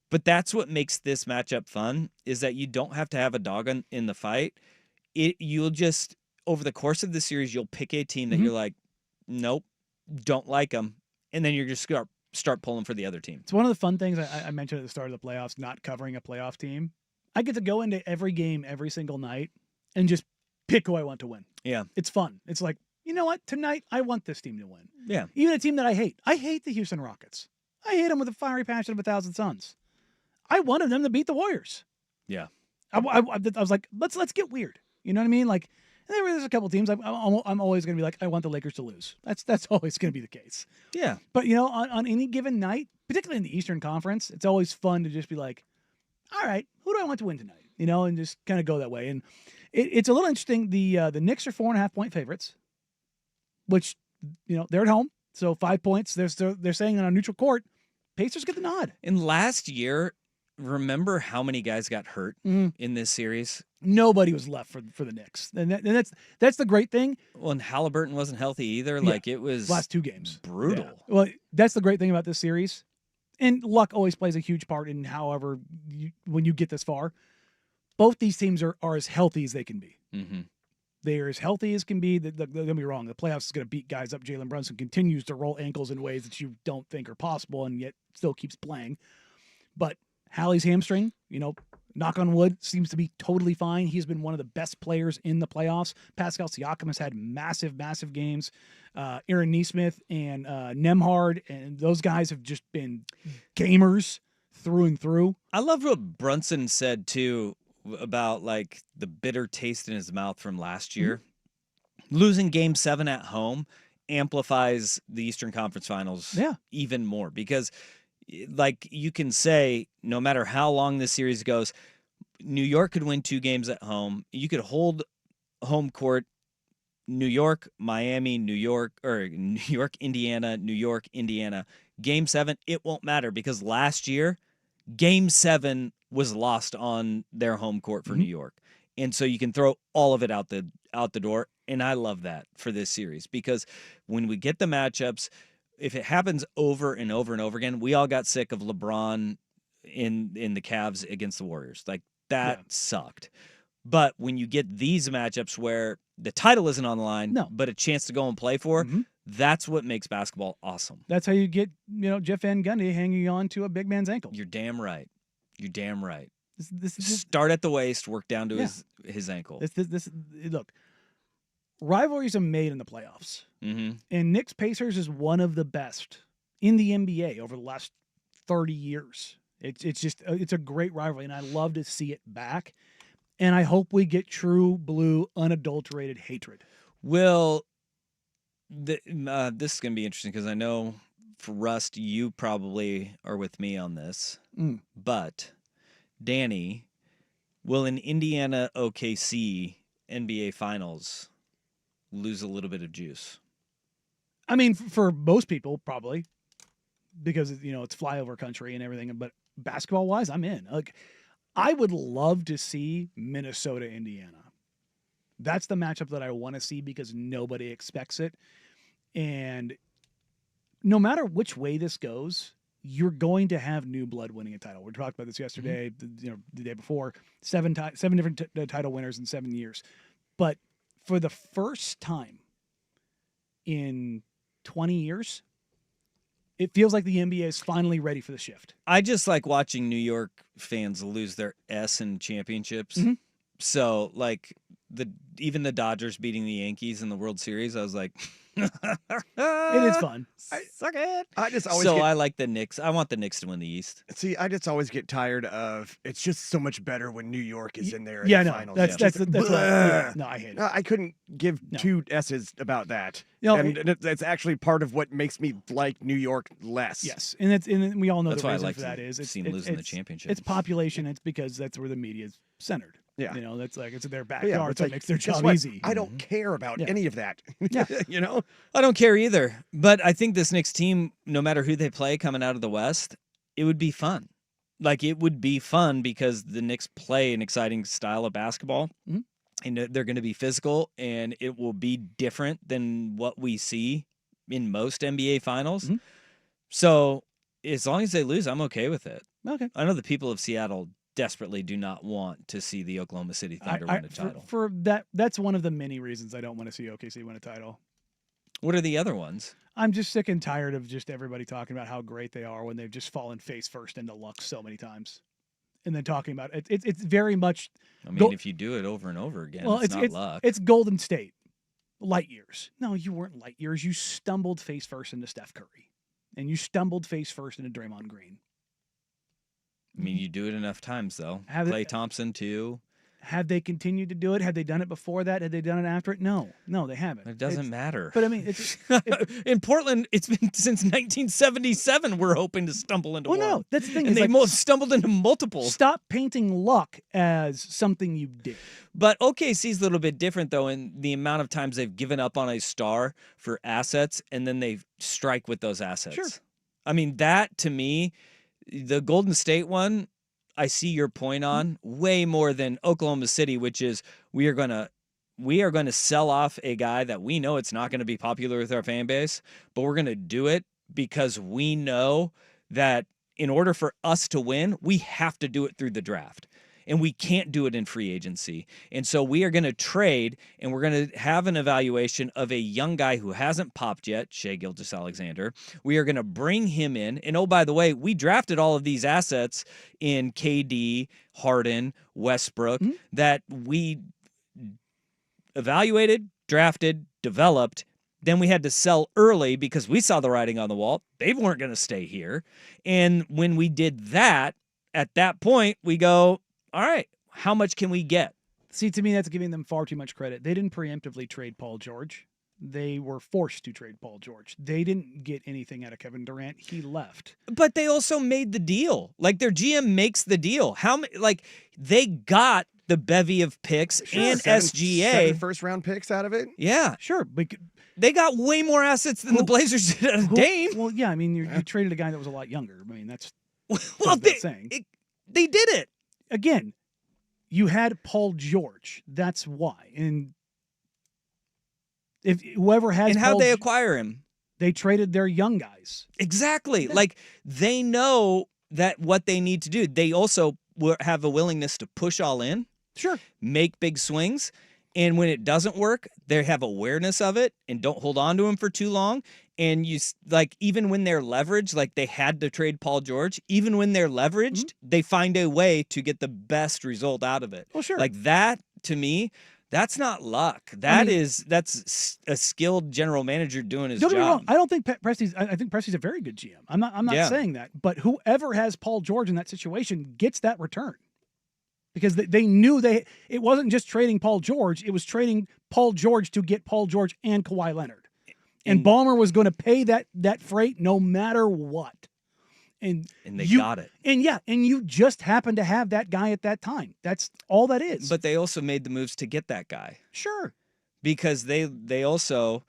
But that's what makes this matchup fun, is that you don't have to have a dog in the fight. You'll just, over the course of the series, you'll pick a team that you're like, nope, don't like them. And then you're just start pulling for the other team. It's one of the fun things I mentioned at the start of the playoffs, not covering a playoff team. I get to go into every game every single night and just pick who I want to win. Yeah. It's fun. It's like, you know what? Tonight, I want this team to win. Yeah. Even a team that I hate. I hate the Houston Rockets. I hate them with a fiery passion of 1,000 suns. I wanted them to beat the Warriors. Yeah. I was like, let's get weird. You know what I mean? Like, there's a couple teams I'm always going to be like, I want the Lakers to lose. That's always going to be the case. Yeah. But, on any given night, particularly in the Eastern Conference, it's always fun to just be like, all right, who do I want to win tonight? And just kind of go that way. And it's a little interesting. The Knicks are 4.5-point favorites, which, they're at home. So 5 points. They're saying on a neutral court, Pacers get the nod. And last year, remember how many guys got hurt in this series? Nobody was left for the Knicks. And that's the great thing. Well, and Halliburton wasn't healthy either. Yeah. Like, it was last 2 games. Brutal. Yeah. Well, that's the great thing about this series. And luck always plays a huge part in when you get this far. Both these teams are as healthy as they can be. Mm-hmm. They are as healthy as can be. Don't get me wrong. The playoffs is going to beat guys up. Jalen Brunson continues to roll ankles in ways that you don't think are possible, and yet still keeps playing. But Hallie's hamstring, knock on wood, seems to be totally fine. He's been one of the best players in the playoffs. Pascal Siakam has had massive, massive games. Aaron Nesmith and Nembhard, and those guys have just been gamers through and through. I loved what Brunson said, too, about like the bitter taste in his mouth from last year. Losing Game 7 at home amplifies the Eastern Conference Finals even more, because like you can say, no matter how long this series goes, New York could win 2 games at home. You could hold home court New York, Miami, New York, Indiana, New York, Indiana. Game 7, it won't matter, because last year, Game 7 was lost on their home court for New York. And so you can throw all of it out the door. And I love that for this series, because when we get the matchups, if it happens over and over and over again, we all got sick of LeBron in the Cavs against the Warriors. Like, that sucked. But when you get these matchups where the title isn't on the line, but a chance to go and play for, that's what makes basketball awesome. That's how you get, Jeff Van Gundy hanging on to a big man's ankle. You're damn right. Start at the waist, work down to his ankle. Look, rivalries are made in the playoffs. And Knicks Pacers is one of the best in the NBA over the last 30 years. It's a great rivalry, and I love to see it back. And I hope we get true blue, unadulterated hatred. Will this is going to be interesting because I know for Rust, you probably are with me on this. But Danny, will an Indiana OKC NBA Finals lose a little bit of juice? I mean, for most people, probably, because it's flyover country and everything. But basketball wise, I'm in. Like, I would love to see Minnesota, Indiana. That's the matchup that I want to see because nobody expects it. And no matter which way this goes, you're going to have new blood winning a title. We talked about this yesterday, the day before. Seven different title winners in 7 years. But for the first time in 20 years, it feels like the NBA is finally ready for the shift. I just like watching New York fans lose their S in championships. So, like, even the Dodgers beating the Yankees in the World Series, I was like, it is fun. Suck it. I like the Knicks. I want the Knicks to win the East. See, I just always get tired of it's just so much better when New York is in there in the finals. That's no, I hate it. I couldn't give two S's about that. And it's actually part of what makes me like New York less. Yes, and we all know that's the why reason I like for that is it's losing the championship. It's population. It's because that's where the media is centered. Yeah. That's like it's their backyard, so it makes their job what? easy. I don't care about any of that. Yeah. I don't care either. But I think this Knicks team, no matter who they play coming out of the West, it would be fun. Like, it would be fun because the Knicks play an exciting style of basketball. And they're going to be physical, and it will be different than what we see in most NBA finals. So as long as they lose, I'm okay with it. Okay. I know the people of Seattle desperately do not want to see the Oklahoma City Thunder win a title. For that's one of the many reasons I don't want to see OKC win a title. What are the other ones? I'm just sick and tired of just everybody talking about how great they are when they've just fallen face first into luck so many times. And then talking about it. It's very much... I mean, if you do it over and over again, it's not luck. It's Golden State. Light years. No, you weren't light years. You stumbled face first into Steph Curry. And you stumbled face first into Draymond Green. I mean, you do it enough times, though. Klay Thompson, too. Have they continued to do it? Had they done it before that? Had they done it after it? No, they haven't. It doesn't matter. But I mean, in Portland, it's been since 1977. We're hoping to stumble into one. No, that's the thing. And they stumbled into multiple. Stop painting luck as something you did. But OKC's a little bit different, though, in the amount of times they've given up on a star for assets, and then they strike with those assets. Sure. I mean, that to me, the Golden State one, I see your point on way more than Oklahoma City, which is we are going to sell off a guy that we know it's not going to be popular with our fan base, but we're going to do it because we know that in order for us to win, we have to do it through the draft. And we can't do it in free agency. And so we are going to trade, and we're going to have an evaluation of a young guy who hasn't popped yet, Shai Gilgeous-Alexander. We are going to bring him in. And, oh, by the way, we drafted all of these assets in KD, Harden, Westbrook, that we evaluated, drafted, developed. Then we had to sell early because we saw the writing on the wall. They weren't going to stay here. And when we did that, at that point, we go, all right, how much can we get? See, to me, that's giving them far too much credit. They didn't preemptively trade Paul George. They were forced to trade Paul George. They didn't get anything out of Kevin Durant. He left. But they also made the deal. Like, their GM makes the deal. They got the bevy of picks and SGA. 7 first-round picks out of it? Yeah. Sure. But they got way more assets than the Blazers did out of Dame. Well, yeah, I mean, you traded a guy that was a lot younger. I mean, that's they did it. Again, you had Paul George. That's why. And if whoever has and how'd they acquire him? They traded their young guys. Exactly. Like, they know that what they need to do. They also have a willingness to push all in. Sure. Make big swings. And when it doesn't work, they have awareness of it and don't hold on to him for too long. And even when they're leveraged, like they had to trade Paul George, even when they're leveraged, they find a way to get the best result out of it. Well, sure. Like that, to me, That's not luck. That's a skilled general manager doing his Don't get me wrong. job. I don't think Presti's. I think Presti's a very good GM. I'm not saying that. But whoever has Paul George in that situation gets that return, because they knew it wasn't just trading Paul George. It was trading Paul George to get Paul George and Kawhi Leonard, and Ballmer was going to pay that freight no matter what. And they got it. And you just happen to have that guy at that time. That's all that is. But they also made the moves to get that guy. Sure. Because they also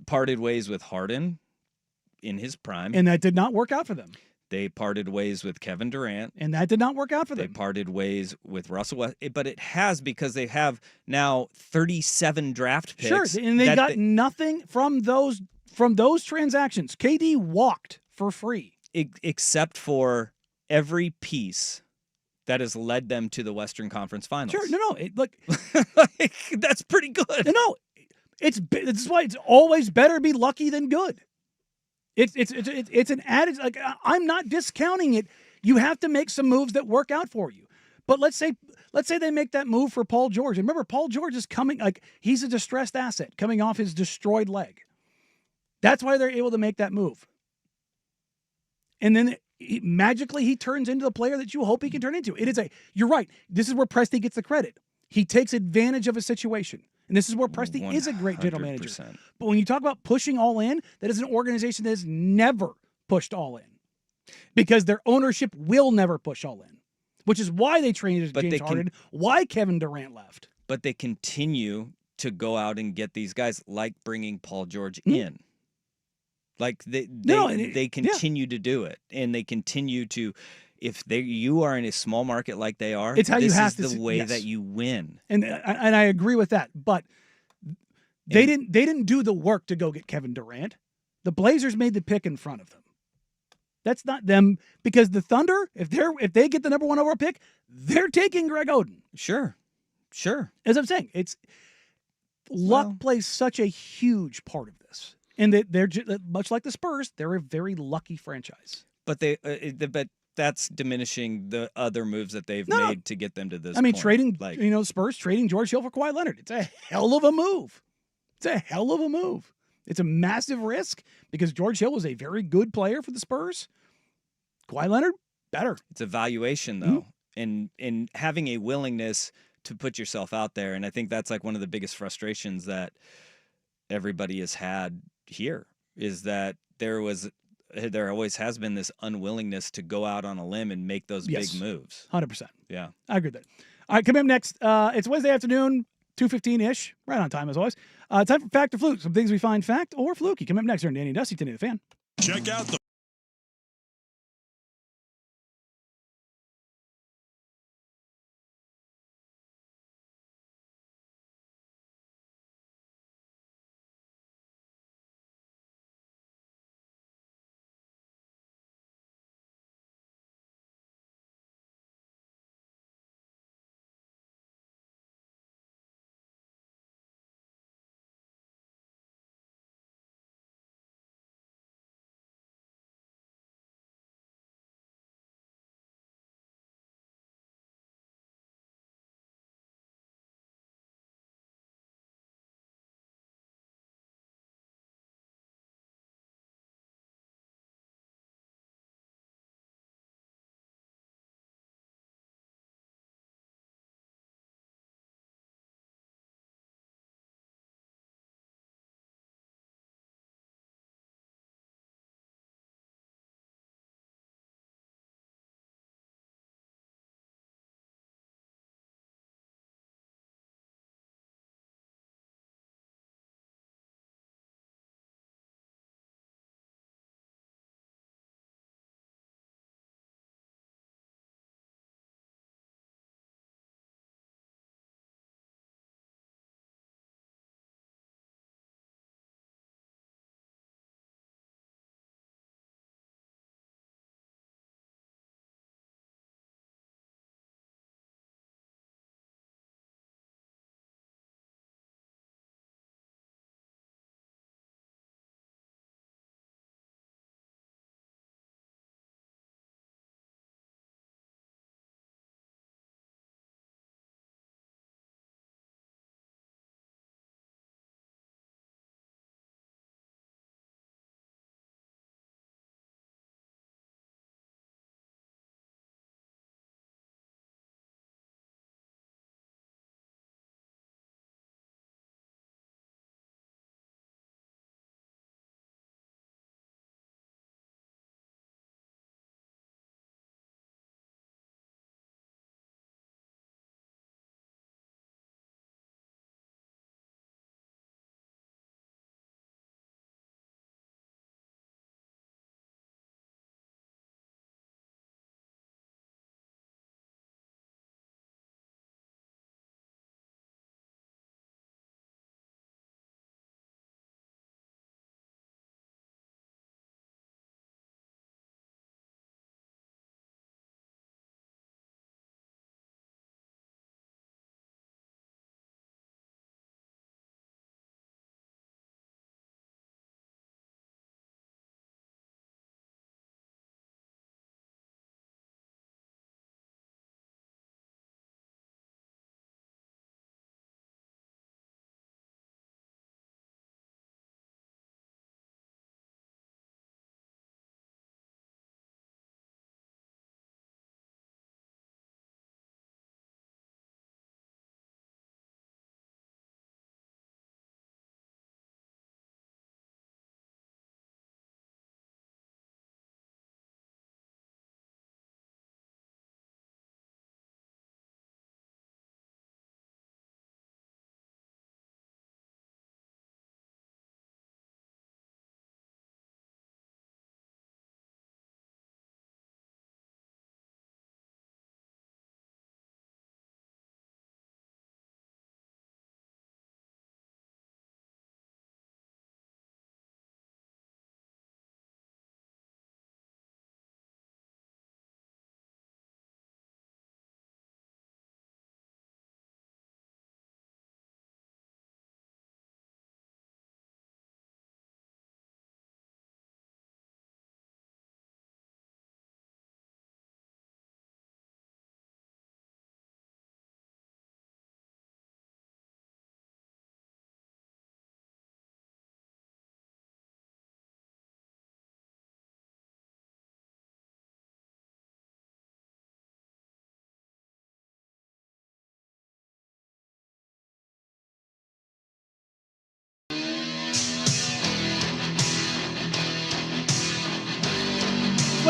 parted ways with Harden in his prime. And that did not work out for them. They parted ways with Kevin Durant. And that did not work out for them. They parted ways with Russell Westbrook. But it has, because they have now 37 draft picks. Sure. And they got nothing from those transactions. KD walked for free. Except for every piece that has led them to the Western Conference Finals. Sure. No. Look, that's pretty good. No. This is why it's always better be lucky than good. It's an added, like, I'm not discounting it. You have to make some moves that work out for you. But let's say they make that move for Paul George. And remember, Paul George is coming, like, he's a distressed asset coming off his destroyed leg. That's why they're able to make that move. And then magically he turns into the player that you hope he can turn into. You're right. This is where Presti gets the credit. He takes advantage of a situation. And this is where Presti is a great general manager. 100%. But when you talk about pushing all in, that is an organization that has never pushed all in, because their ownership will never push all in, which is why they traded James Harden, why Kevin Durant left. But they continue to go out and get these guys, like bringing Paul George in. Like they continue to do it, and they continue to. If you are in a small market like they are, it's how this you have is to the way that you win. And I agree with that, but they didn't do the work to go get Kevin Durant. The Blazers made the pick in front of them. That's not them, because the Thunder, if they get the number 1 overall pick, they're taking Greg Oden. Sure. As I'm saying, luck plays such a huge part of this. And they're much like the Spurs, they're a very lucky franchise. But that's diminishing the other moves that they've made to get them to this. Trading, Spurs trading George Hill for Kawhi Leonard. It's a hell of a move. It's a massive risk, because George Hill was a very good player for the Spurs. Kawhi Leonard, better. It's a valuation, though, and having a willingness to put yourself out there. And I think that's like one of the biggest frustrations that everybody has had here, is that there always has been this unwillingness to go out on a limb and make those big moves. 100%. Yeah. I agree with that. All right, coming up next, it's Wednesday afternoon, 2:15-ish, right on time as always. Time for Fact or Fluke, some things we find fact or fluky. Coming up next here on Danny and Dusty, 1080 The Fan. Check out the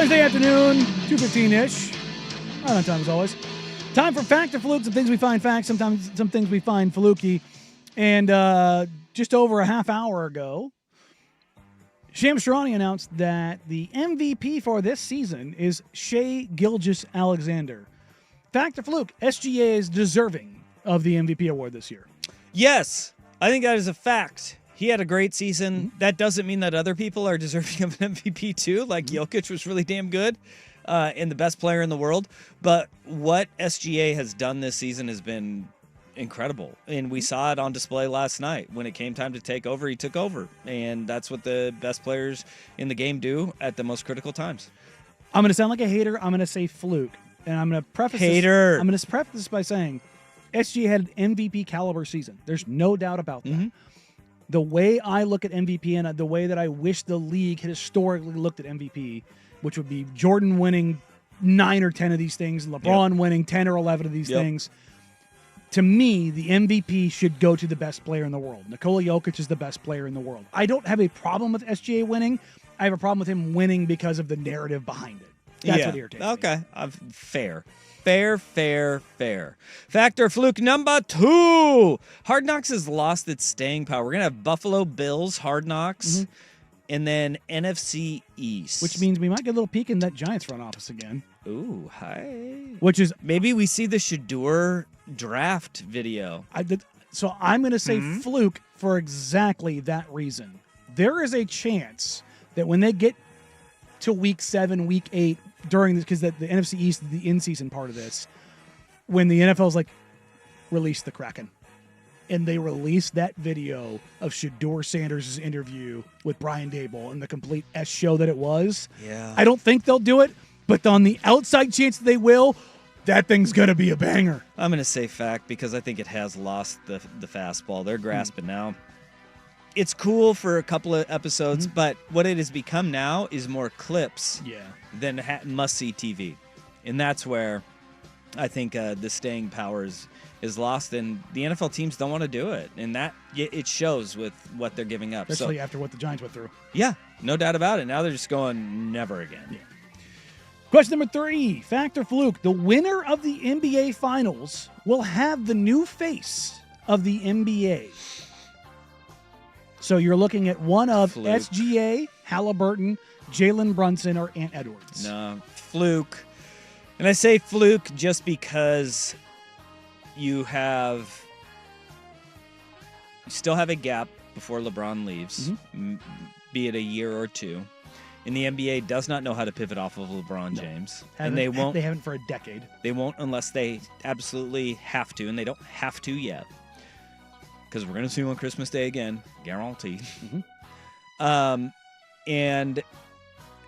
Wednesday afternoon, 2:15-ish. Right on time as always. Time for Fact or Fluke. Some things we find facts, sometimes some things we find fluky. And just over a half hour ago, Shams Charania announced that the MVP for this season is Shai Gilgeous-Alexander. Fact or Fluke, SGA is deserving of the MVP award this year. Yes, I think that is a fact. He had a great season. That doesn't mean that other people are deserving of an MVP too. Like Jokic was really damn good and the best player in the world. But what SGA has done this season has been incredible. And we saw it on display last night. When it came time to take over, he took over. And that's what the best players in the game do at the most critical times. I'm going to sound like a hater. I'm going to say fluke. And I'm going to preface this by saying SGA had an MVP caliber season. There's no doubt about that. The way I look at MVP and the way that I wish the league had historically looked at MVP, which would be Jordan winning 9 or 10 of these things, LeBron winning 10 or 11 of these things. To me, the MVP should go to the best player in the world. Nikola Jokic is the best player in the world. I don't have a problem with SGA winning. I have a problem with him winning because of the narrative behind it. That's what irritates me. Okay. Fair. Fact or Fluke number 2. Hard Knocks has lost its staying power. We're going to have Buffalo Bills, Hard Knocks, and then NFC East. Which means we might get a little peek in that Giants front office again. Ooh, hi. Which is... Maybe we see the Shador draft video. So I'm going to say Fluke for exactly that reason. There is a chance that when they get to week 7, week 8, during this, because the NFC East is the in-season part of this, when the NFL's like, release the Kraken. And they release that video of Shador Sanders' interview with Brian Daboll and the complete S show that it was. Yeah. I don't think they'll do it, but on the outside chance that they will, that thing's going to be a banger. I'm going to say fact because I think it has lost the fastball. They're grasping now. It's cool for a couple of episodes, but what it has become now is more clips than must-see TV. And that's where I think the staying power is lost, and the NFL teams don't want to do it. And that it shows with what they're giving up. Especially after what the Giants went through. Yeah, no doubt about it. Now they're just going never again. Yeah. Question number 3, fact or fluke? The winner of the NBA Finals will have the new face of the NBA. So you're looking at one of Fluke. SGA, Halliburton, Jalen Brunson, or Ant Edwards. No, fluke. And I say fluke just because you still have a gap before LeBron leaves, be it a year or two. And the NBA does not know how to pivot off of LeBron James. And they won't. They haven't for a decade. They won't unless they absolutely have to, and they don't have to yet. Because we're going to see him on Christmas Day again, guaranteed. And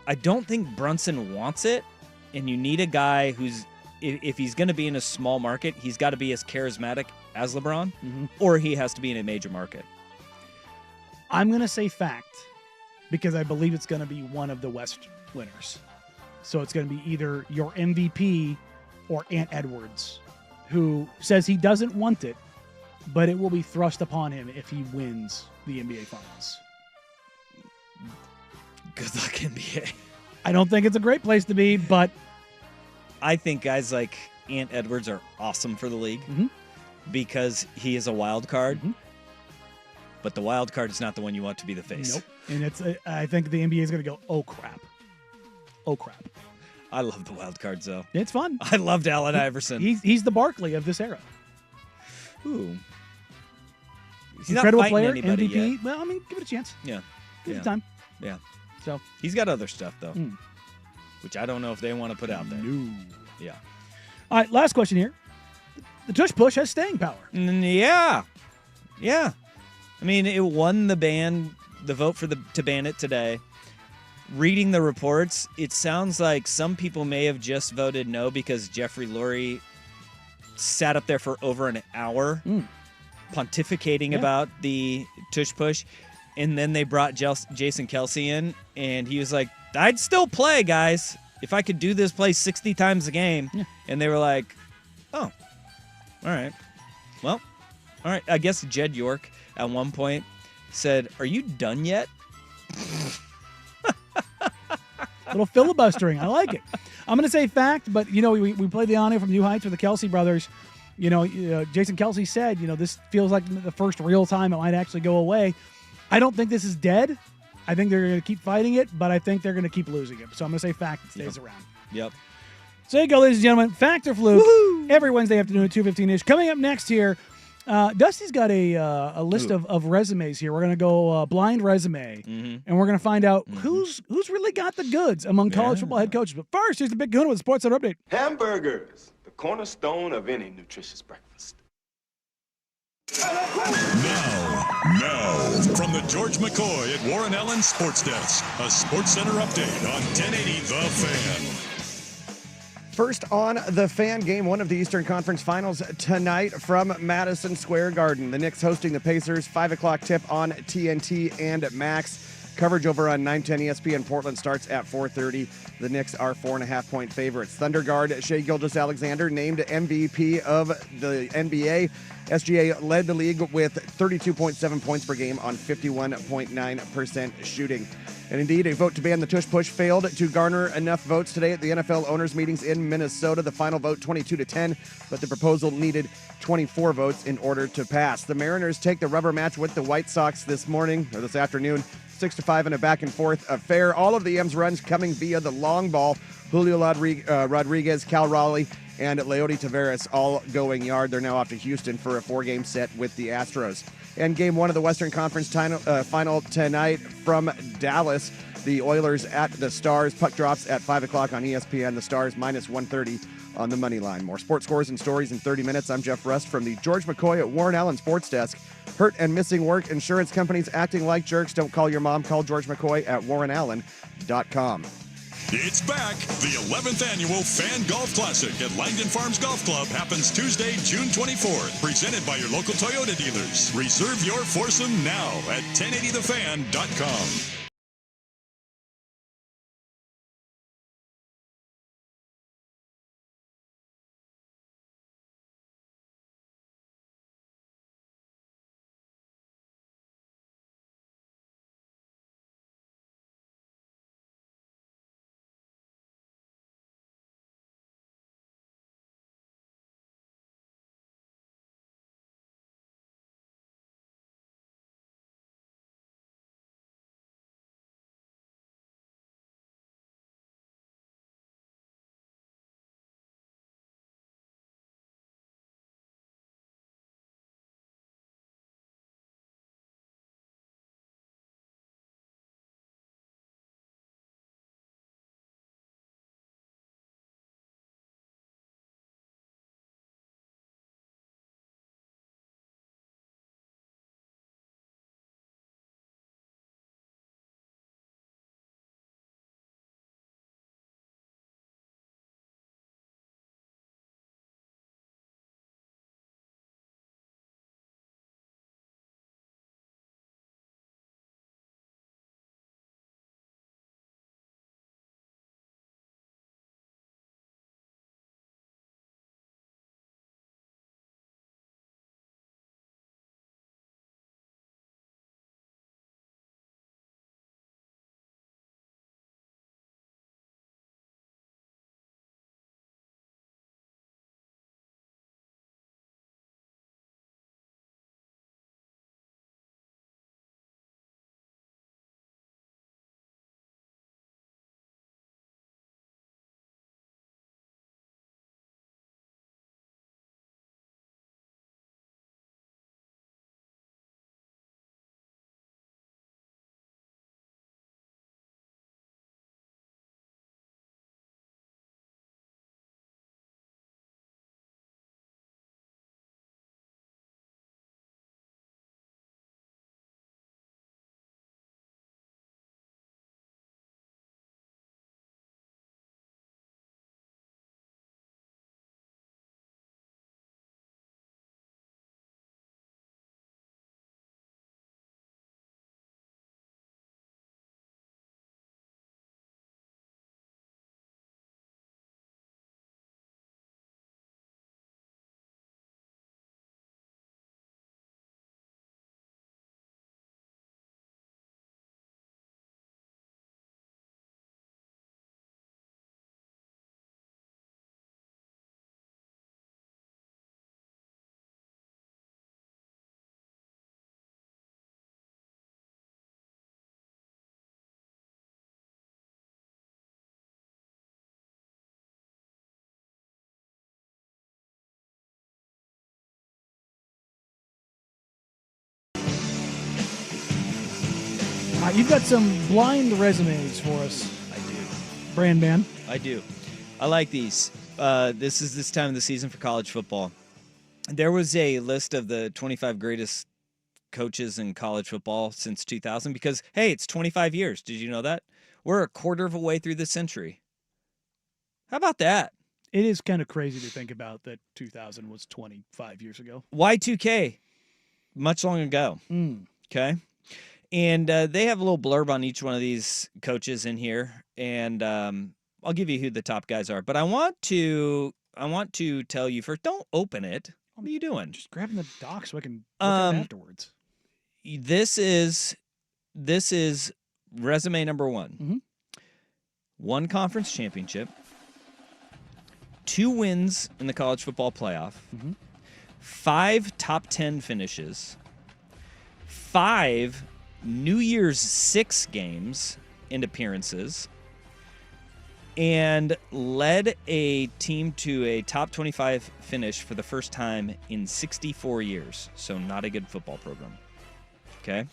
I don't think Brunson wants it, and you need a guy who's, if he's going to be in a small market, he's got to be as charismatic as LeBron, or he has to be in a major market. I'm going to say fact, because I believe it's going to be one of the West winners. So it's going to be either your MVP or Ant Edwards, who says he doesn't want it, but it will be thrust upon him if he wins the NBA Finals. Good luck, NBA. I don't think it's a great place to be, but I think guys like Ant Edwards are awesome for the league because he is a wild card. But the wild card is not the one you want to be the face. Nope. And I think the NBA is going to go, oh, crap. Oh, crap. I love the wild cards, though. It's fun. I loved Allen Iverson. He's the Barkley of this era. Ooh. He's Incredible not player, anybody MVP. Yet. Well, I mean, give it a chance. Yeah. Give it time. Yeah. So he's got other stuff, though, which I don't know if they want to put out there. No. Yeah. All right, last question here. The Tush Push has staying power. Yeah. Yeah. I mean, it won the vote to ban it today. Reading the reports, it sounds like some people may have just voted no because Jeffrey Lurie sat up there for over an hour pontificating about the Tush Push, and then they brought Jason Kelsey in, and he was like, I'd still play, guys, if I could do this play 60 times a game. And they were like, oh, all right. Well, all right. I guess Jed York at one point said, are you done yet? little filibustering. I like it. I'm going to say fact, but, we played the audio from New Heights with the Kelsey brothers. Jason Kelsey said, this feels like the first real time it might actually go away. I don't think this is dead. I think they're going to keep fighting it, but I think they're going to keep losing it. So I'm going to say fact, it stays around. Yep. So there you go, ladies and gentlemen. Fact or fluke, every Wednesday afternoon at 2:15-ish. Coming up next here, Dusty's got a list of resumes here. We're going to go blind resume, and we're going to find out who's really got the goods among college football head coaches. But first, here's the Big Kahuna with the Sports Center Update. Hamburgers, the cornerstone of any nutritious breakfast. Now, from the George McCoy at Warren Allen Sports Desk, a Sports Center update on 1080 The Fan. First on The Fan, game one of the Eastern Conference Finals tonight from Madison Square Garden. The Knicks hosting the Pacers, 5 o'clock tip on TNT and Max. Coverage over on 910 ESPN Portland starts at 4:30. The Knicks are 4.5-point favorites. Thunder guard Shai Gilgeous-Alexander named MVP of the NBA. SGA led the league with 32.7 points per game on 51.9% shooting. And indeed, a vote to ban the Tush Push failed to garner enough votes today at the NFL owners' meetings in Minnesota. The final vote 22-10, but the proposal needed 24 votes in order to pass. The Mariners take the rubber match with the White Sox this afternoon, 6-5 in a back-and-forth affair. All of the M's runs coming via the long ball. Julio Rodriguez, Cal Raleigh, and Leody Taveras all going yard. They're now off to Houston for a 4-game set with the Astros. And game one of the Western Conference final tonight from Dallas. The Oilers at the Stars. Puck drops at 5 o'clock on ESPN. The Stars minus 130 on the money line. More sports scores and stories in 30 minutes. I'm Jeff Rust from the George McCoy at Warren Allen Sports Desk. Hurt and missing work. Insurance companies acting like jerks. Don't call your mom. Call George McCoy at warrenallen.com. It's back. The 11th annual Fan Golf Classic at Langdon Farms Golf Club happens Tuesday, June 24th. Presented by your local Toyota dealers. Reserve your foursome now at 1080thefan.com. You've got some blind resumes for us. I do. Brandman. I do. I like these. This is this time of the season for college football. There was a list of the 25 greatest coaches in college football since 2000 because, hey, it's 25 years. Did you know that? We're a quarter of a way through the century. How about that? It is kind of crazy to think about that 2000 was 25 years ago. Y2K, much long ago. Okay. And they have a little blurb on each one of these coaches in here. And I'll give you who the top guys are. But I want to tell you first, don't open it. What are you doing? Just grabbing the doc so I can look at it afterwards. This is resume number 1. Mm-hmm. 1 conference championship, 2 wins in the college football playoff, 5 top 10 finishes, 5 New Year's 6 games and appearances, and led a team to a top 25 finish for the first time in 64 years. So not a good football program. Okay.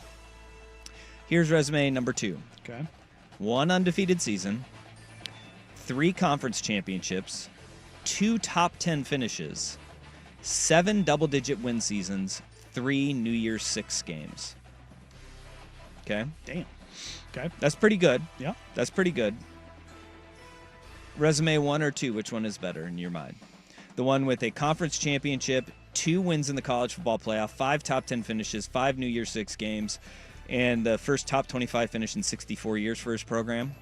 Here's resume number 2. Okay. 1 undefeated season, 3 conference championships, 2 top 10 finishes, 7 double-digit win seasons, 3 New Year's 6 games. Okay? Damn. Okay. That's pretty good. Yeah. That's pretty good. Resume 1 or 2, which one is better in your mind? The one with a conference championship, 2 wins in the college football playoff, 5 top 10 finishes, 5 New Year's 6 games, and the first top 25 finish in 64 years for his program?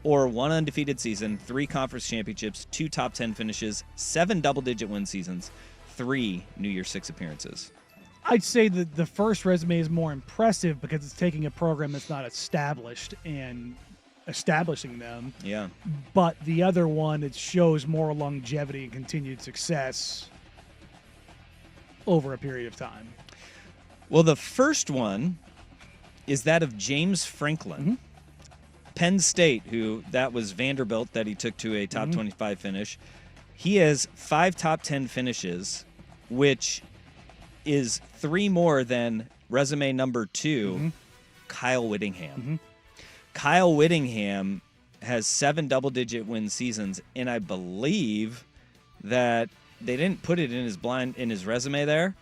Or 1 undefeated season, 3 conference championships, 2 top 10 finishes, 7 double-digit win seasons, 3 New Year's 6 appearances? I'd say that the first resume is more impressive because it's taking a program that's not established and establishing them. Yeah. But the other one, it shows more longevity and continued success over a period of time. Well, the first one is that of James Franklin. Penn State, that was Vanderbilt that he took to a top 25 finish. He has 5 top 10 finishes, which is 3 more than resume number 2, Kyle Whittingham. Kyle Whittingham has 7 double-digit win seasons, and I believe that they didn't put it in his resume there,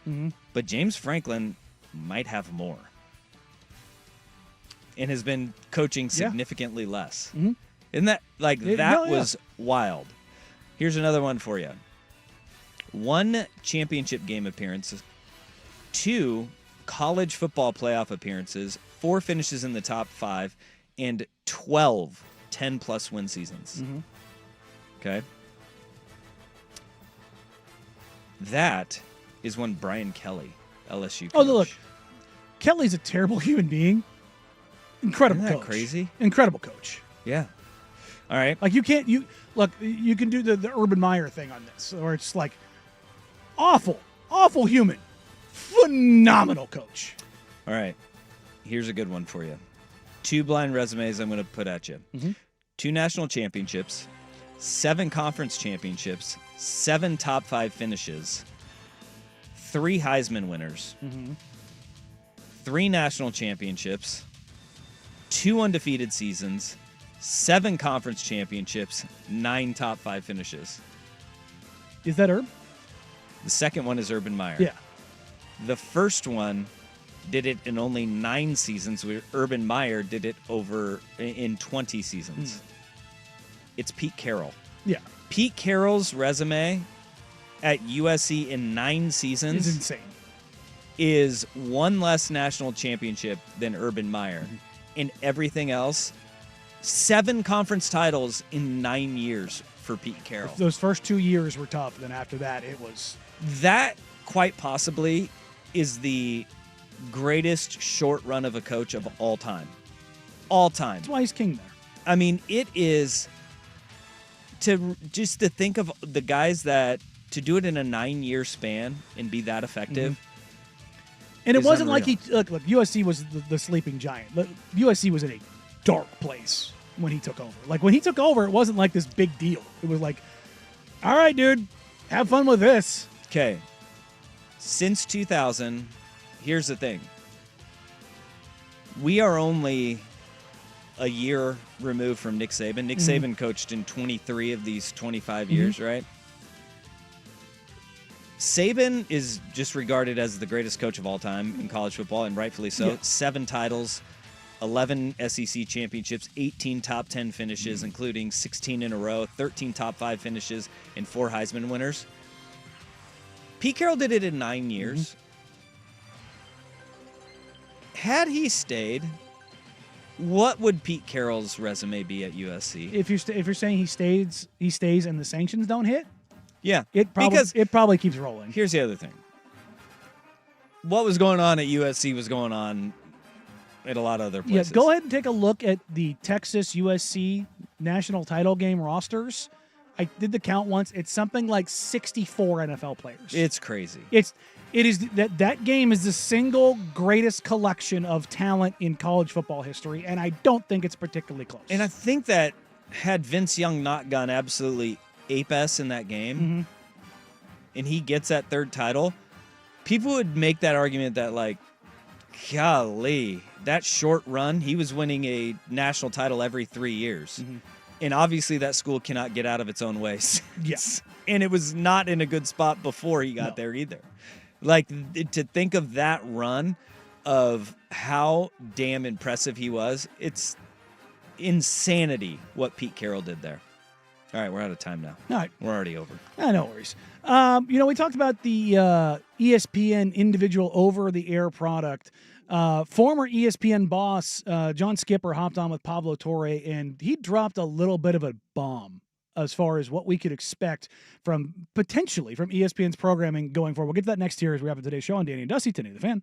but James Franklin might have more, and has been coaching significantly less. Isn't that was wild? Here's another one for you: 1 championship game appearance, 2 college football playoff appearances, 4 finishes in the top 5. And 12 10-plus win seasons. Okay? That is when Brian Kelly, LSU coach. Oh, look. Kelly's a terrible human being. Incredible Isn't that coach. crazy? Incredible coach. Yeah. All right. Like, you can do the Urban Meyer thing on this, or it's like awful human. Phenomenal coach. All right. Here's a good one for you. 2 blind resumes I'm going to put at you. 2 national championships, 7 conference championships, 7 top 5 finishes, 3 Heisman winners, 3 national championships, 2 undefeated seasons, 7 conference championships, 9 top 5 finishes. Is that Herb? The second one is Urban Meyer. Yeah. The first one did it in only 9 seasons, where Urban Meyer did it in 20 seasons. It's Pete Carroll. Yeah. Pete Carroll's resume at USC in 9 seasons is insane. Is 1 less national championship than Urban Meyer. And everything else, 7 conference titles in 9 years for Pete Carroll. Those first 2 years were tough. Then after that, it was... That, quite possibly, is the greatest short run of a coach of all time. All time. That's why he's king there. I mean, it is to think of the guys that to do it in a 9-year span and be that effective. And it wasn't unreal. like look, USC was the sleeping giant. USC was in a dark place when he took over. Like, when he took over, it wasn't like this big deal. It was like, all right, dude, have fun with this. Okay. Since 2000, here's the thing. We are only a year removed from Nick Saban. Nick Saban coached in 23 of these 25 years, right? Saban is just regarded as the greatest coach of all time in college football, and rightfully so. Yeah. 7 titles, 11 SEC championships, 18 top 10 finishes, including 16 in a row, 13 top 5 finishes, and 4 Heisman winners. Pete Carroll did it in 9 years. Had he stayed, what would Pete Carroll's resume be at USC? If you're saying he stays and the sanctions don't hit, yeah, it probably keeps rolling. Here's the other thing. What was going on at USC was going on at a lot of other places. Yeah, go ahead and take a look at the Texas USC national title game rosters. I did the count once. It's something like 64 NFL players. It's crazy. It is that game is the single greatest collection of talent in college football history, and I don't think it's particularly close. And I think that had Vince Young not gone absolutely ape-ass in that game, and he gets that 3rd title, people would make that argument that, like, golly, that short run, he was winning a national title every 3 years. And obviously that school cannot get out of its own ways. Yes. And it was not in a good spot before he got there either. Like, to think of that run of how damn impressive he was, it's insanity what Pete Carroll did there. All right, we're out of time now. All right. We're already over. No worries. We talked about the ESPN individual over-the-air product. Former ESPN boss John Skipper hopped on with Pablo Torre, and he dropped a little bit of a bomb as far as what we could expect potentially from ESPN's programming going forward. We'll get to that next year as we wrap up today's show on Danny and Dusty, today, the Fan.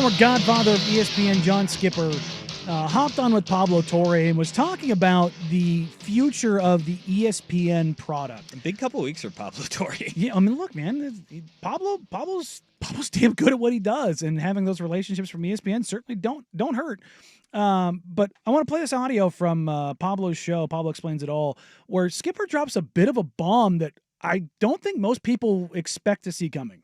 former godfather of ESPN, John Skipper, hopped on with Pablo Torre and was talking about the future of the ESPN product. A big couple weeks for Pablo Torre. Yeah, I mean, look, man, Pablo's damn good at what he does, and having those relationships from ESPN certainly don't hurt. But I want to play this audio from Pablo's show, Pablo Explains It All, where Skipper drops a bit of a bomb that I don't think most people expect to see coming.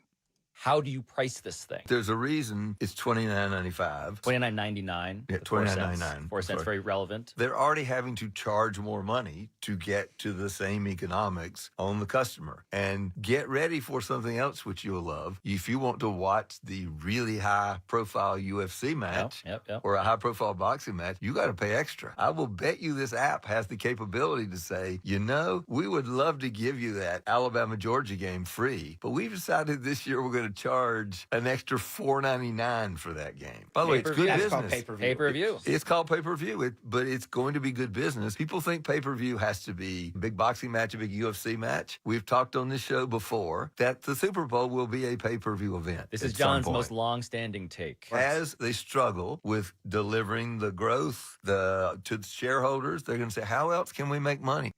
How do you price this thing? There's a reason it's $29.95. $29.99. Yeah, $29.99. 4 cents, very relevant. They're already having to charge more money to get to the same economics on the customer. And get ready for something else which you'll love. If you want to watch the really high-profile UFC match or a high-profile boxing match, you got to pay extra. I will bet you this app has the capability to say, we would love to give you that Alabama-Georgia game free, but we've decided this year we're going to charge an extra $4.99 for that game. By the way, it's good business. It's called pay-per-view. It's called pay-per-view, but it's going to be good business. People think pay-per-view has to be a big boxing match, a big UFC match. We've talked on this show before that the Super Bowl will be a pay-per-view event. This is John's most long-standing take. As they struggle with delivering the growth to the shareholders, they're going to say, how else can we make money?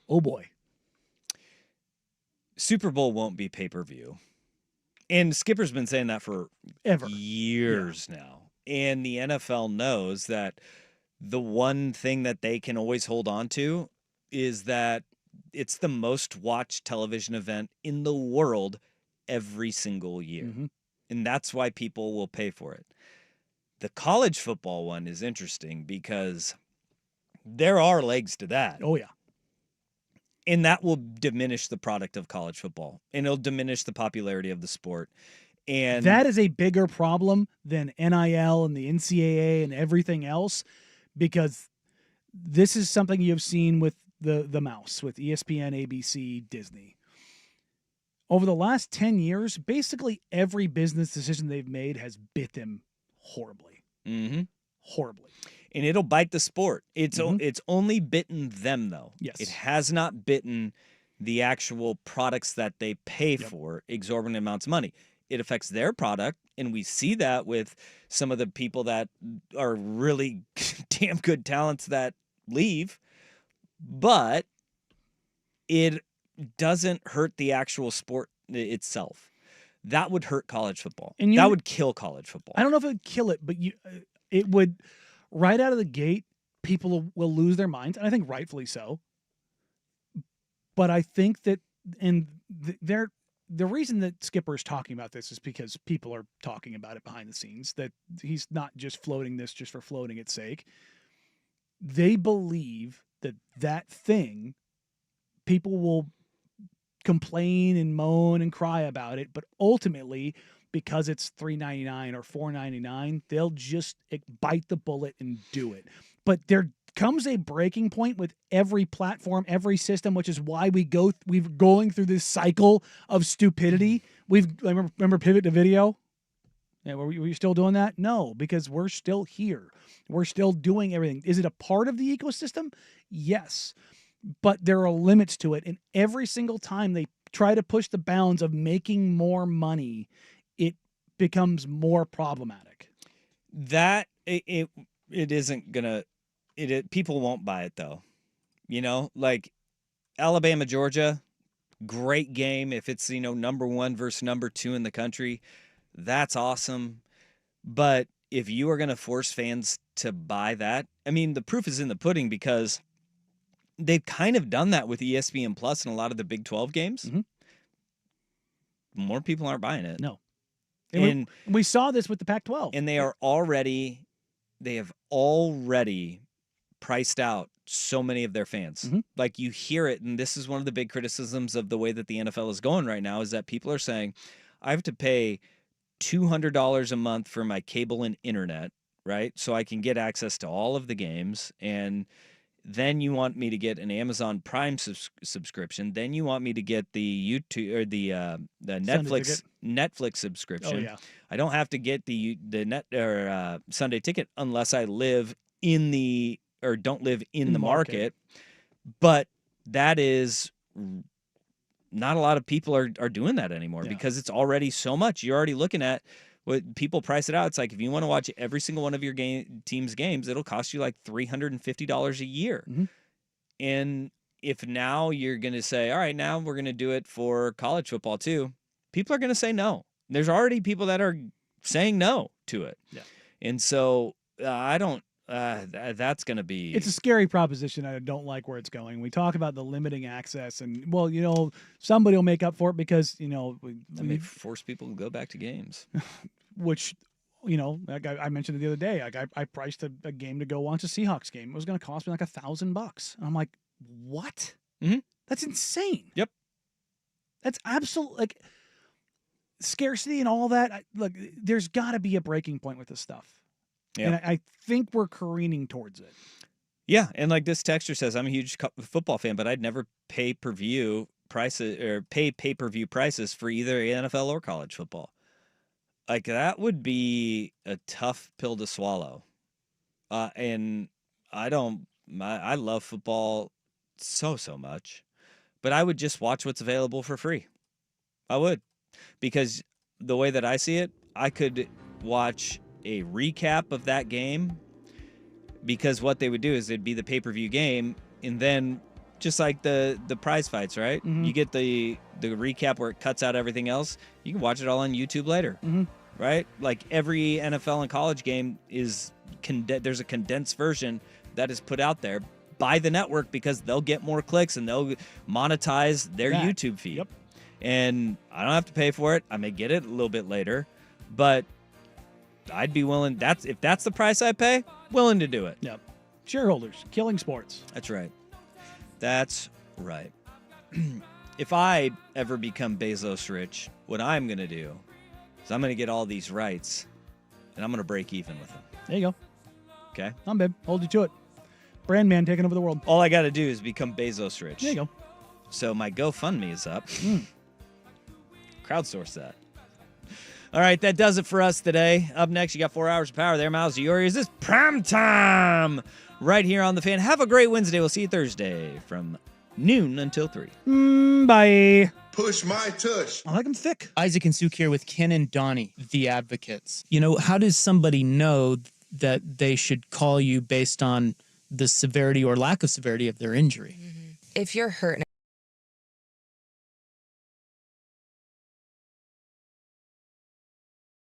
Oh, boy. Super Bowl won't be pay-per-view. And Skipper's been saying that for years now. And the NFL knows that the one thing that they can always hold on to is that it's the most watched television event in the world every single year. Mm-hmm. And that's why people will pay for it. The college football one is interesting because there are legs to that. Oh, yeah. And that will diminish the product of college football, and it'll diminish the popularity of the sport. And that is a bigger problem than NIL and the NCAA and everything else, because this is something you've seen with the mouse, with ESPN, ABC, Disney. Over the last 10 years, basically every business decision they've made has bit them horribly. Mm-hmm. Horribly. And it'll bite the sport. It's only bitten them, though. Yes. It has not bitten the actual products that they pay for exorbitant amounts of money. It affects their product, and we see that with some of the people that are really damn good talents that leave. But it doesn't hurt the actual sport itself. That would hurt college football. And that would kill college football. I don't know if it would kill it, but it would... Right out of the gate, people will lose their minds, and I think rightfully so. But I think that, the reason that Skipper is talking about this is because people are talking about it behind the scenes, that he's not just floating this just for floating its sake. They believe that thing, people will complain and moan and cry about it, but ultimately, because it's $3.99 or $4.99, they'll just bite the bullet and do it. But there comes a breaking point with every platform, every system, which is why we're going through this cycle of stupidity. Remember Pivot to Video? Yeah, were you still doing that? No, because we're still here. We're still doing everything. Is it a part of the ecosystem? Yes. But there are limits to it. And every single time they try to push the bounds of making more money, it becomes more problematic. That it isn't gonna people won't buy it though. Like Alabama, Georgia, great game. If it's number 1 versus number 2 in the country, that's awesome. But if you are gonna force fans to buy that, I mean, the proof is in the pudding, because they've kind of done that with ESPN Plus and a lot of the Big 12 games. Mm-hmm. More people aren't buying it. No. And we saw this with the Pac-12. And they have already priced out so many of their fans. Mm-hmm. Like, you hear it, and this is one of the big criticisms of the way that the NFL is going right now, is that people are saying, I have to pay $200 a month for my cable and internet, right? So I can get access to all of the games, and then you want me to get an Amazon Prime subscription. Then you want me to get the YouTube or the Netflix subscription. Oh, yeah. I don't have to get the Sunday Ticket unless I live in don't live in the market. But that is not a lot of people are doing that anymore because it's already so much. You're already looking at what people price it out. It's like if you want to watch every single one of your team's games, it'll cost you like $350 a year. And if now you're going to say, all right, now we're going to do it for college football too, people are going to say no. There's already people that are saying no to it. Yeah. And so I don't, that's going to be. It's a scary proposition. I don't like where it's going. We talk about the limiting access, and well, you know, somebody will make up for it because, you know, may force people to go back to games. Which, you know, like I mentioned it the other day. Like I priced a game to go watch a Seahawks game. It was going to cost me like $1,000. I'm like, what? That's insane. Yep. That's absolute like scarcity and all that. Look, there's got to be a breaking point with this stuff. And I think we're careening towards it. Yeah, and like this texter says, I'm a huge football fan, but I'd never pay pay-per-view prices for either NFL or college football. Like that would be a tough pill to swallow. And I love football so much, but I would just watch what's available for free. I would, because the way that I see it, I could watch a recap of that game, because what they would do is it'd be the pay-per-view game, and then just like the prize fights, right? You get the recap where it cuts out everything else. You can watch it all on YouTube later, right? Like every NFL and college game is there's a condensed version that is put out there by the network because they'll get more clicks and they'll monetize their YouTube feed. And I don't have to pay for it. I may get it a little bit later, but I'd be willing. If that's the price I pay, willing to do it. Yep. Shareholders, killing sports. That's right. That's right. If I ever become Bezos rich, what I'm going to do is I'm going to get all these rights, and I'm going to break even with them. There you go. Okay? I'm babe. Hold you to it. Brand man taking over the world. All I got to do is become Bezos rich. There you go. So my GoFundMe is up. Crowdsource that. All right, that does it for us today. Up next, you got 4 hours of power there. Miles Diori. This is prime time right here on The Fan. Have a great Wednesday. We'll see you Thursday from noon until 3. Bye. Push my tush. I like them thick. Isaac and Suk here with Ken and Donnie, the advocates. You know, how does somebody know that they should call you based on the severity or lack of severity of their injury? If you're hurt